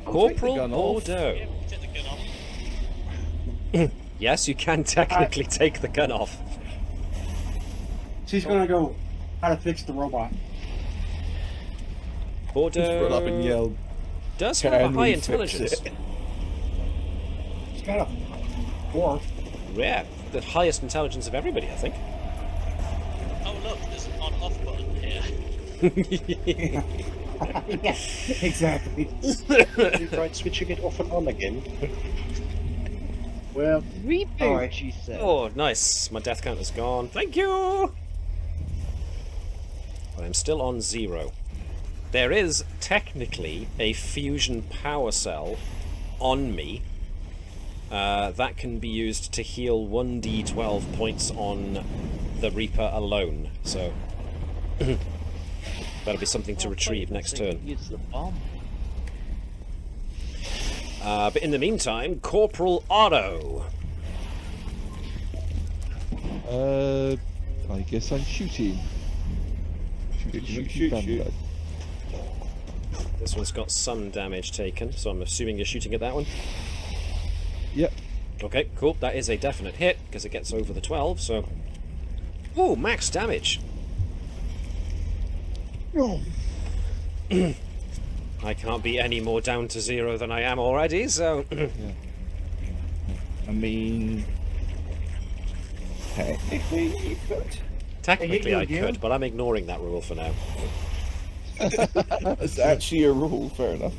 Corporal gun off. Bordeaux. Yeah, we can take the gun off. Yes, you can technically take the gun off. She's gonna go how to fix the robot. Bordeaux Stood up and yelled. does have a "Can high we fix intelligence. it?" She's got a 4. Yeah, the highest intelligence of everybody, I think. Oh look, there's an on-off button here. Yeah, exactly. You tried switching it off and on again. Well, Reboot, Alright. you said. Oh, nice. My death count is gone. Thank you! But I'm still on 0. There is technically a fusion power cell on me that can be used to heal 1d12 points on the Reaper alone. So that'll be something to retrieve next turn. Use the bomb. But in the meantime, Corporal Otto. I guess I'm shooting. Shoot. This one's got some damage taken, so I'm assuming you're shooting at that one. Yep. Okay, cool. That is a definite hit, because it gets over the 12, so... Ooh, max damage! I can't be any more down to 0 than I am already, so... I mean, technically you could. Technically I hit you again? could, but I'm ignoring that rule for now. That's actually a rule, fair enough.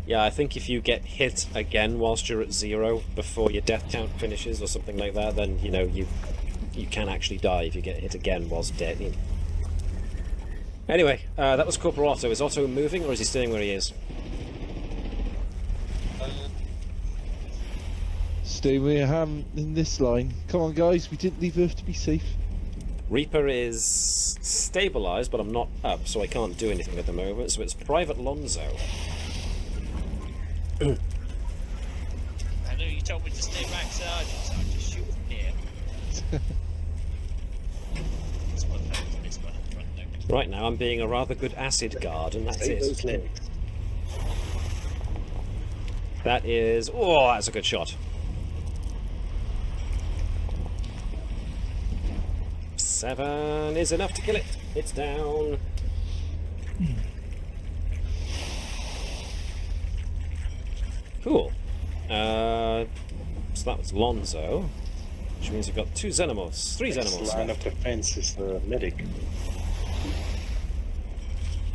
Yeah, I think if you get hit again whilst you're at 0 before your death count finishes or something like that, then, you know, you can actually die if you get hit again whilst dead. Anyway, that was Corporal Otto. Is Otto moving, or is he staying where he is? Stay where I am in this line. Come on, guys. We didn't leave Earth to be safe. Reaper is stabilised, but I'm not up, so I can't do anything at the moment, so it's Private Lonzo. I know you told me to stay back, Sergeant, so I'll just shoot from here. This one in front, though. Right now I'm being a rather good acid guard, and that's Save those it. legs. That is... Oh, that's a good shot. 7 is enough to kill it. It's down. Cool. So that was Lonzo, which means we've got 2 xenomorphs, 3 Next xenomorphs line left. of defense is the medic.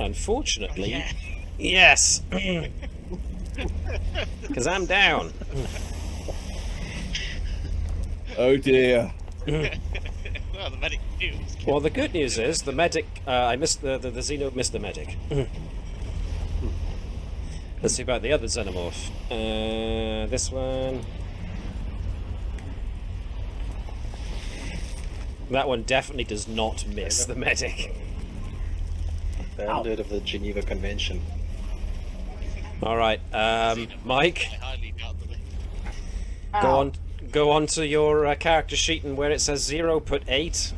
Unfortunately, Yeah. yes, because I'm down. Oh dear. Well, the medic knew. Well, the good news is the medic. I missed the Xeno missed the medic. Let's see about the other xenomorph. This one. That one definitely does not miss the medic. Standard of the Geneva Convention. All right, Mike, I highly doubt that go on to your character sheet, and where it says 0, put 8.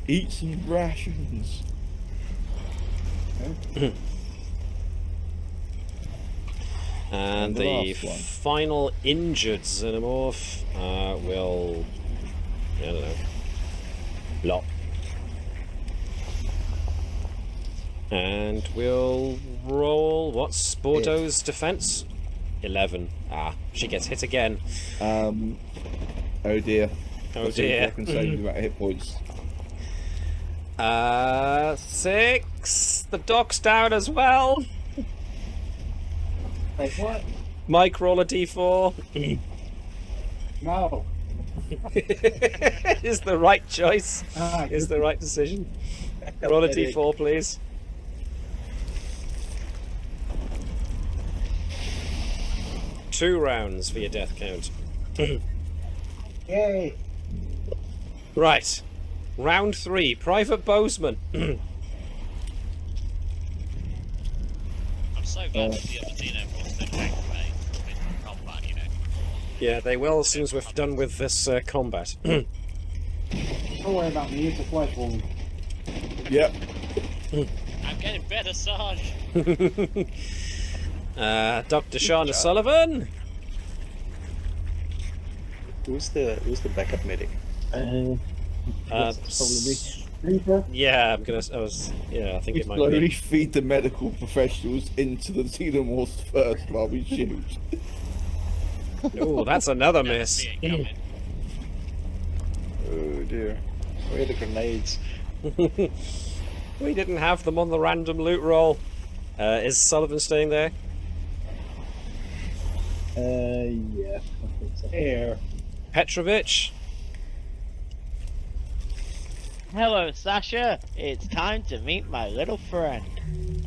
Eat some rations. And the the last one. final injured xenomorph will, I don't know, blop. And we'll roll, what's Bordeaux's defense? 11. Ah, she gets hit again. Oh dear. Oh Let's see if dear. I can save the amount of hit points. 6. The doc's down as well. Like what? Mike, roll a d4. No. Is the right choice. Ah, Is the right decision. Roll a d4, please. Two rounds for your death count. Yay. Right. Round 3. Private Bozeman. I'm so glad that the other xenomorphs don't activate with combat, you know. Yeah, they will as soon as we're done with this combat. Don't worry about me. It's a flesh wound. Yep. I'm getting better, Sarge. Dr. Shauna Sullivan. Who's the backup medic? Reaper? Yeah, I think We it might slowly be. feed the medical professionals into the xenomorphs first while we shoot. Oh, that's another miss. See it coming. Oh dear. Where are the grenades? We didn't have them on the random loot roll. Is Sullivan staying there? Yeah. I think so. There. Petrovich? Hello, Sasha. It's time to meet my little friend.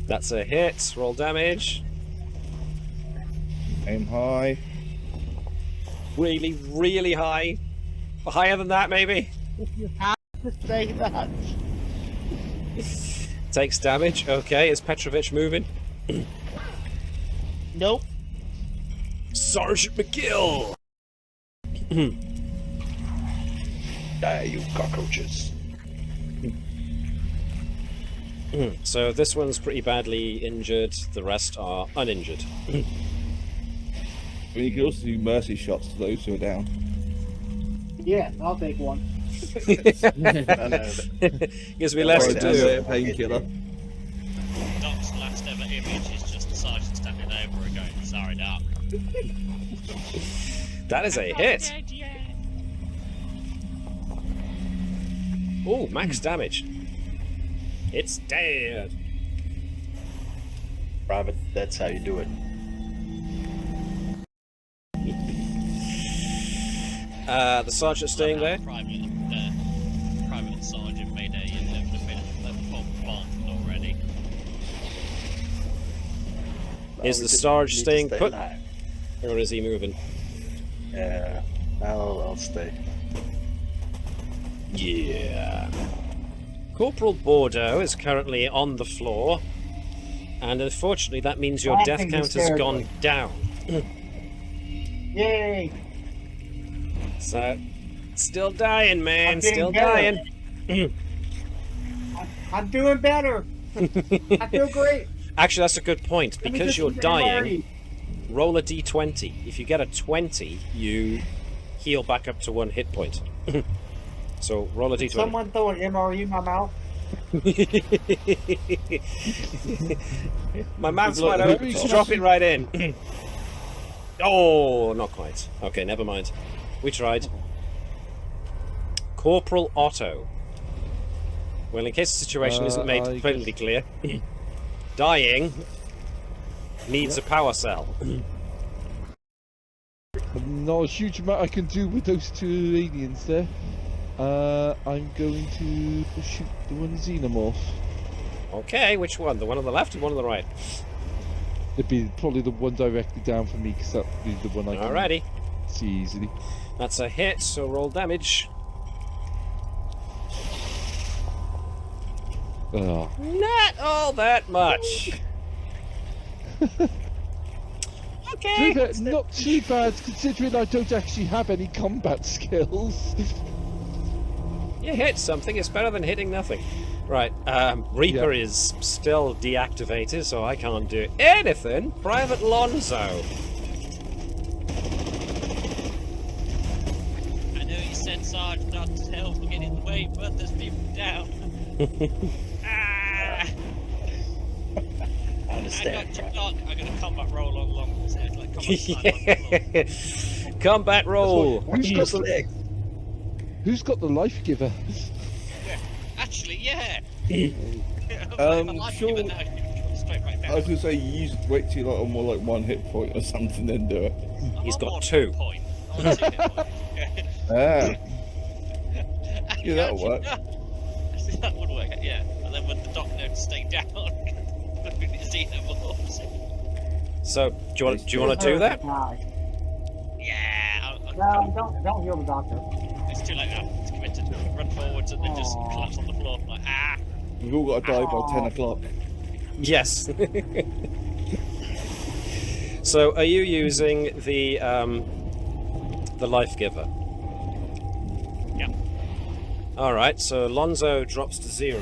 That's a hit. Roll damage. Aim high. Really, really high. Higher than that, maybe? To say that. Takes damage. Okay, is Petrovich moving? Nope. Sergeant McGill! Die, you cockroaches. So this one's pretty badly injured. The rest are uninjured. I mean, you can also do mercy shots to those who are down. Yeah, I'll take one. Gives me less to do. Painkiller. Doc's last ever image is just the sergeant standing over and going, "Sorry, Doc." That is a hit. Oh, max damage. It's dead. Private, that's how you do it. The sergeant staying there. Private sergeant made a level 4 bond already. Is the Sarge staying put? Or is he moving? Yeah, I'll stay. Yeah. Corporal Bordeaux is currently on the floor, and unfortunately that means your I death think count it's has fair. gone down. Yay! So, still dying, man. I'm getting Still better. dying. I'm doing better. I feel great. Actually, that's a good point. Let me Because just you're get dying, Marty. roll a d20. If you get a 20, you heal back up to 1 hit point. So roll a Did d20. someone throw an MRE in my mouth? My mouth's Look, wide look, open. look. Just drop it right in. Oh, not quite. Okay, never mind. We tried. Corporal Otto. Well, in case the situation isn't made I completely clear, dying needs a power cell. Not a huge amount I can do with those two aliens there. I'm going to shoot the one xenomorph. Okay, which one? The one on the left or the one on the right? It'd be probably the one directly down from me, because that would be the one I can Alrighty. easily. That's a hit, so roll damage. Oh. Not all that much. Okay. Not too bad, considering I don't actually have any combat skills. You hit something, it's better than hitting nothing. Right, Reaper is still deactivated, so I can't do anything. Private Lonzo. I know you said, Sarge, not to help get in the way, but there's people down. Ah! I understand. I'm gonna combat roll along the like combat slide along the floor. Combat roll. Who's got the life giver? Actually, yeah. Sure. Straight back down. I was gonna say you wait till like on more like 1 hit point or something, then do it. He's I'm got on 2. Point. I'm on 2 hit points. Ah, yeah, that'll work. Actually, that would work. Yeah, and then with the doc note to stay down. Xenomorphs. So, do you want to do that? Yeah. No, don't heal the doctor. It's too late now. It's committed. Run forwards and then just collapse on the floor. Like, ah. We've all got to die by 10 o'clock. Yes. So, are you using the life giver? Yeah. All right. So Lonzo drops to 0,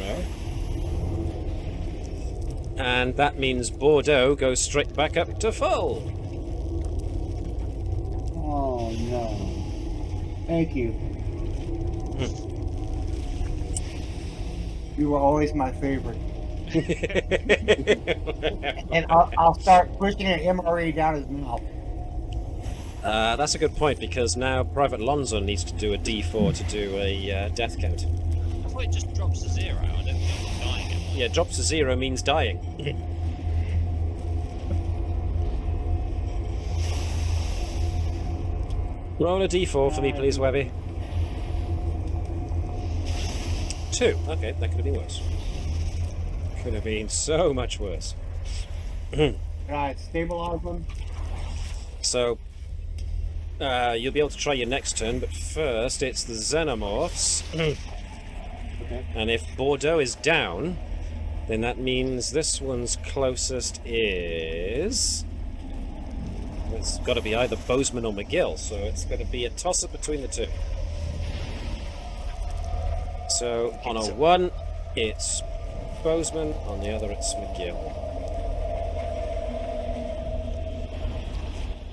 and that means Bordeaux goes straight back up to full. Oh no. Thank you. You were always my favorite. And I'll start pushing an MRE down his mouth. That's a good point, because now Private Lonzo needs to do a D4 to do a death count. I thought it just drops to 0. I don't think I'm dying. Yeah, drops to 0 means dying. Roll a D4 for me, please, Webby. 2. Okay, that could have been worse. Could have been so much worse. Right, stabilize them. So, you'll be able to try your next turn, but first it's the xenomorphs. Okay. And if Bordeaux is down, then that means this one's closest is... It's got to be either Bozeman or McGill, so it's going to be a toss-up between the two. So, on a 1, it's Bozeman, on the other it's McGill.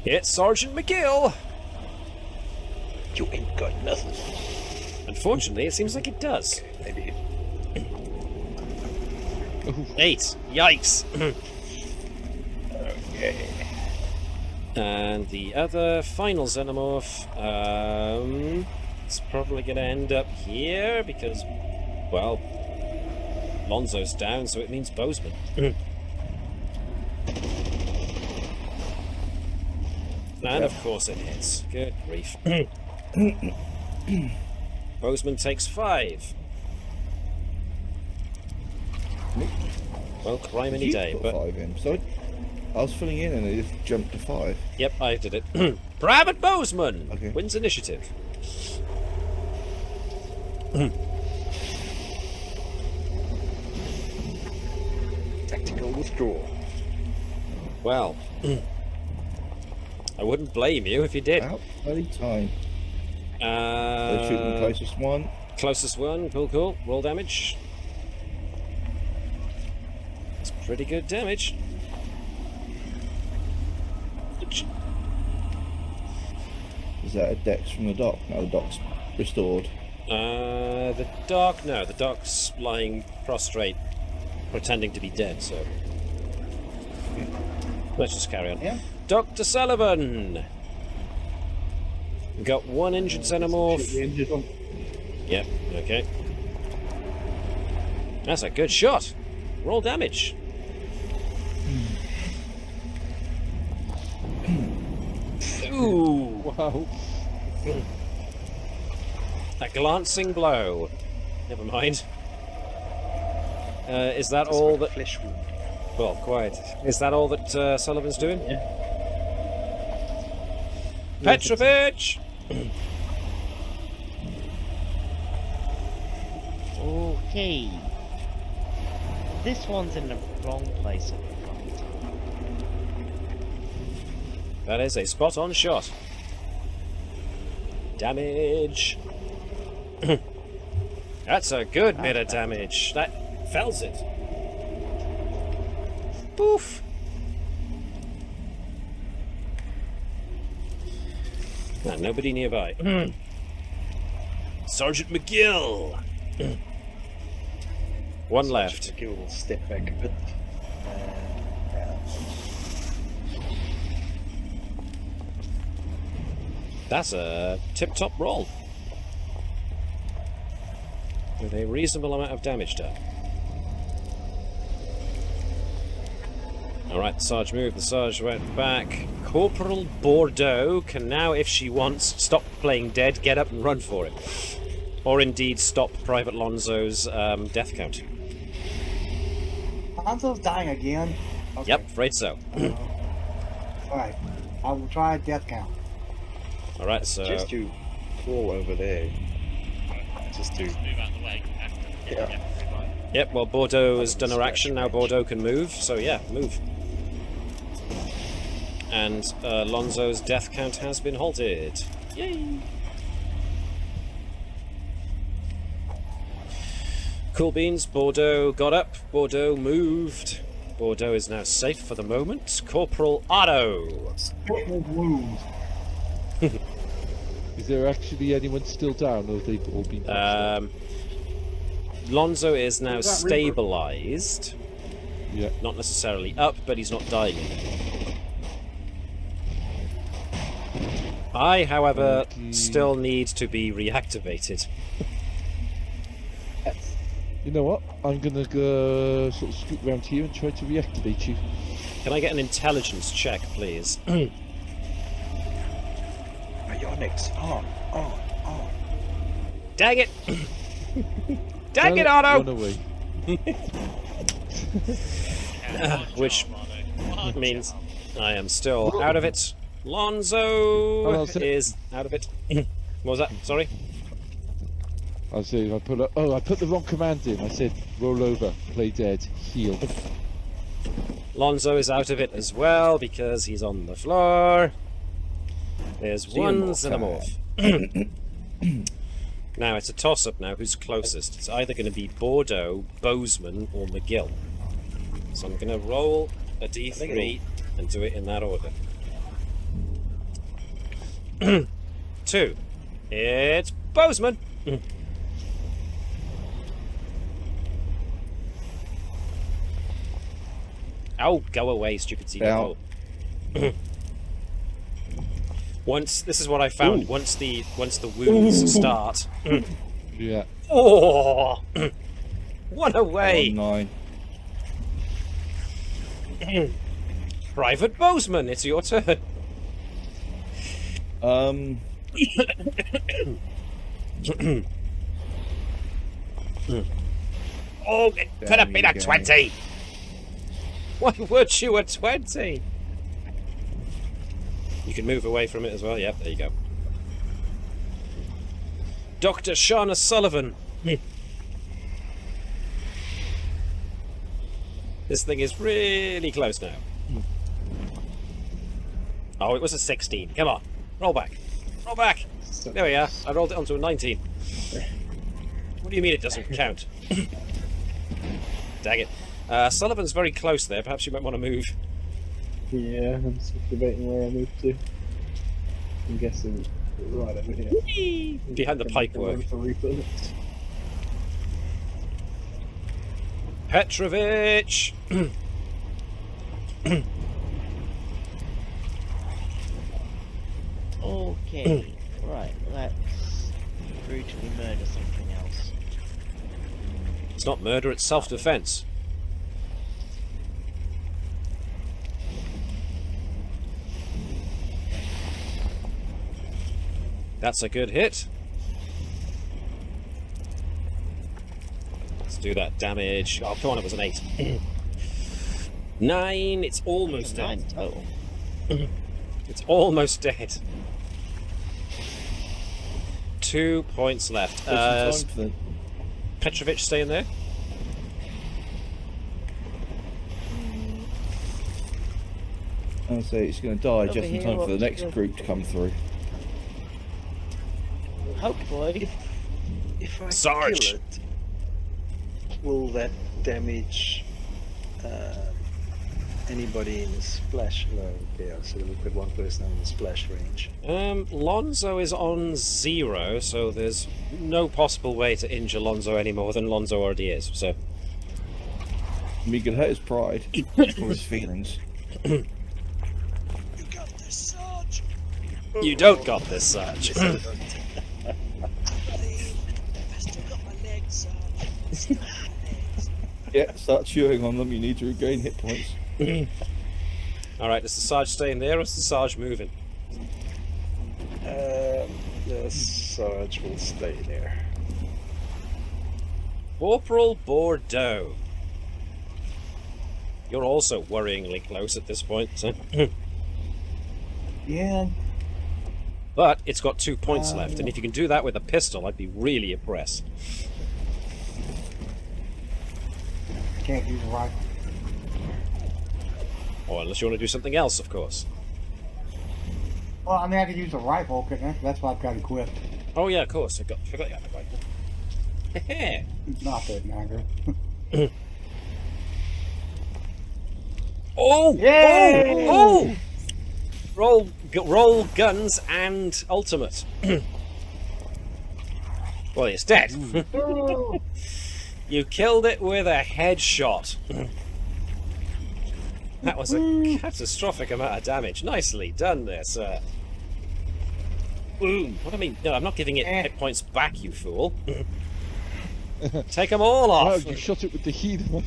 It's Sergeant McGill! You ain't got nothing. Unfortunately, it seems like it does. Maybe. 8. Yikes! Okay. And the other final xenomorph, it's probably going to end up here because, well, Lonzo's down, so it means Bozeman. And of course it hits. Good grief. Bozeman takes 5. Well, crime any day, Put but 5 in. So I was filling in and it just jumped to 5. yep, I did it. Private Bozeman Okay. wins initiative. Tactical withdrawal. Well, I wouldn't blame you if you did. Out bloody time. Let's shoot the closest one. Closest one, cool. Roll damage. It's pretty good damage. Is that a dex from the dock? No, the dock's restored. The doc, no, the doc's lying prostrate, pretending to be dead, so. Let's just carry on. Yeah. Dr. Sullivan! We've got 1 injured xenomorph. Shoot the injured one. Yep, okay. That's a good shot. Roll damage. Ooh! Wow. A glancing blow. Never mind. Is that all that... Flesh wound. Well, quite. Is that all that Sullivan's doing? Yeah. Petrovich! Okay. This one's in the wrong place at the wrong time. That is a spot-on shot. Damage. That's a good bit of damage. That fells it. Poof. Nobody nearby. Sergeant McGill. One left. McGill will step back a bit. That's a tip-top roll. With a reasonable amount of damage done. Alright, the Sarge moved, the Sarge went back. Corporal Bordeaux can now, if she wants, stop playing dead, get up and run for it. Or indeed stop Private Lonzo's death count. Lonzo's dying again. Okay. Yep, afraid so. Alright, I will try a death count. Alright, so... Just to fall over there. Just to... Move out of the way. Yeah. Yep, well, Bordeaux has done her action, now Bordeaux can move, so yeah, move. And Lonzo's death count has been halted. Yay! Cool beans, Bordeaux got up, Bordeaux moved. Bordeaux is now safe for the moment. Corporal Otto! Wounds. Is there actually anyone still down, or have they all been? Lonzo is now Is that Reaper? stabilized. Yeah. Not necessarily up, but he's not dying anymore. I, however, still need to be reactivated. You know what? I'm gonna go sort of scoot round here and try to reactivate you. Can I get an intelligence check, please? Ionics. On. Dang it! Dang it, Run Otto! away. Which means I am still out of it. Lonzo is out of it. What was that? Sorry? I say I put the wrong command in. I said roll over, play dead, heal. Lonzo is out of it as well because he's on the floor. There's one xenomorph. Now it's a toss-up now. Who's closest? It's either going to be Bordeaux, Bozeman, or McGill. So I'm going to roll a d3 and do it in that order. 2. It's Bozeman. Oh, go away, stupid xeno. Once this is what I found. Ooh. Once the wounds start. Yeah. Oh, one away. 9. Private Bozeman, it's your turn. Oh, it could have been a 20. Why weren't you a 20? You can move away from it as well. Yep, there you go. Dr. Shauna Sullivan. This thing is really close now. Oh, it was a 16. Come on. Roll back. Roll back. There we are. I rolled it onto a 19. What do you mean it doesn't count? Dang it. Sullivan's very close there. Perhaps you might want to move. Yeah, I'm still debating where I move to. I'm guessing right over here. Behind the pipework. For Reaper. Petrovich! Okay, right, let's brutally murder something else. It's not murder, it's self-defense. That's a good hit. Let's do that damage. Oh, come on, it was an 8. 9, it's almost dead. 9 total. It's almost dead. 2 points left. There's some time for the... Petrovich staying there? I'll say it's going to die Over just in here, time for the what's next the- group to come through. Hopefully. If I Sarge. kill it, will that damage anybody in the splash? No, okay, so we put one person in the splash range. Lonzo is on 0, so there's no possible way to injure Lonzo any more than Lonzo already is. So We could hurt his pride or his feelings. You got this, Sarge. you don't got this, Sarge. I've still got my legs, Sarge. Still got my legs. Yeah, start chewing on them. You need to regain hit points. All right, is the Sarge staying there, or is the Sarge moving? The Sarge will stay there. Corporal Bordeaux. You're also worryingly close at this point, so. Yeah. But it's got 2 points left, and if you can do that with a pistol, I'd be really impressed. Can't use a rifle. Or unless you want to do something else, of course. Well, I mean, I could use a rifle, couldn't I? That's what I've got equipped. Oh yeah, of course. I forgot you had a rifle. It's not that matter. Oh! Yay! Oh! Oh! Roll guns and ultimate. Well, it's dead. You killed it with a headshot. That was a catastrophic amount of damage. Nicely done there, sir. Boom. What do I mean? No, I'm not giving it hit points back, you fool. Take them all Wow, off. you shot it with the healer.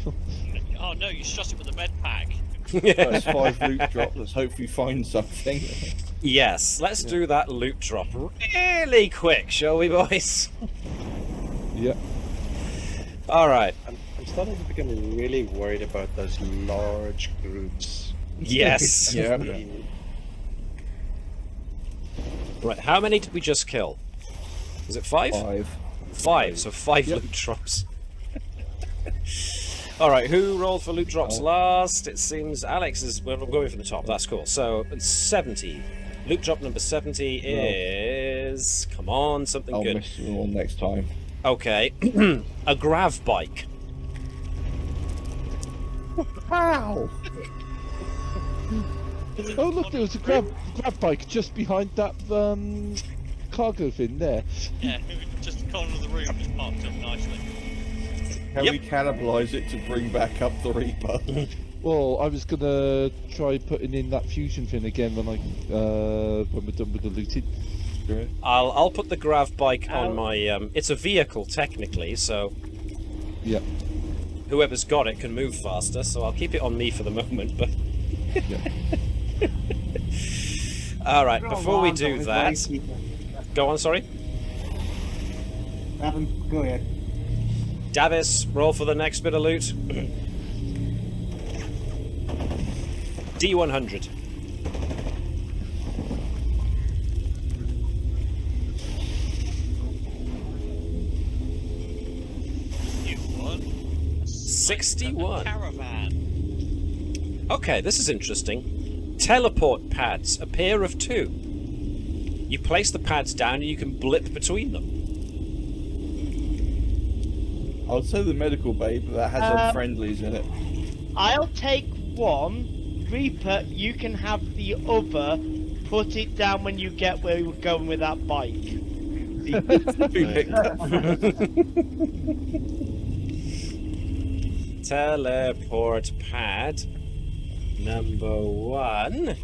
Oh no, you shot it with a med pack. That's 5 loot drop. Let's hopefully find something. Yes, let's do that loot drop really quick, shall we, boys? Yeah. All right. I'm starting to become really worried about those large groups. Yes. Yeah. Right, how many did we just kill? Was it 5? 5. 5, so 5 Yep. loot drops. Alright, who rolled for loot drops last? It seems Alex is... Well, I'm going from the top, that's cool. So, 70. Loot drop number 70 is... Come on, something I'll good. miss them all next time. Okay. A grav bike. Ow! Oh look, there was a grab bike just behind that cargo thing there. Yeah, just the corner of the room just parked up nicely. Can Yep. we cannibalise it to bring back up the Reaper? Well, I was gonna try putting in that fusion thing again when we're done with the looting. I'll put the grav bike on my... it's a vehicle, technically, so... Yeah. Whoever's got it can move faster, so I'll keep it on me for the moment, but... Alright, before we do that... Go on, sorry? Nothing. Go ahead. Davis, roll for the next bit of loot. D100. You won. 61. Caravan. Okay, this is interesting. Teleport pads, a pair of 2. You place the pads down and you can blip between them. I'll say the medical bay, but that has unfriendlies in it. I'll take one. Reaper, you can have the other. Put it down when you get where you're going with that bike. Teleport pad number 1.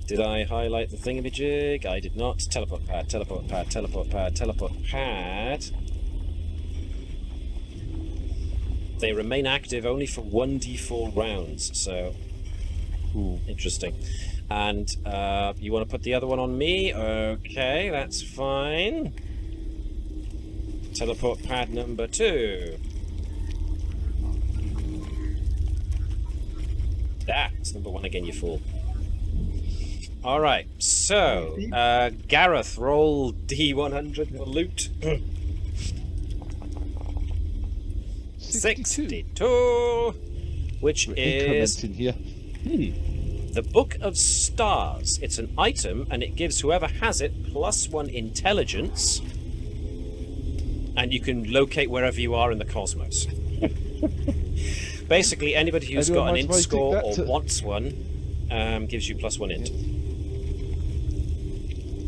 Did I highlight the thingamajig? I did not. Teleport pad, teleport pad, teleport pad, teleport pad. They remain active only for 1d4 rounds, so interesting. And you want to put the other one on me? Okay, that's fine. Teleport pad number 2. That's number 1 again, you fool. Alright, So, Gareth, roll D100 for loot. 62, which is in here. the Book of Stars. It's an item, and it gives whoever has it +1 intelligence, and you can locate wherever you are in the cosmos. Basically, anybody who's got an int score or wants one gives you +1 int.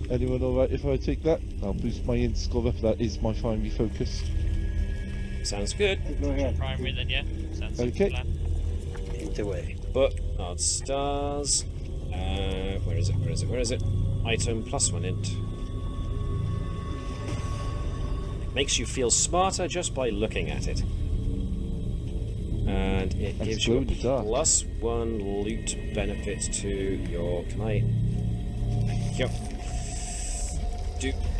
Anyone alright if I take that? I'll boost my int score up. That is my primary focus. Sounds good. Go ahead. Primary then, yeah. Sounds like a Okay. plan. Either way. Book of Stars. Where is it? Where is it? Where is it? Item +1 int. It makes you feel smarter just by looking at it. And it That's gives you a glow in the dark. +1 loot benefit to your. Can I? Yep.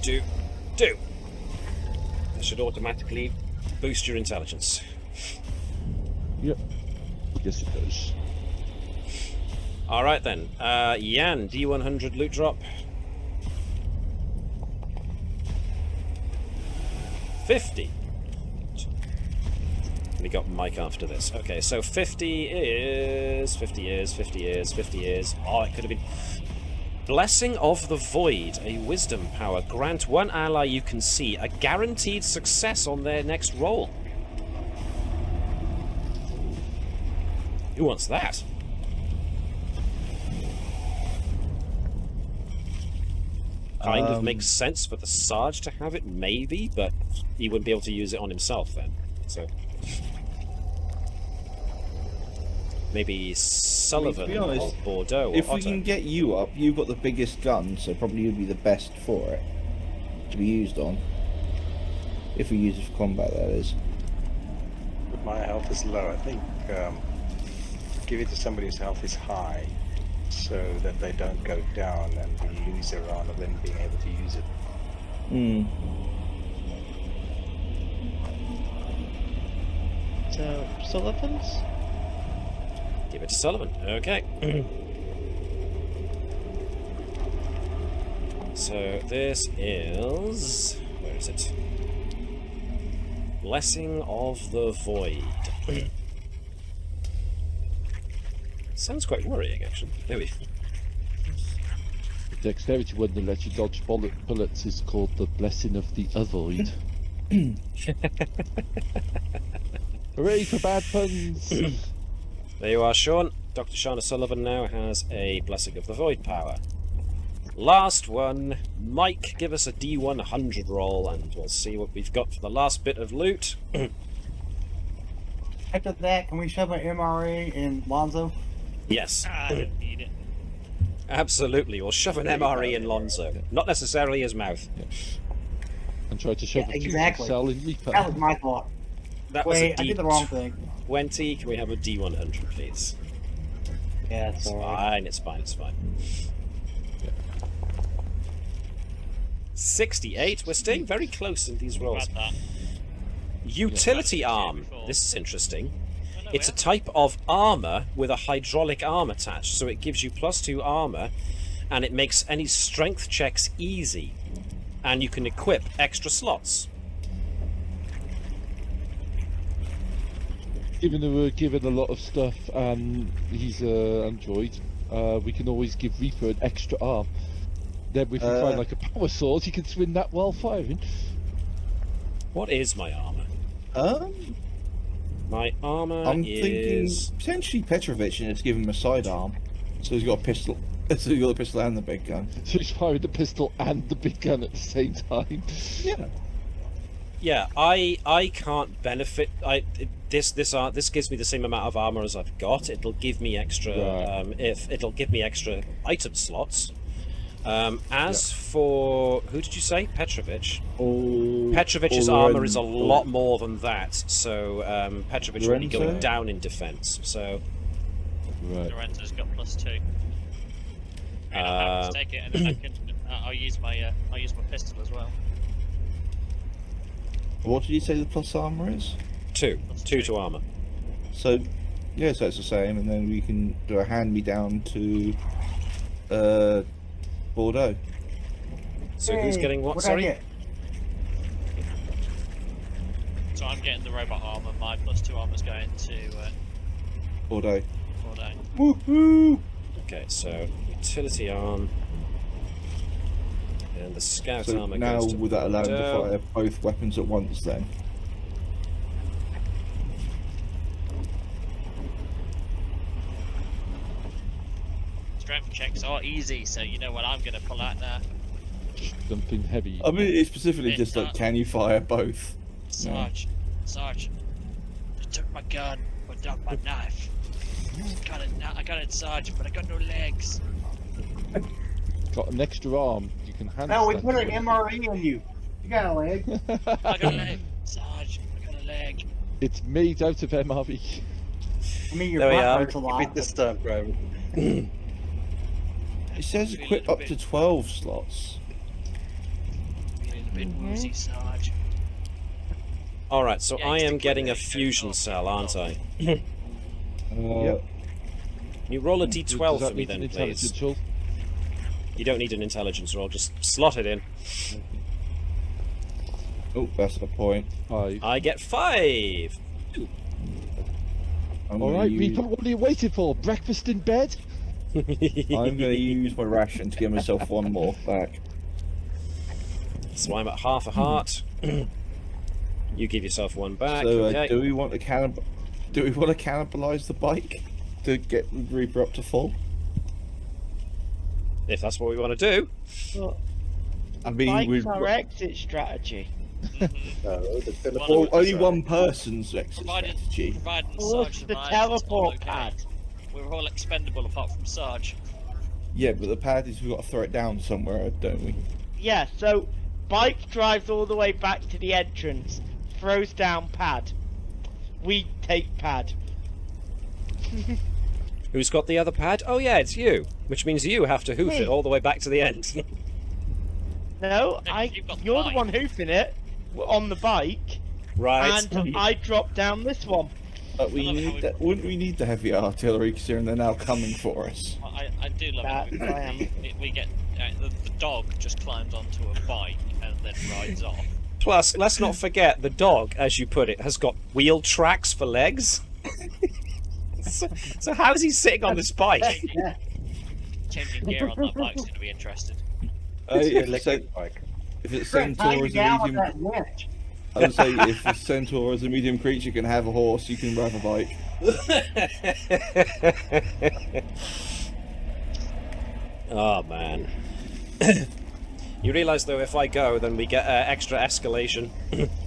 Do. That should automatically boost your intelligence. Yep. Yes, it does. Alright then. Yan, D100 loot drop. 50. We got Mike after this. Okay, so 50 is... Oh, it could have been... Blessing of the Void, a wisdom power. Grant one ally you can see a guaranteed success on their next roll. Who wants that? Kind of makes sense for the Sarge to have it, maybe, but he wouldn't be able to use it on himself then. So maybe Sullivan To be honest, or Bordeaux or If we Otto. can get you up, you've got the biggest gun, so probably you'd be the best for it to be used on. If we use it for combat, that is. But my health is low. I think give it to somebody whose health is high, so that they don't go down and we lose their round of them being able to use it. Hmm. So, Sullivan's? Give it to Sullivan. Okay. So this is... Where is it? Blessing of the Void. Sounds quite worrying, actually. Maybe. The dexterity one that lets you dodge bullets is called the Blessing of the Avoid. Hooray for bad puns! There you are, Sean. Dr. Shauna Sullivan now has a Blessing of the Void power. Last one. Mike, give us a D100 roll and we'll see what we've got for the last bit of loot. After that, can we shove an MRA in Lonzo? Yes. I don't need it. Absolutely. We'll shove an MRE in Lonzo. Not necessarily his mouth. And try to shove Yeah, a fusion exactly. cell in Reaper. That was my thought. That was a Wait, I did the wrong thing. D20. Can we have a D100, please? Yeah, it's It's alright. fine, it's fine, it's fine. 68. We're staying very close in these rolls. Grab that. Utility Yeah. arm. This is interesting. It's a type of armor with a hydraulic arm attached, so it gives you +2 armor, and it makes any strength checks easy, and you can equip extra slots. Given that we're given a lot of stuff and he's an android, we can always give Reaper an extra arm. Then if we find like a power sword, he can swing that while firing. What is my armor? My armor I'm is... thinking potentially Petrovich, and it's given him a sidearm, so he's got a pistol. So he's got the pistol and the big gun. So he's firing the pistol and the big gun at the same time. Yeah. Yeah, I can't benefit. This gives me the same amount of armor as I've got. It'll give me extra. Right. It'll give me extra item slots. As for who did you say? Petrovich. Petrovich's armor is a lot more than that. So Petrovich will be going Lorenzo? down in defense. So Right. Lorenzo's got +2. And I'm happy to take it, and then I can. I'll use my pistol as well. What did you say the plus armor is? 2 to armor. So, yeah, so it's the same, and then we can do a hand me down to Bordeaux. So who's Hey, getting what? what'd I Sorry. get? So I'm getting the robot armor. My +2 armor's going to Bordeaux. Bordeaux. Woohoo! Okay, so utility arm. And the scout So armor now goes to would that allow him to Bordeaux. fire both weapons at once then? Strength checks are easy, so you know what I'm gonna pull out now. Something heavy. I mean, it's specifically It's just like, not- can you fire both? Sarge, Sarge, you took my gun, but not my knife. I got it, Sarge, but I got no legs. Got an extra arm. You can handstand. No, we put an it. MRE on you. You got a leg. I got a leg, Sarge. I got a leg. It's made out of MRE. I mean, your There we butt are. hurts a Give lot. it this time, Private. It says Feel a equip little up to bit- 12 slots. Feeling a bit woozy, Sarge. Alright, so Yeah, I it's the am getting a quick leg, fusion goes cell, off. aren't I? Yep. You roll a Does d12 that for me need an then, please. intelligence roll? You don't need an intelligence roll, just slot it in. Oh, that's the point. 5. I get 5! I'm All gonna right, use, Reaper, what are you waiting for? Breakfast in bed? I'm going to use my ration to give myself one more back. So I'm at half a heart. You give yourself one back. So, okay. do we want to cannibalize the bike to get the Reaper up to full? If that's what we want to do. But I mean, we. bike's our exit strategy. No, the teleport Well, is only right. one person's exit Provided, strategy. provided Plus Sarge the survives, teleport it's all pad. okay. We're all expendable apart from Sarge. Yeah, but the pad is we've got to throw it down somewhere, don't we? Yeah, so bike drives all the way back to the entrance, throws down pad. We take pad. Who's got the other pad? Oh yeah, it's you. Which means you have to hoof Me. it all the way back to the end. No, you've got the you're the bike. one hoofing it on the bike, Right. and I drop down this one. But we I love how need we- that. Wouldn't we need the heavy artillery considering they're now coming for us? I do love That it. I am. We get the dog just climbs onto a bike and then rides off. Plus, let's not forget, the dog, as you put it, has got wheel tracks for legs. so how's he sitting on this bike? Changing gear on that bike's going to be interesting. It's an if, electric bike. if it's How Centaur you as a down with medium, that winch? I would say if the Centaur is a medium creature can have a horse, you can ride a bike. Oh man. You realise though, if I go, then we get extra escalation.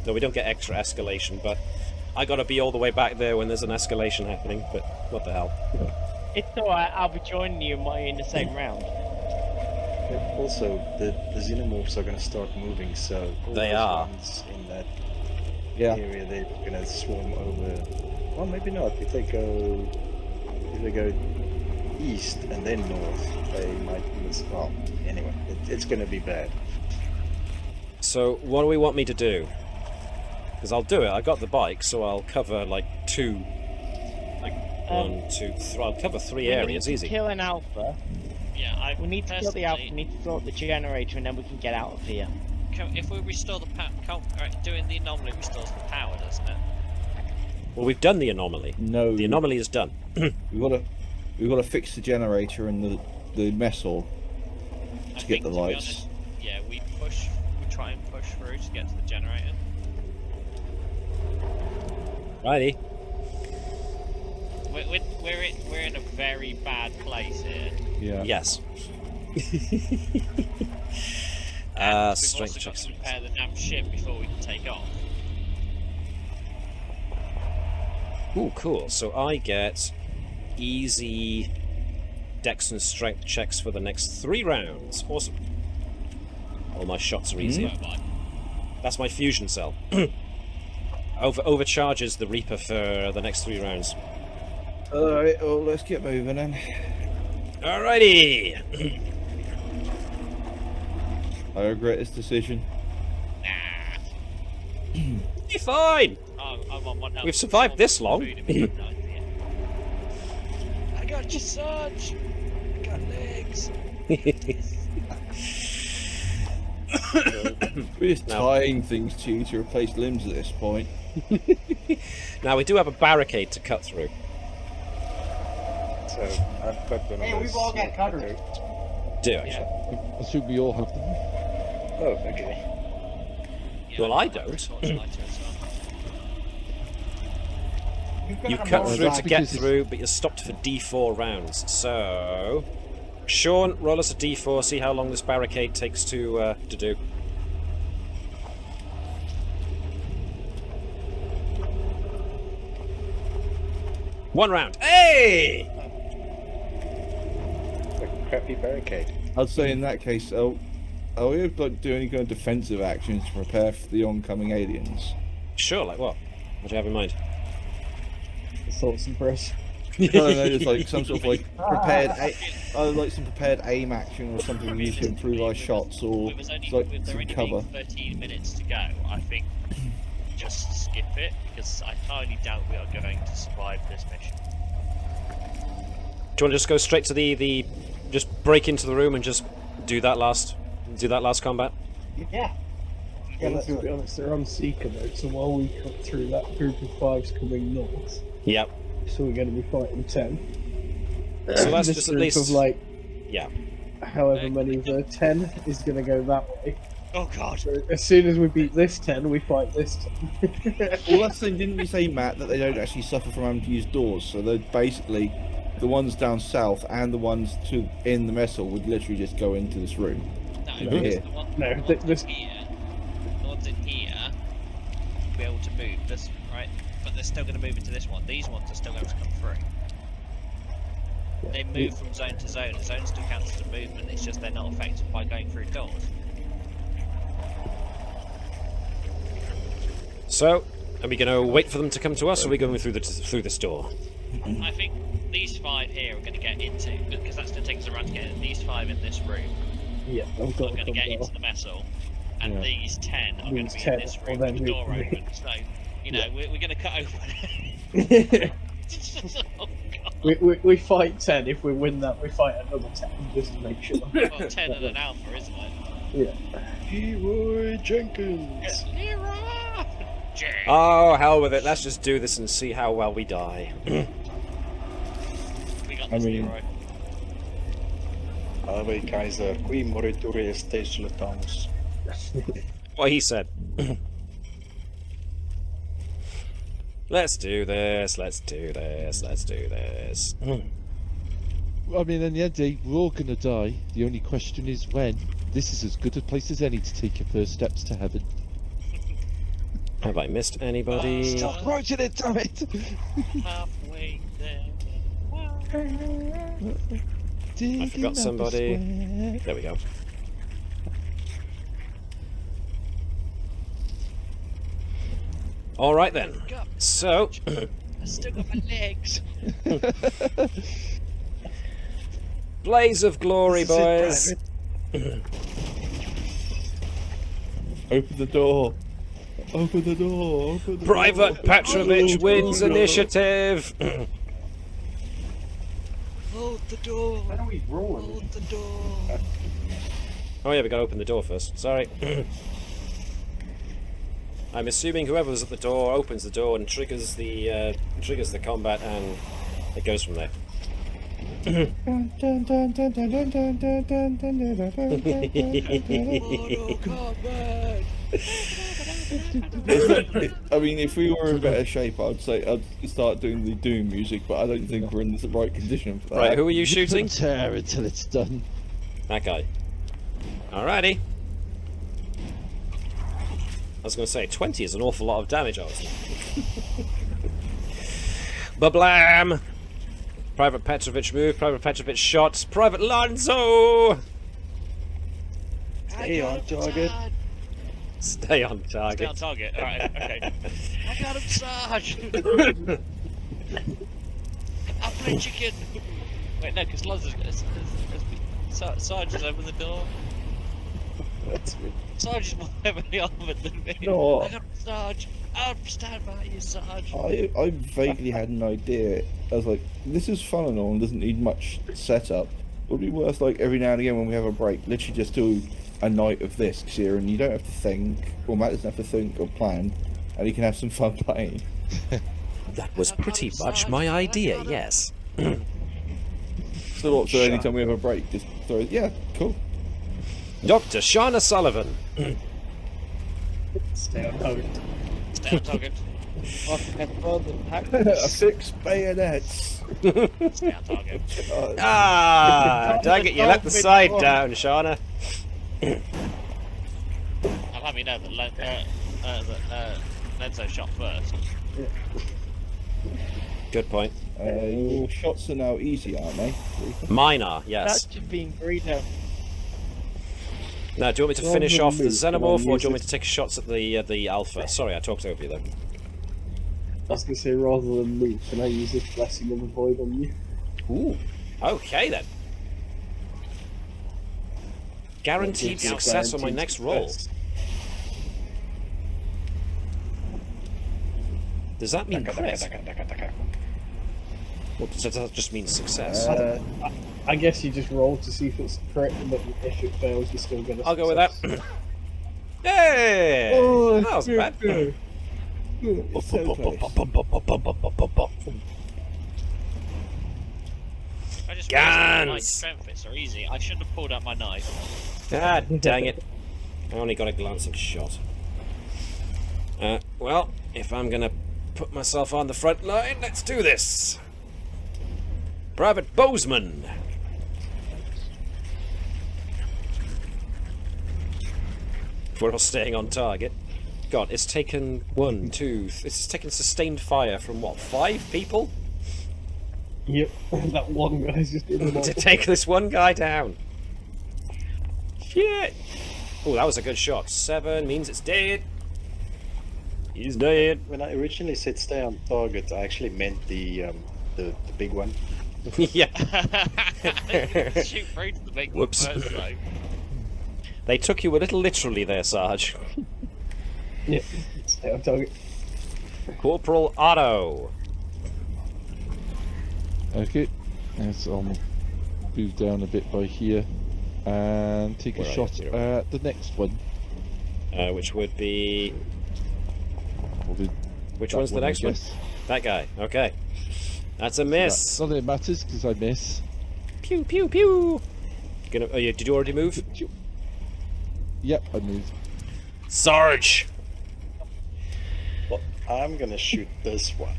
No, we don't get extra escalation, but I gotta be all the way back there when there's an escalation happening. But what the hell? It's alright, I'll be joining you in the same round. Also, the xenomorphs are going to start moving, so all They those are. ones in that Yeah. area, they're going to swarm over. Well, maybe not. If they go east and then north, they might miss. Well, anyway, it's going to be bad. So what do we want me to do? Because I'll do it. I got the bike, so I'll cover like two. Like one, two, three. I'll cover 3 We areas need to easy. kill an alpha. Yeah, We need to kill the alpha. We need to sort the generator, and then we can get out of here. If we restore the power, doing the anomaly restores the power, doesn't it? Well, we've done the anomaly. No, The anomaly is done. we've got to fix the generator and the mess hall I to think, get the be lights. honest, yeah, we try and push through to get to the generator. Righty. We're in a very bad place here. Yeah. Yes. And we've Strength also got checks. to repair the damn ship before we can take off. Ooh, cool. So I get easy dex and strength checks for the next 3 rounds. Awesome. All my shots are easy. So, like, That's my fusion cell. Overcharges the Reaper for the next 3 rounds. Alright, well, let's get moving then. Alrighty! I regret this decision. You're fine! I'm on one health. We've survived this long. I got you, Sarge. I got legs. legs. We're just No. tying things to you to replace limbs at this point. Now, we do have a barricade to cut through. So I've got one of Hey, those we've all got cutters. Do, actually. I assume we all have them. Oh, okay. Yeah, Well, I I've got don't. a torchlighter as well. You got cut them through all to back. get through, but you're stopped for D4 rounds. So, Sean, roll us a D4. See how long this barricade takes to do. One round. Hey! A crappy barricade. I'd say in that case, are we able to like, do any kind of defensive actions to prepare for the oncoming aliens? Sure. Like what? What do you have in mind? Assaults and press. I don't know, just like some sort of like prepared, like some prepared aim action or something we use to improve our shots or With us only, like with there some only cover. being 13 minutes to go, I think just skip it, because I highly doubt we are going to survive this mission. Do you want to just go straight to the just break into the room and just do that last combat? Yeah. Yeah, let's be honest, they're on Seeker mode, so while we cut through that group of 5's coming north, Yep. so we're going to be fighting 10. So that's this just at group least of like, yeah. however many of the 10 is going to go that way. Oh god! So as soon as we beat this 10, we fight this 10. Well, that's the thing, didn't you say, Matt, that they don't actually suffer from having to use doors? So they're basically the ones down south and the ones in the mess hall would literally just go into this room. No, No, because here. the one, No, the ones this- in here, the ones in here will be able to move this, right? But they're still going to move into this one. These ones are still going to come through. They move from zone to zone. The zone still counts as a movement. It's just they're not affected by going through doors. So, are we going to wait for them to come to us, or are we going through this door? I think these 5 here are going to get into, because that's going to take us around to get in. These 5 in this room Yeah, I've are got going to get into to the mess hall, and Yeah. these 10 are going These to be 10 in this will room then with the door move. open. So, you know, we're going to cut open. Oh god. we fight 10, if we win that, we fight another 10, just to make sure. Well, 10 and an alpha, isn't it? Yeah. Leroy Jenkins. Leroy! Oh, hell with it. Let's just do this and see how well we die. We got I this, mean- Leroy. Allebei Kaiser, qui morituri estes letans. What he said. Let's do this. Let's do this. Let's do this. I mean, in the end of the day, we're all gonna die. The only question is when. This is as good a place as any to take your first steps to heaven. Have I missed anybody? Stop writing it, damn it! Halfway there. I forgot somebody. There we go. All right then. So, I still got my legs. blaze of glory, boys. Open the door. Open the door. Open the Private door. Petrovich wins initiative. Hold the door. Why don't we roll? Hold the door. Oh yeah, we gotta open the door first. Sorry. I'm assuming whoever's at the door opens the door and triggers the combat, and it goes from there. Mortal Kombat. I mean, if we were in better shape, I'd say I'd start doing the Doom music, but I don't think we're in the right condition for that. Right, who are you shooting? Tear until it's done. That guy. Alrighty. I was going to say, 20 is an awful lot of damage, obviously. Bablam! Private Petrovich moved, Private Petrovich shot, Private Lanzo! Stay on target. Stay on Stay target. on target. Alright, okay. I got him, Sarge. I play chicken. Wait, no, because Sarge has opened the door. Sarge is more heavily armored than me. No. I got him, Sarge. I'll stand by you, Sarge. I vaguely had an idea. I was like, this is fun and all and doesn't need much setup. Would be worth like every now and again when we have a break, literally just do a night of this here, and you don't have to think, or Matt doesn't have to think or plan, and you can have some fun playing. That was pretty much my idea, yes. So anytime we have a break, just throw it. Yeah, cool. Dr. Shauna Sullivan. Stay on target. Stay on target. Six bayonets. Stay on target. Ah, dang it, you let the side down, Shauna. I'll have you know that Lenzo shot first. Good point. Your shots are now easy, aren't they? Mine are, yes. That's just being greedy. Now, do you want me to finish off the Xenomorph, or do you want me to take shots at the Alpha? Sorry, I talked over you there. I was going to say, rather than loot, can I use this Blessing of the Void on you? Ooh. Okay, then. Guaranteed success on my next roll. Does that mean crit? Or does that just mean success? I guess you just roll to see if it's crit, but if it fails, you still get a I'll go with that. Hey! Oh, that was bad. I just Guns! realised my strength hits are easy. I should have pulled out my knife. Ah, dang it. I only got a glancing shot. Well, if I'm gonna put myself on the front line, let's do this. Private Bozeman. We're all staying on target. God, it's taken it's taken sustained fire from what, 5 people? Yep, that one guy's just in the To take this one guy down. Shit! Oh, that was a good shot. 7 means it's dead. He's dead. When I originally said stay on target, I actually meant the big one. Yeah. Shoot through to the big Whoops. one first, though. They took you a little literally there, Sarge. Yep, stay on target. Corporal Otto. Okay, let's move down a bit by here and take Where a are shot you? at the next one. Which would be... Probably Which that one's the I next one? guess. That guy. Okay. That's a miss. Not that it matters because I miss. Pew, pew, pew. Oh, yeah, did you already move? Yep, I moved. Sarge. Well, I'm gonna shoot this one.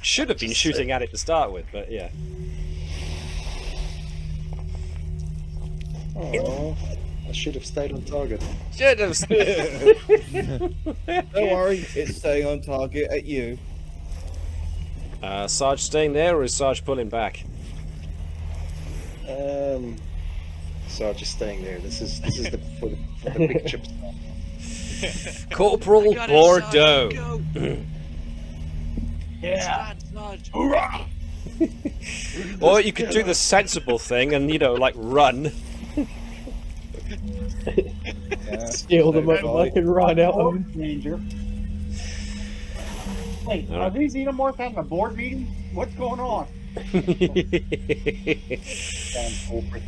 Should have been shooting at it to start with, but yeah. Oh, I should have stayed on target. Should have. Don't worry, it's staying on target at you. Sarge staying there, or is Sarge pulling back? So I'm just staying there. This is for the big chips. Corporal Bordeaux. Yeah. Or you could do the sensible thing and, like, run. Yeah. Steal the motorbike and ride out Oh, on danger. Hey, All are right. these xenomorphs having a board meeting? What's going on? Damn corporate.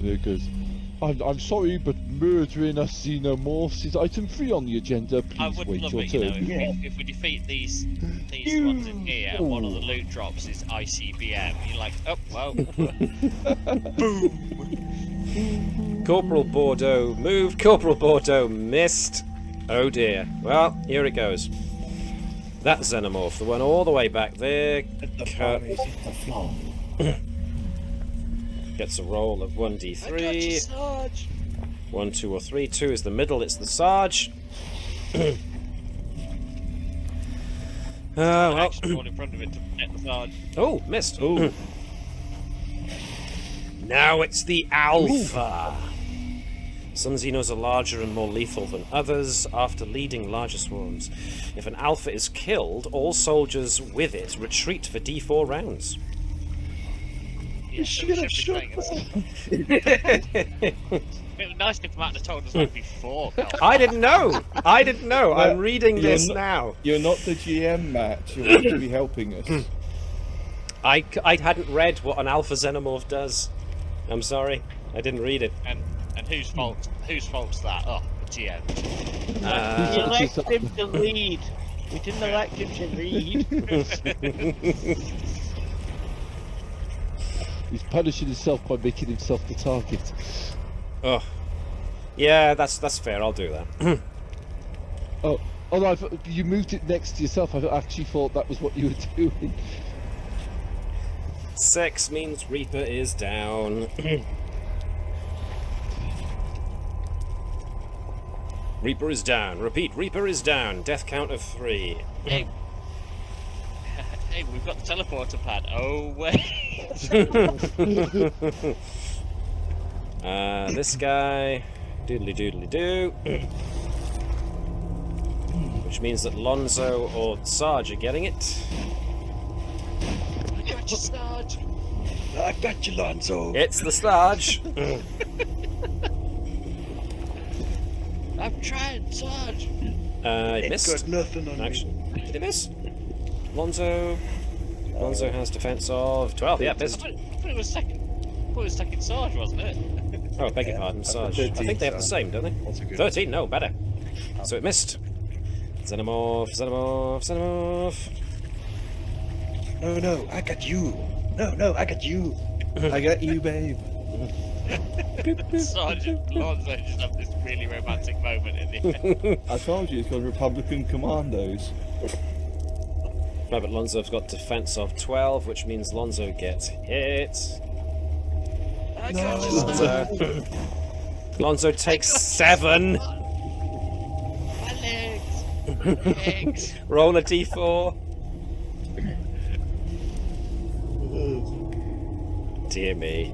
There it goes. I'm sorry, but murdering us xenomorphs is item 3 on the agenda. I Please would wait love your it, you know, turn. if we defeat these ones in here, and one of the loot drops is ICBM. You're like, oh well. Corporal Bordeaux moved. Corporal Bordeaux missed. Oh dear. Well, here it goes. That xenomorph, the one all the way back there, gets a roll of 1d3. 1, 2, or 3. 2 is the middle, it's the Sarge. Well. Actually, one in front of it to protect the Sarge. Oh, missed. Oh. Now it's the Alpha. Some Xenos are larger and more lethal than others after leading larger swarms. If an Alpha is killed, all soldiers with it retreat for D4 rounds. Yeah, so we should be it would be nice if Matt had told us that before. I didn't know! I'm reading You're this not- now. You're not the GM, Matt. You're meant to be helping us. I hadn't read what an alpha xenomorph does. I'm sorry, I didn't read it. And whose fault? Whose fault's that? Oh, the GM. We elected him to lead. We didn't elect him to lead. He's punishing himself by making himself the target. Oh, yeah, that's fair. I'll do that. Oh, no, you moved it next to yourself. I actually thought that was what you were doing. 6 means Reaper is down. Reaper is down. Repeat, Reaper is down. Death count of 3. Hey, we've got the teleporter pad. Oh, wait. This guy. Doodly doodly doo. Which means that Lonzo or Sarge are getting it. I got you, Sarge. I got you, Lonzo. It's the Sarge. I'm trying, Sarge. He missed. Got nothing on Actually, did he miss? Lonzo has defense of 12. Yeah, I missed. thought it was second. I thought it was second Sarge, wasn't it? Oh, beg your pardon, Sarge. I 13, think they have the so same, don't they? that's a good 13, no, better. So it missed. Xenomorph, xenomorph, xenomorph. No, I got you. No, I got you. I got you, babe. Sarge and Lonzo just have this really romantic moment in the end. I told you it's called Republican Commandos. Right, but Lonzo's got defense of 12, which means Lonzo gets hit. I got you, Lonzo. Lonzo takes 7. My legs. Legs. Roll a d4. Dear me.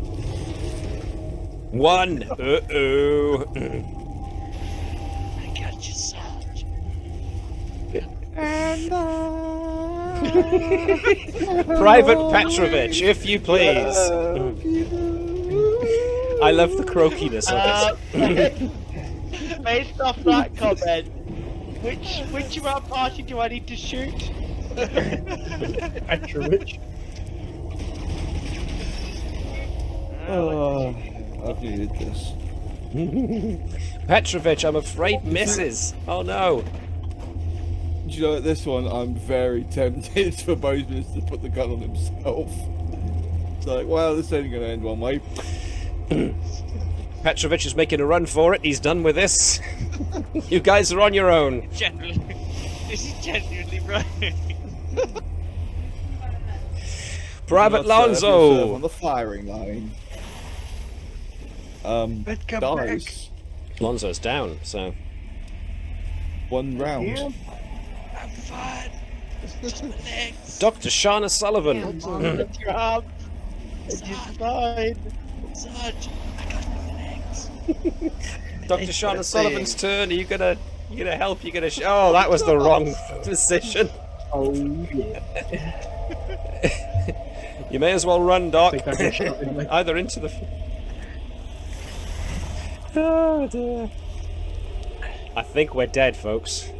1. Uh-oh. I got you, Sarge. Private Petrovich, if you please. I love the croakiness of it. Based off that comment, which of our party do I need to shoot? Petrovich. Oh, I've needed this. Petrovich, I'm afraid misses. Oh no. Do you know, at this one, I'm very tempted for Bozeman to put the gun on himself. It's like, well, this ain't gonna end one way. Petrovich is making a run for it. He's done with this. You guys are on your own. Generally, this is genuinely right. Private Not, Lonzo. on the firing line. But come Dies. Lonzo's down, so. 1 round. I'm fine. Just my legs. Dr. Shauna Sullivan. Lift your arms. It's fine. Sarge, I got my legs. Dr. Shauna Sullivan's turn. Are you gonna help? You gonna? Oh, that was the wrong decision. Oh yeah. You may as well run, Doc. Think I got shot in the Either into the. Oh dear. I think we're dead, folks.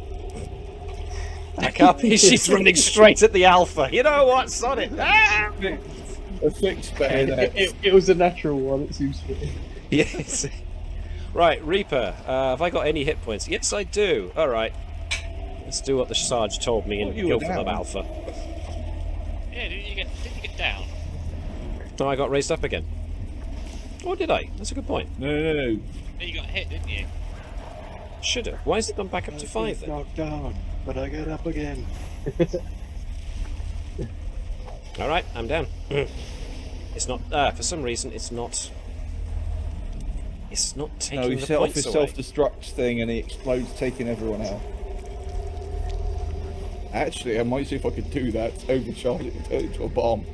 I can't believe she's running straight at the alpha. You know what? Sod it. Ah! A fixed bayonet. it was a natural one, it seems to be. Yes. Right, Reaper. Have I got any hit points? Yes, I do. All right. Let's do what the Sarge told me and you go were for the down. alpha. Yeah, didn't you get down? No, I got raised up again. Or did I? That's a good point. No. Yeah, you got hit, didn't you? Should have. Why has it gone back up to 5 then? knocked down, but I got up again. All right, I'm down. It's not. For some reason, it's not. It's not taking No, he the set off points his away. self-destruct thing and he explodes, taking everyone out. Actually, I might see if I could do that. Overcharge it and turn it into a bomb.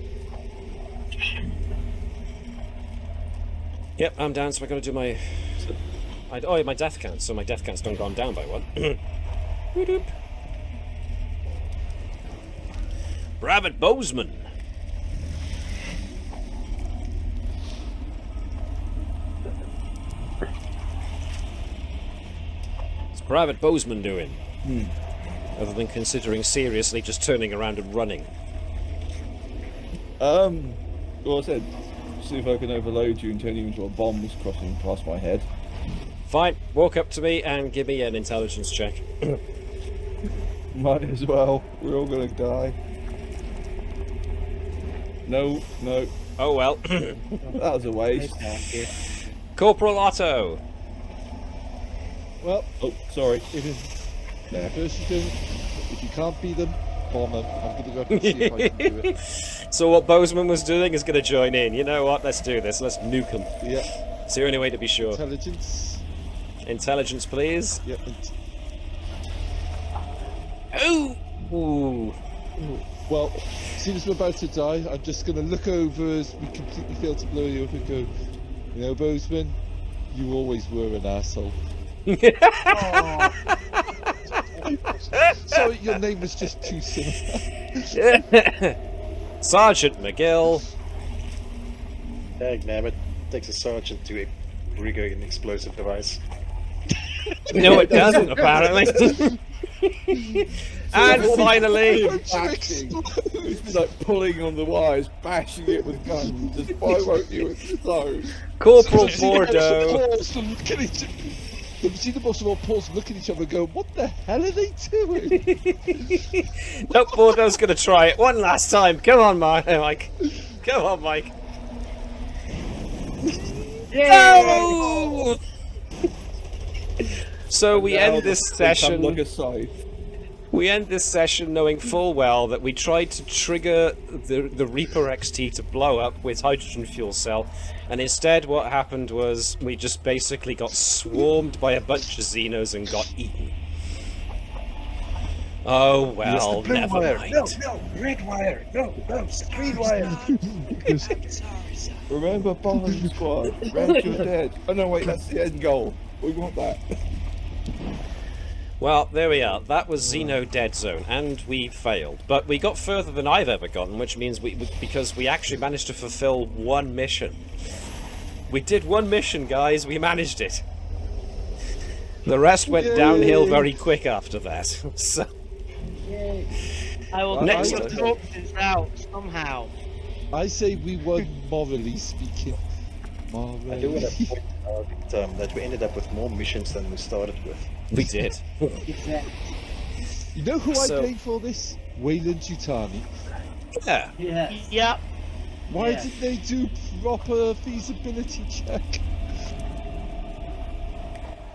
Yep, I'm down, so I got to do my. Oh, yeah, my death count. So my death count's done gone down by 1. Whoop-doop. Private Bozeman. What's Private Bozeman doing? Other than considering seriously just turning around and running. Well, I said, see if I can overload you and turn you into a bomb that's crossing past my head. Fine, walk up to me and give me an intelligence check. Might as well. We're all gonna die. No. Oh well. That was a waste. Corporal Otto. Well, Oh, sorry. first you do, if you can't beat them, bomb them. I'm going to go up and see if I can do it. So what Bozeman was doing is going to join in. You know what? Let's do this. Let's nuke them. Yeah. It's the only way to be sure. Intelligence. Intelligence, please. Yep. Ooh. Ooh. Well, seeing as we're about to die, I'm just going to look over as we completely fail to blow you up and go, you know, Bozeman, you always were an asshole. Sorry, your name was just too similar. Sergeant McGill. Dagnabbit. Takes a sergeant to rig an explosive device. No, it doesn't, apparently. And finally, It's like pulling on the wires, bashing it with guns. Just why won't you explode? Corporal Bordeaux. You've seen the boss of all pause and look at each other and go, what the hell are they doing? Nope, Bordeaux's going to try it one last time. Come on, Mike. Come on, Mike. No! So we end this session. Like a scythe. We end this session knowing full well that we tried to trigger the Reaper XT to blow up with hydrogen fuel cell, and instead what happened was we just basically got swarmed by a bunch of Xenos and got eaten. Oh well, never mind. No, red wire. No, green wire. Remember, bomb squad. Red, you're dead. Oh no, wait, that's the end goal. We want that. Well, there we are. That was Xeno Dead Zone, and we failed. But we got further than I've ever gotten, which means because we actually managed to fulfill one mission. We did one mission, guys. We managed it. The rest went downhill very quick after that. So, I will Next get time. the corpses out somehow. I say we won morally speaking. I do want to point out that we ended up with more missions than we started with. we did. You know who So- I blame for this? Wayland Yutani. Yeah. Yeah. Yep. Why Yeah. didn't they do proper feasibility check?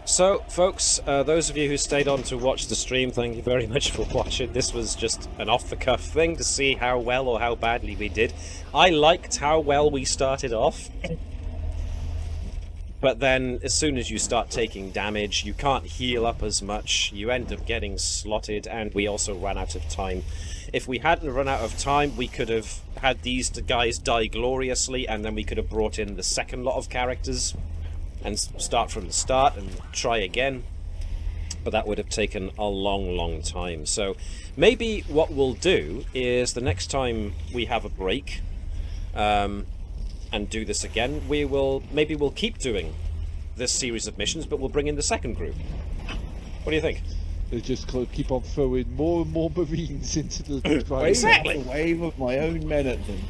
So, folks, those of you who stayed on to watch the stream, thank you very much for watching. This was just an off-the-cuff thing to see how well or how badly we did. I liked how well we started off. But then, as soon as you start taking damage, you can't heal up as much, you end up getting slotted, and we also ran out of time. If we hadn't run out of time, we could have had these guys die gloriously, and then we could have brought in the second lot of characters and start from the start and try again. But that would have taken a long time. So maybe what we'll do is the next time we have a break and do this again, we'll keep doing this series of missions, but we'll bring in the second group. What do you think? They just keep on throwing more and more Marines into the Exactly. A wave of my own men at them.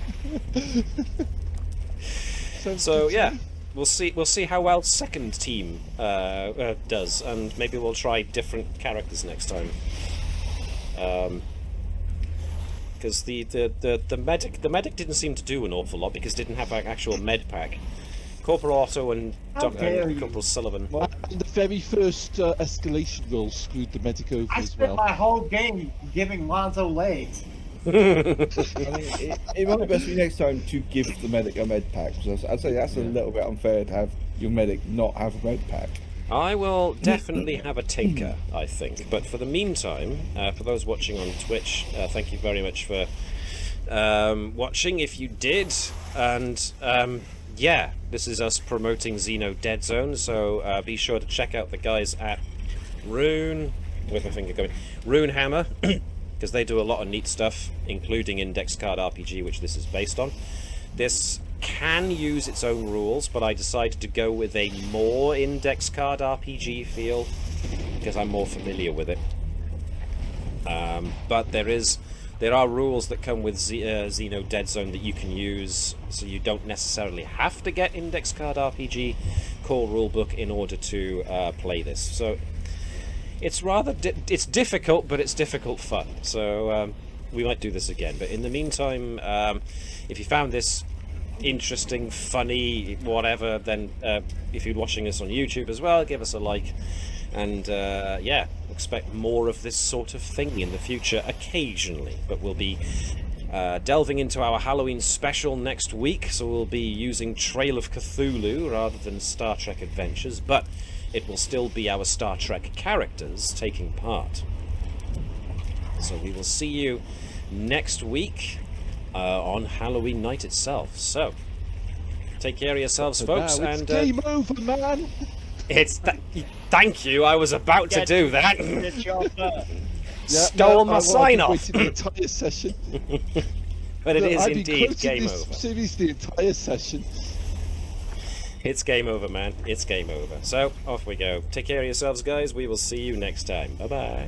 So yeah, we'll see how well second team does, and maybe we'll try different characters next time. Because the medic didn't seem to do an awful lot because it didn't have an actual med pack. Corporal Otto and Corporal Sullivan. And the very first escalation roll screwed the medic over I as spent well. my whole game giving Lonzo legs. I mean, it might be best for you next time to give the medic a med pack. Because I'd say that's a little bit unfair to have your medic not have a med pack. I will definitely have a tinker, I think. But for the meantime, for those watching on Twitch, thank you very much for watching, if you did. And yeah, this is us promoting Xeno Dead Zone, so be sure to check out the guys at Runehammer, because they do a lot of neat stuff, including Index Card RPG, which this is based on. This can use its own rules, but I decided to go with a more Index Card RPG feel, because I'm more familiar with it. But there is There are rules that come with Xeno Dead Zone that you can use, so you don't necessarily have to get Index Card RPG core rulebook in order to play this. So it's rather it's difficult, but it's difficult fun. So we might do this again. But in the meantime, if you found this interesting, funny, whatever, then if you're watching us on YouTube as well, give us a like. And yeah, expect more of this sort of thing in the future occasionally. But we'll be delving into our Halloween special next week, so we'll be using Trail of Cthulhu rather than Star Trek Adventures, but it will still be our Star Trek characters taking part. So we will see you next week on Halloween night itself. So take care of yourselves, folks. Now it's and game over, man. It's thank you. I was about to do that. Get your first. Stole my sign off. Waited the entire session. But it No, is I've been indeed quoting game this over. series the entire session. It's game over, man. It's game over. So off we go. Take care of yourselves, guys. We will see you next time. Bye bye.